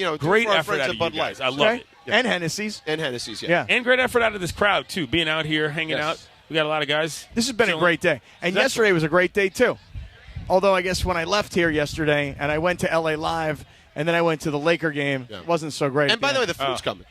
for our effort friends out at of you Bud guys. Light. I love Okay. it. And Hennessy's. And Hennessy's, Yeah. And great effort out of this crowd, too. Being out here, hanging Yes. out. We got a lot of guys. This has been a chilling. great day. And That's yesterday was a great day, too. Although I guess when I left here yesterday and I went to LA Live and then I went to the Laker game, it wasn't so great. And by the way, the food's coming.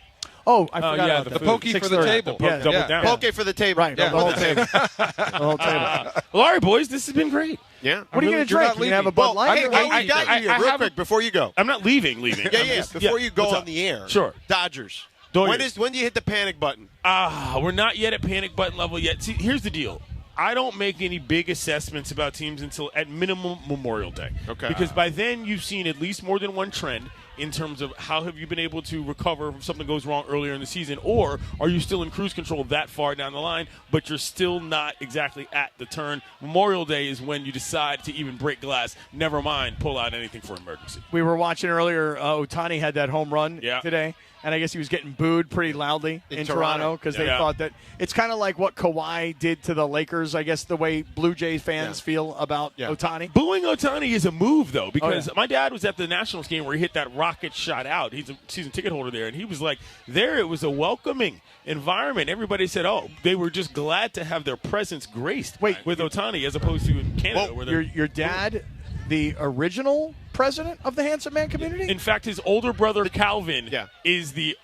Oh, I forgot about the that. pokey for the table. Double down. Poke for the table. Right, the whole table. The whole table. Well, all right, boys, this has been great. Yeah. What are you going to drink? You gonna have a Bud Light? I got you here real quick before you go. I'm not leaving. Yeah. Before you go on the air. Sure. Dodgers. Dodgers. When do you hit the panic button? We're not yet at panic button level yet. See, here's the deal. I don't make any big assessments about teams until at minimum Memorial Day. Okay. Because by then you've seen at least more than one trend in terms of how have you been able to recover if something goes wrong earlier in the season, or are you still in cruise control that far down the line, but you're still not exactly at the turn. Memorial Day is when you decide to even break glass, never mind pull out anything for emergency. We were watching earlier, Ohtani had that home run today, and I guess he was getting booed pretty loudly in Toronto because they thought that it's kind of like what Kawhi did to the Lakers, I guess the way Blue Jays fans feel about Ohtani. Booing Ohtani is a move, though, because my dad was at the Nationals game where he hit that rocket shot out. He's a season ticket holder there, and he was like, there it was a welcoming environment. Everybody said, they were just glad to have their presence graced with Ohtani as opposed to in Canada. Where your dad, the original president of the Handsome Man community? In fact, his older brother, Calvin, is the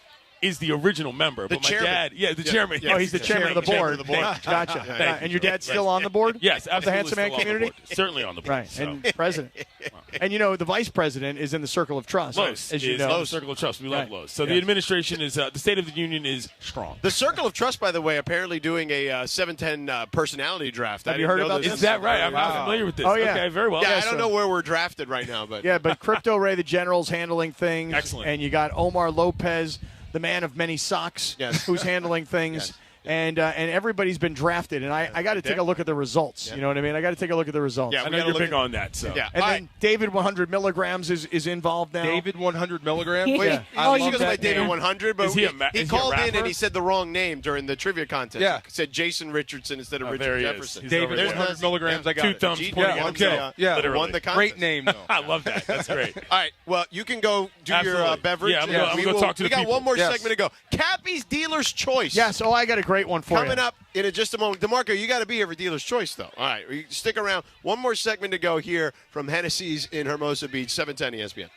original member. But my dad, the chairman. Oh, he's the chairman of the board. Gotcha. And your dad's still on the board? Yes, absolutely. The Handsome Man community? Certainly on the board. Right, and president. And, the vice president is in the Circle of Trust. Lowe's as you is know. the Circle of Trust. We love Lowe's. So the administration is, the State of the Union is strong. The Circle of Trust, by the way, apparently doing a 710 personality draft. Have you heard about this? Is that right? I'm not familiar with this. Oh, yeah. Okay, very well. Yeah, I don't know where we're drafted right now. But yeah, but Crypto Ray, the general's handling things. Excellent. And you got Omar Lopez, the man of many socks, who's handling things. And everybody's been drafted, and I got to take a look at the results. You know what I mean? I got to take a look at the results. Yeah, I know you're big on that. So. And then David 100 milligrams is involved now. David 100 milligrams? Wait, he goes by David 100, but he called in and he said the wrong name during the trivia contest. Yeah. He said Jason Richardson instead of Richard Jefferson. David 100 milligrams, I got Two it. thumbs pointing at himself. Yeah, won the contest. Great name, though. I love that. That's great. All right, well, you can go do your beverage. Yeah, I'm going to talk to the people. We got one more segment to go. Cappy's Dealer's Choice. Yes, I got a great one for you. Coming up in just a moment. DeMarco, you got to be here for Dealer's Choice, though. All right, stick around. One more segment to go here from Hennessy's in Hermosa Beach, 710 ESPN.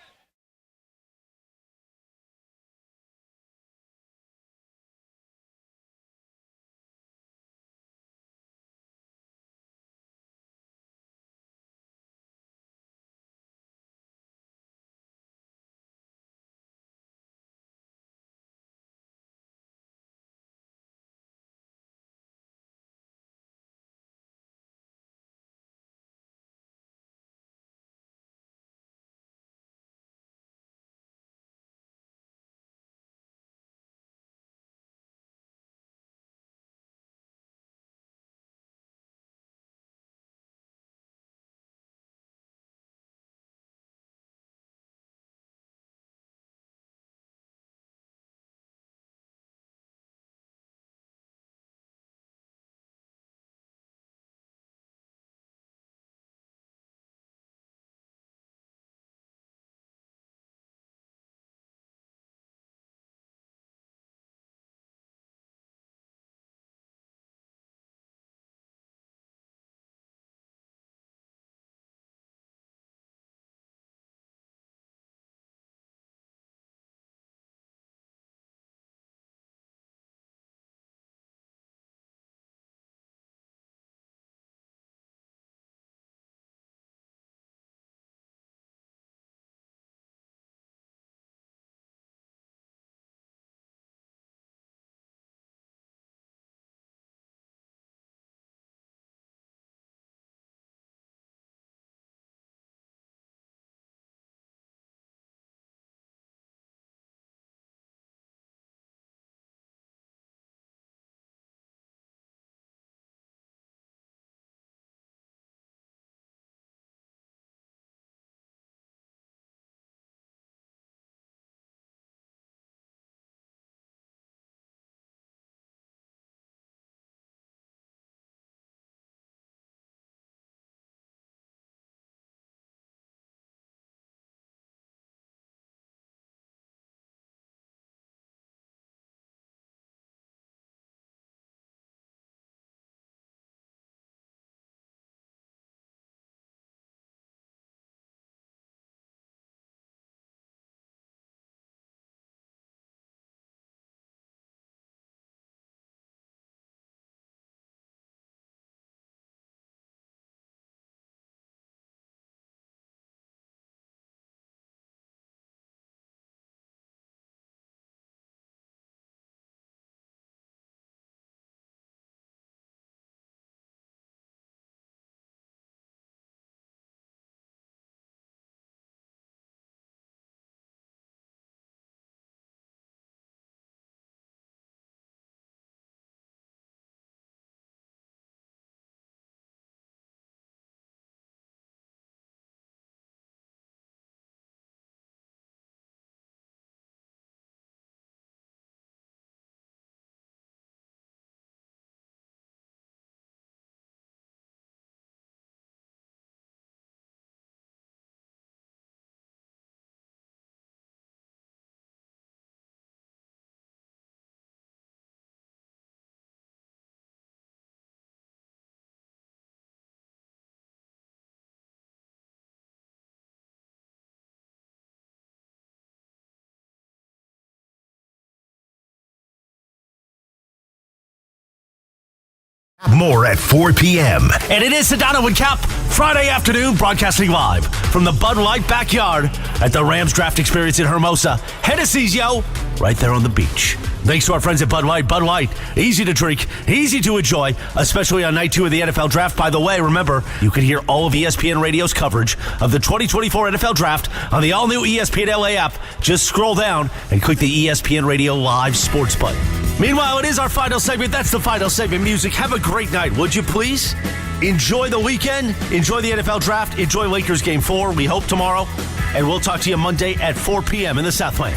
More at 4 p.m. And it is Sedano and Kap, Friday afternoon, broadcasting live from the Bud Light backyard at the Rams Draft Experience in Hermosa. Hennessy's, yo, right there on the beach. Thanks to our friends at Bud Light. Bud Light, easy to drink, easy to enjoy, especially on night 2 of the NFL Draft. By the way, remember, you can hear all of ESPN Radio's coverage of the 2024 NFL Draft on the all-new ESPN LA app. Just scroll down and click the ESPN Radio Live Sports button. Meanwhile, it is our final segment. That's the final segment music. Have a great night, would you please? Enjoy the weekend. Enjoy the NFL Draft. Enjoy Lakers Game 4. We hope tomorrow. And we'll talk to you Monday at 4 p.m. in the Southland.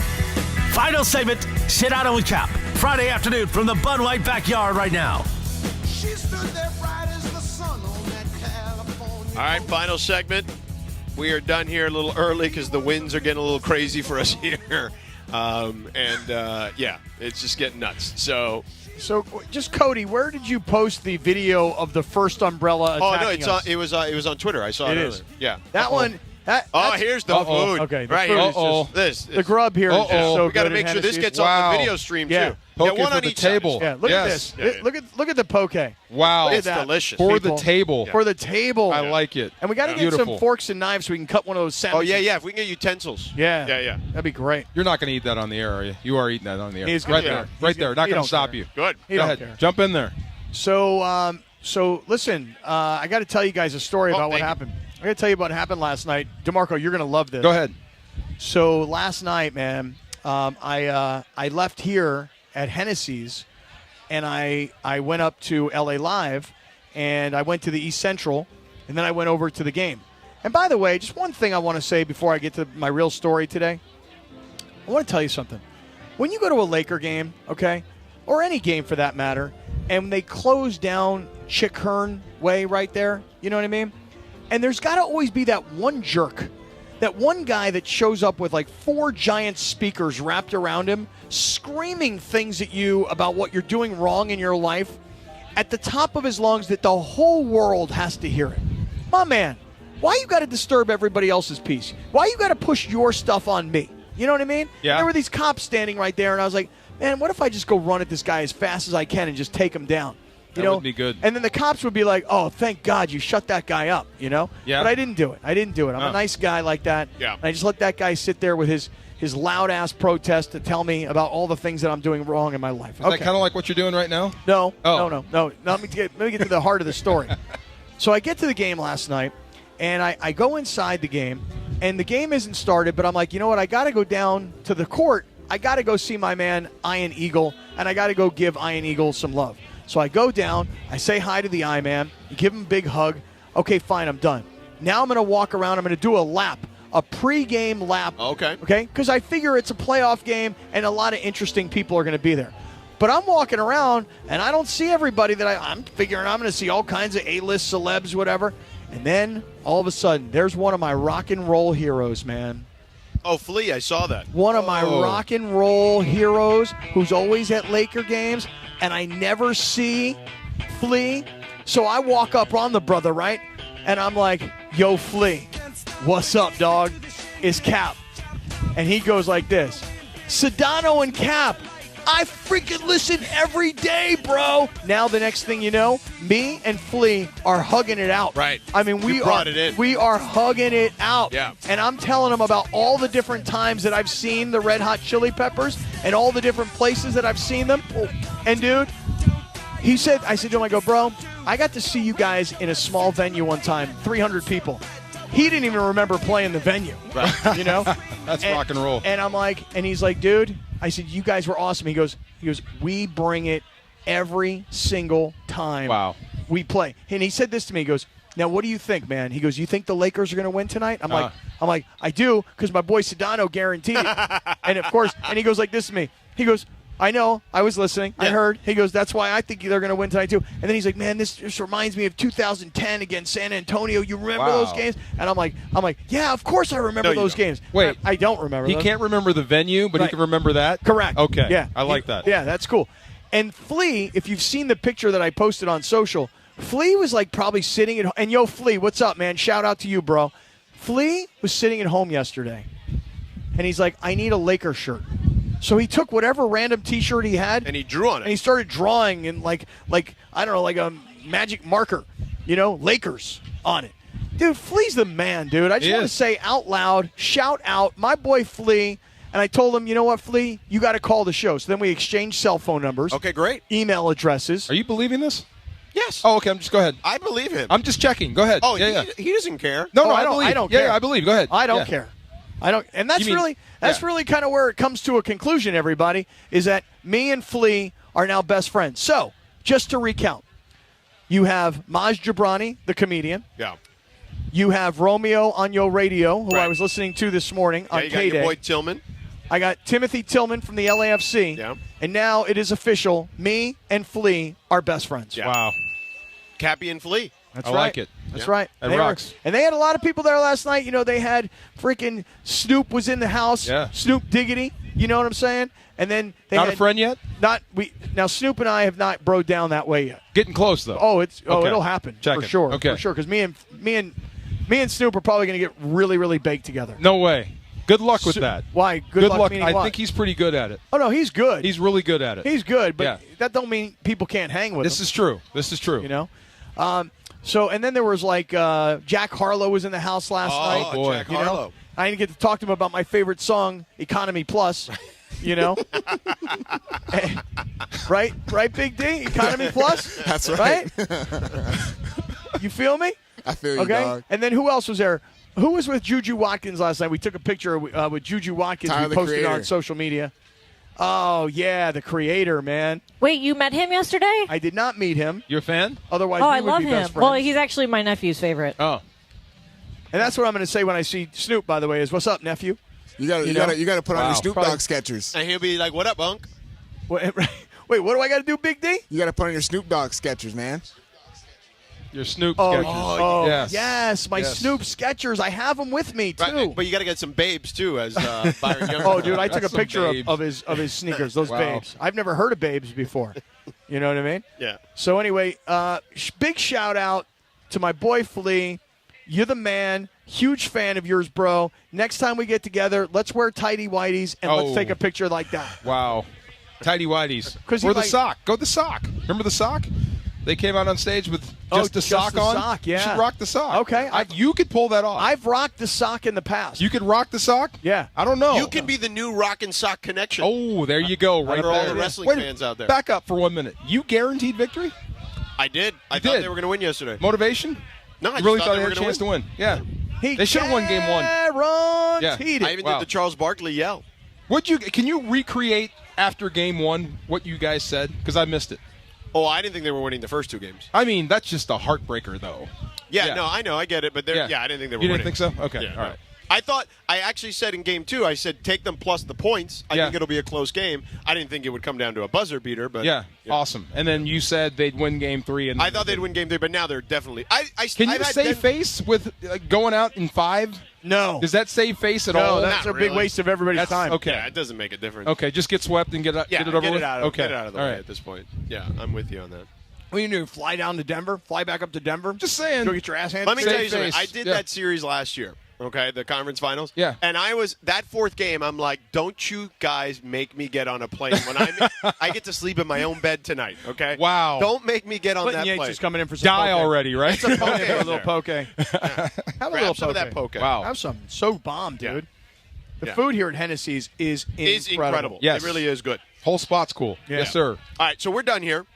Final segment, Sedano and Kap. Friday afternoon from the Bud Light backyard right now. All right, final segment. We are done here a little early because the winds are getting a little crazy for us here. Yeah, it's just getting nuts. So just Cody, where did you post the video of the first umbrella attacking us? It was on Twitter. I saw it earlier. Yeah. That one. Here's the food. Okay, right here. The grub here is just so we got to good make sure this gets Wow. on the video stream too. Poke one for on the each table. side. Yeah, look at Yes. this. Look at the poke. Wow. Look at It's that. delicious. For People. the table. For the table. I like it. And we got to get Beautiful. some forks and knives so we can cut one of those sandwiches. If we can get utensils. Yeah. Yeah. That'd be great. You're not going to eat that on the air, are you? You are eating that on the air. He's right gonna- there. He's Right there. gonna- Not he going don't to stop care. you. Good. He Go don't ahead. care. Jump in there. So listen, I got to tell you guys a story about what happened. I got to tell you about what happened last night. DeMarco, you're going to love this. Go ahead. So last night, man, I left here at Hennessy's, and I went up to LA Live, and I went to the East Central, and then I went over to the game. And by the way, just one thing I want to say before I get to my real story today. I want to tell you something. When you go to a Laker game, okay, or any game for that matter, and they close down Chick Hearn Way right there, you know what I mean? And there's got to always be that one jerk, that one guy that shows up with like 4 giant speakers wrapped around him, screaming things at you about what you're doing wrong in your life at the top of his lungs that the whole world has to hear it. My man, why you got to disturb everybody else's peace? Why you got to push your stuff on me? You know what I mean? Yeah. There were these cops standing right there, and I was like, man, what if I just go run at this guy as fast as I can and just take him down? You know? Would be good. And then the cops would be like, oh, thank God you shut that guy up, you know? Yeah. But I didn't do it. I'm a nice guy like that. Yeah. And I just let that guy sit there with his loud-ass protest to tell me about all the things that I'm doing wrong in my life. Is that kind of like what you're doing right now? No. Oh. No. Let me get to the heart of the story. So I get to the game last night, and I go inside the game, and the game isn't started, but I'm like, you know what? I got to go down to the court. I got to go see my man, Iron Eagle, and I got to go give Iron Eagle some love. So I go down, I say hi to the I-Man, give him a big hug. Okay, fine, I'm done. Now I'm going to walk around. I'm going to do a lap, a pre-game lap. Okay. Okay? Because I figure it's a playoff game, and a lot of interesting people are going to be there. But I'm walking around, and I don't see everybody that I'm figuring I'm going to see all kinds of A-list celebs, whatever. And then, all of a sudden, there's one of my rock and roll heroes, man. Oh, Flea, I saw that. One of my rock and roll heroes who's always at Laker games, and I never see Flea. So I walk up on the brother, right? And I'm like, yo, Flea, what's up, dog? It's Kap. And he goes like this, Sedano and Kap, I freaking listen every day, bro. Now the next thing you know, me and Flea are hugging it out. Right. I mean, we brought it in. We are hugging it out. Yeah. And I'm telling him about all the different times that I've seen the Red Hot Chili Peppers and all the different places that I've seen them. And dude, I said to him, I go, bro, I got to see you guys in a small venue one time, 300 people. He didn't even remember playing the venue. Right. You know? That's rock and roll. And I'm like, and he's like, dude, I said, you guys were awesome. He goes, we bring it every single time we play. And he said this to me. He goes, now what do you think, man? He goes, you think the Lakers are going to win tonight? I'm like, I do, because my boy Sedano guaranteed it. And of course, and he goes like this to me. He goes, I know, I was listening, I heard. He goes, that's why I think they're going to win tonight too. And then he's like, man, this just reminds me of 2010 against San Antonio. You remember those games? And I'm like, yeah, of course I remember those games. Wait, I don't remember. He can't remember the venue, but he can remember that? Correct. Okay. Yeah. I like that. Yeah, that's cool. And Flea, if you've seen the picture that I posted on social, Flea was like probably sitting at home. And yo, Flea, what's up, man? Shout out to you, bro. Flea was sitting at home yesterday, and he's like, I need a Laker shirt. So he took whatever random T-shirt he had, and he drew on it. And he started drawing in like I don't know, like magic marker, Lakers on it. Dude, Flea's the man, dude. I just want to say out loud, shout out, my boy Flea. And I told him, you know what, Flea? You got to call the show. So then we exchanged cell phone numbers. Okay, great. Email addresses. Are you believing this? Yes. Oh, okay. Go ahead. I believe him. I'm just checking. Go ahead. Oh, yeah. He doesn't care. No, I don't. believe. I don't care. Yeah, I believe. Go ahead. I don't care. I don't. And that's really kind of where it comes to a conclusion. Everybody is that me and Flea are now best friends. So just to recount, you have Maj Jabrani, the comedian. Yeah. You have Romeo on Yo Radio, who I was listening to this morning on you K-Day. got your boy Tillman. I got Timothy Tillman from the LAFC. Yeah. And now it is official. Me and Flea are best friends. Yeah. Wow. Cappy and Flea. That's I right. like it. That's Yeah. right. That They rocks. and they had a lot of people there last night. They had freaking Snoop was in the house. Yeah. Snoop Diggity. You know what I'm saying? And then they Not had a friend yet? Now Snoop and I have not broke down that way yet. Getting close though. Okay. It'll happen Check for it. sure. Okay. For sure. Because me and Snoop are probably going to get really, really baked together. No way. Good luck with that. Why? Good luck meaning I what? think he's pretty good at it. Oh no, he's good. He's really good at it. He's good, but Yeah. that don't mean people can't hang with him. This is true. So, and then there was Jack Harlow was in the house last night. Oh, boy. Jack Harlow. I didn't get to talk to him about my favorite song, Economy Plus. Right, Big D, Economy Plus. That's right. You feel me? I feel you, Okay. dog. And then who else was there? Who was with Juju Watkins last night? We took a picture with Juju Watkins. Tyler, We the posted it on Creator. social media. Oh yeah, the creator, man. Wait, you met him yesterday? I did not meet him. You're a fan? Otherwise, Oh, we I would love be him. best friends. Well, he's actually my nephew's favorite. Oh. And that's what I'm going to say when I see Snoop. By the way, is what's up, nephew? You got to put on your Snoop Dogg sketchers. And he'll be like, "What up, Unc?" Wait, what do I got to do, Big D? You got to put on your Snoop Dogg sketchers, man. Your Snoop Oh, sketches. yes, my Snoop Skechers. I have them with me too. Right, but you got to get some babes too, as Byron Young. Oh, dude, I took a Some picture babes. of his sneakers. Those Wow. babes. I've never heard of babes before. You know what I mean? Yeah. So anyway, big shout out to my boy Flea. You're the man. Huge fan of yours, bro. Next time we get together, let's wear tighty whities and let's Oh. take a picture like that. Wow. Tidy whities. 'Cause Or you the like- sock. Go with the sock. Remember the sock? They came out on stage with just the just sock the on. sock, You yeah. should rock the sock. Okay, you could pull that off. I've rocked the sock in the past. You could rock the sock? Yeah. I don't know. You can be the new Rock and Sock connection. Oh, there you go. Right For all there. the wrestling Wait, fans out there. Back up for 1 minute. You guaranteed victory? I did. I You thought did. they were going to win yesterday. Motivation? No, I You just really thought thought they they were had a gonna chance to win? Yeah. They should have won game one. Guaranteed Yeah. it. I even Wow. did the Charles Barkley yell. Can you recreate after game one what you guys said? Because I missed it. Oh, I didn't think they were winning the first two games. I mean, that's just a heartbreaker, though. Yeah, no, I know, I get it, but I didn't think they were You winning. didn't think so? Okay, Yeah, all no. right. I actually said in game two, I said take them plus the points. I think it'll be a close game. I didn't think it would come down to a buzzer beater, but Yeah, awesome. And then you said they'd win game three. And I thought they'd win game three, but now they're definitely. Can you save face with going out in 5? No. Does that save face at No, all? that's a big waste of everybody's time. Okay. Yeah, it doesn't make a difference. Okay, just get swept and get it over with? Get it out of the all way right. at this point. Yeah, I'm with you on that. What do you do? Fly down to Denver? Fly back up to Denver? Just saying. Go get your ass handed? Let me to tell you. you something. I did that series last year. Okay, the conference finals. Yeah. And I was that fourth game. I'm like, don't you guys make me get on a plane when I get to sleep in my own bed tonight. Okay. Wow. Don't make me get on Clinton that Yates plane. is coming in for some Die poke. already, right? It's a poke. Have a little poke. Have a little some of that poke. Wow. Have some. So bomb, dude. Yeah. The Yeah. food here at Hennessy's is incredible. Yes. It really is good. Whole spot's cool. Yeah. Yes, sir. All right, so we're done here.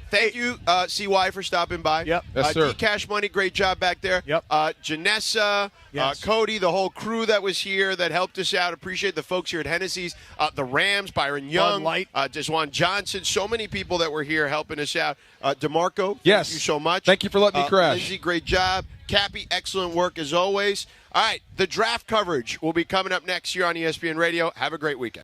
Thank you, CY, for stopping by. Yep. Yes, sir. Cash Money, great job back there. Yep. Janessa, Yes. Cody, the whole crew that was here that helped us out. Appreciate the folks here at Hennessy's. The Rams, Byron Young, Light. Desjuan Johnson. So many people that were here helping us out. DeMarco, Yes. thank you so much. Thank you for letting me crash. Lindsay, great job. Cappy, excellent work as always. All right, the draft coverage will be coming up next year on ESPN Radio. Have a great weekend.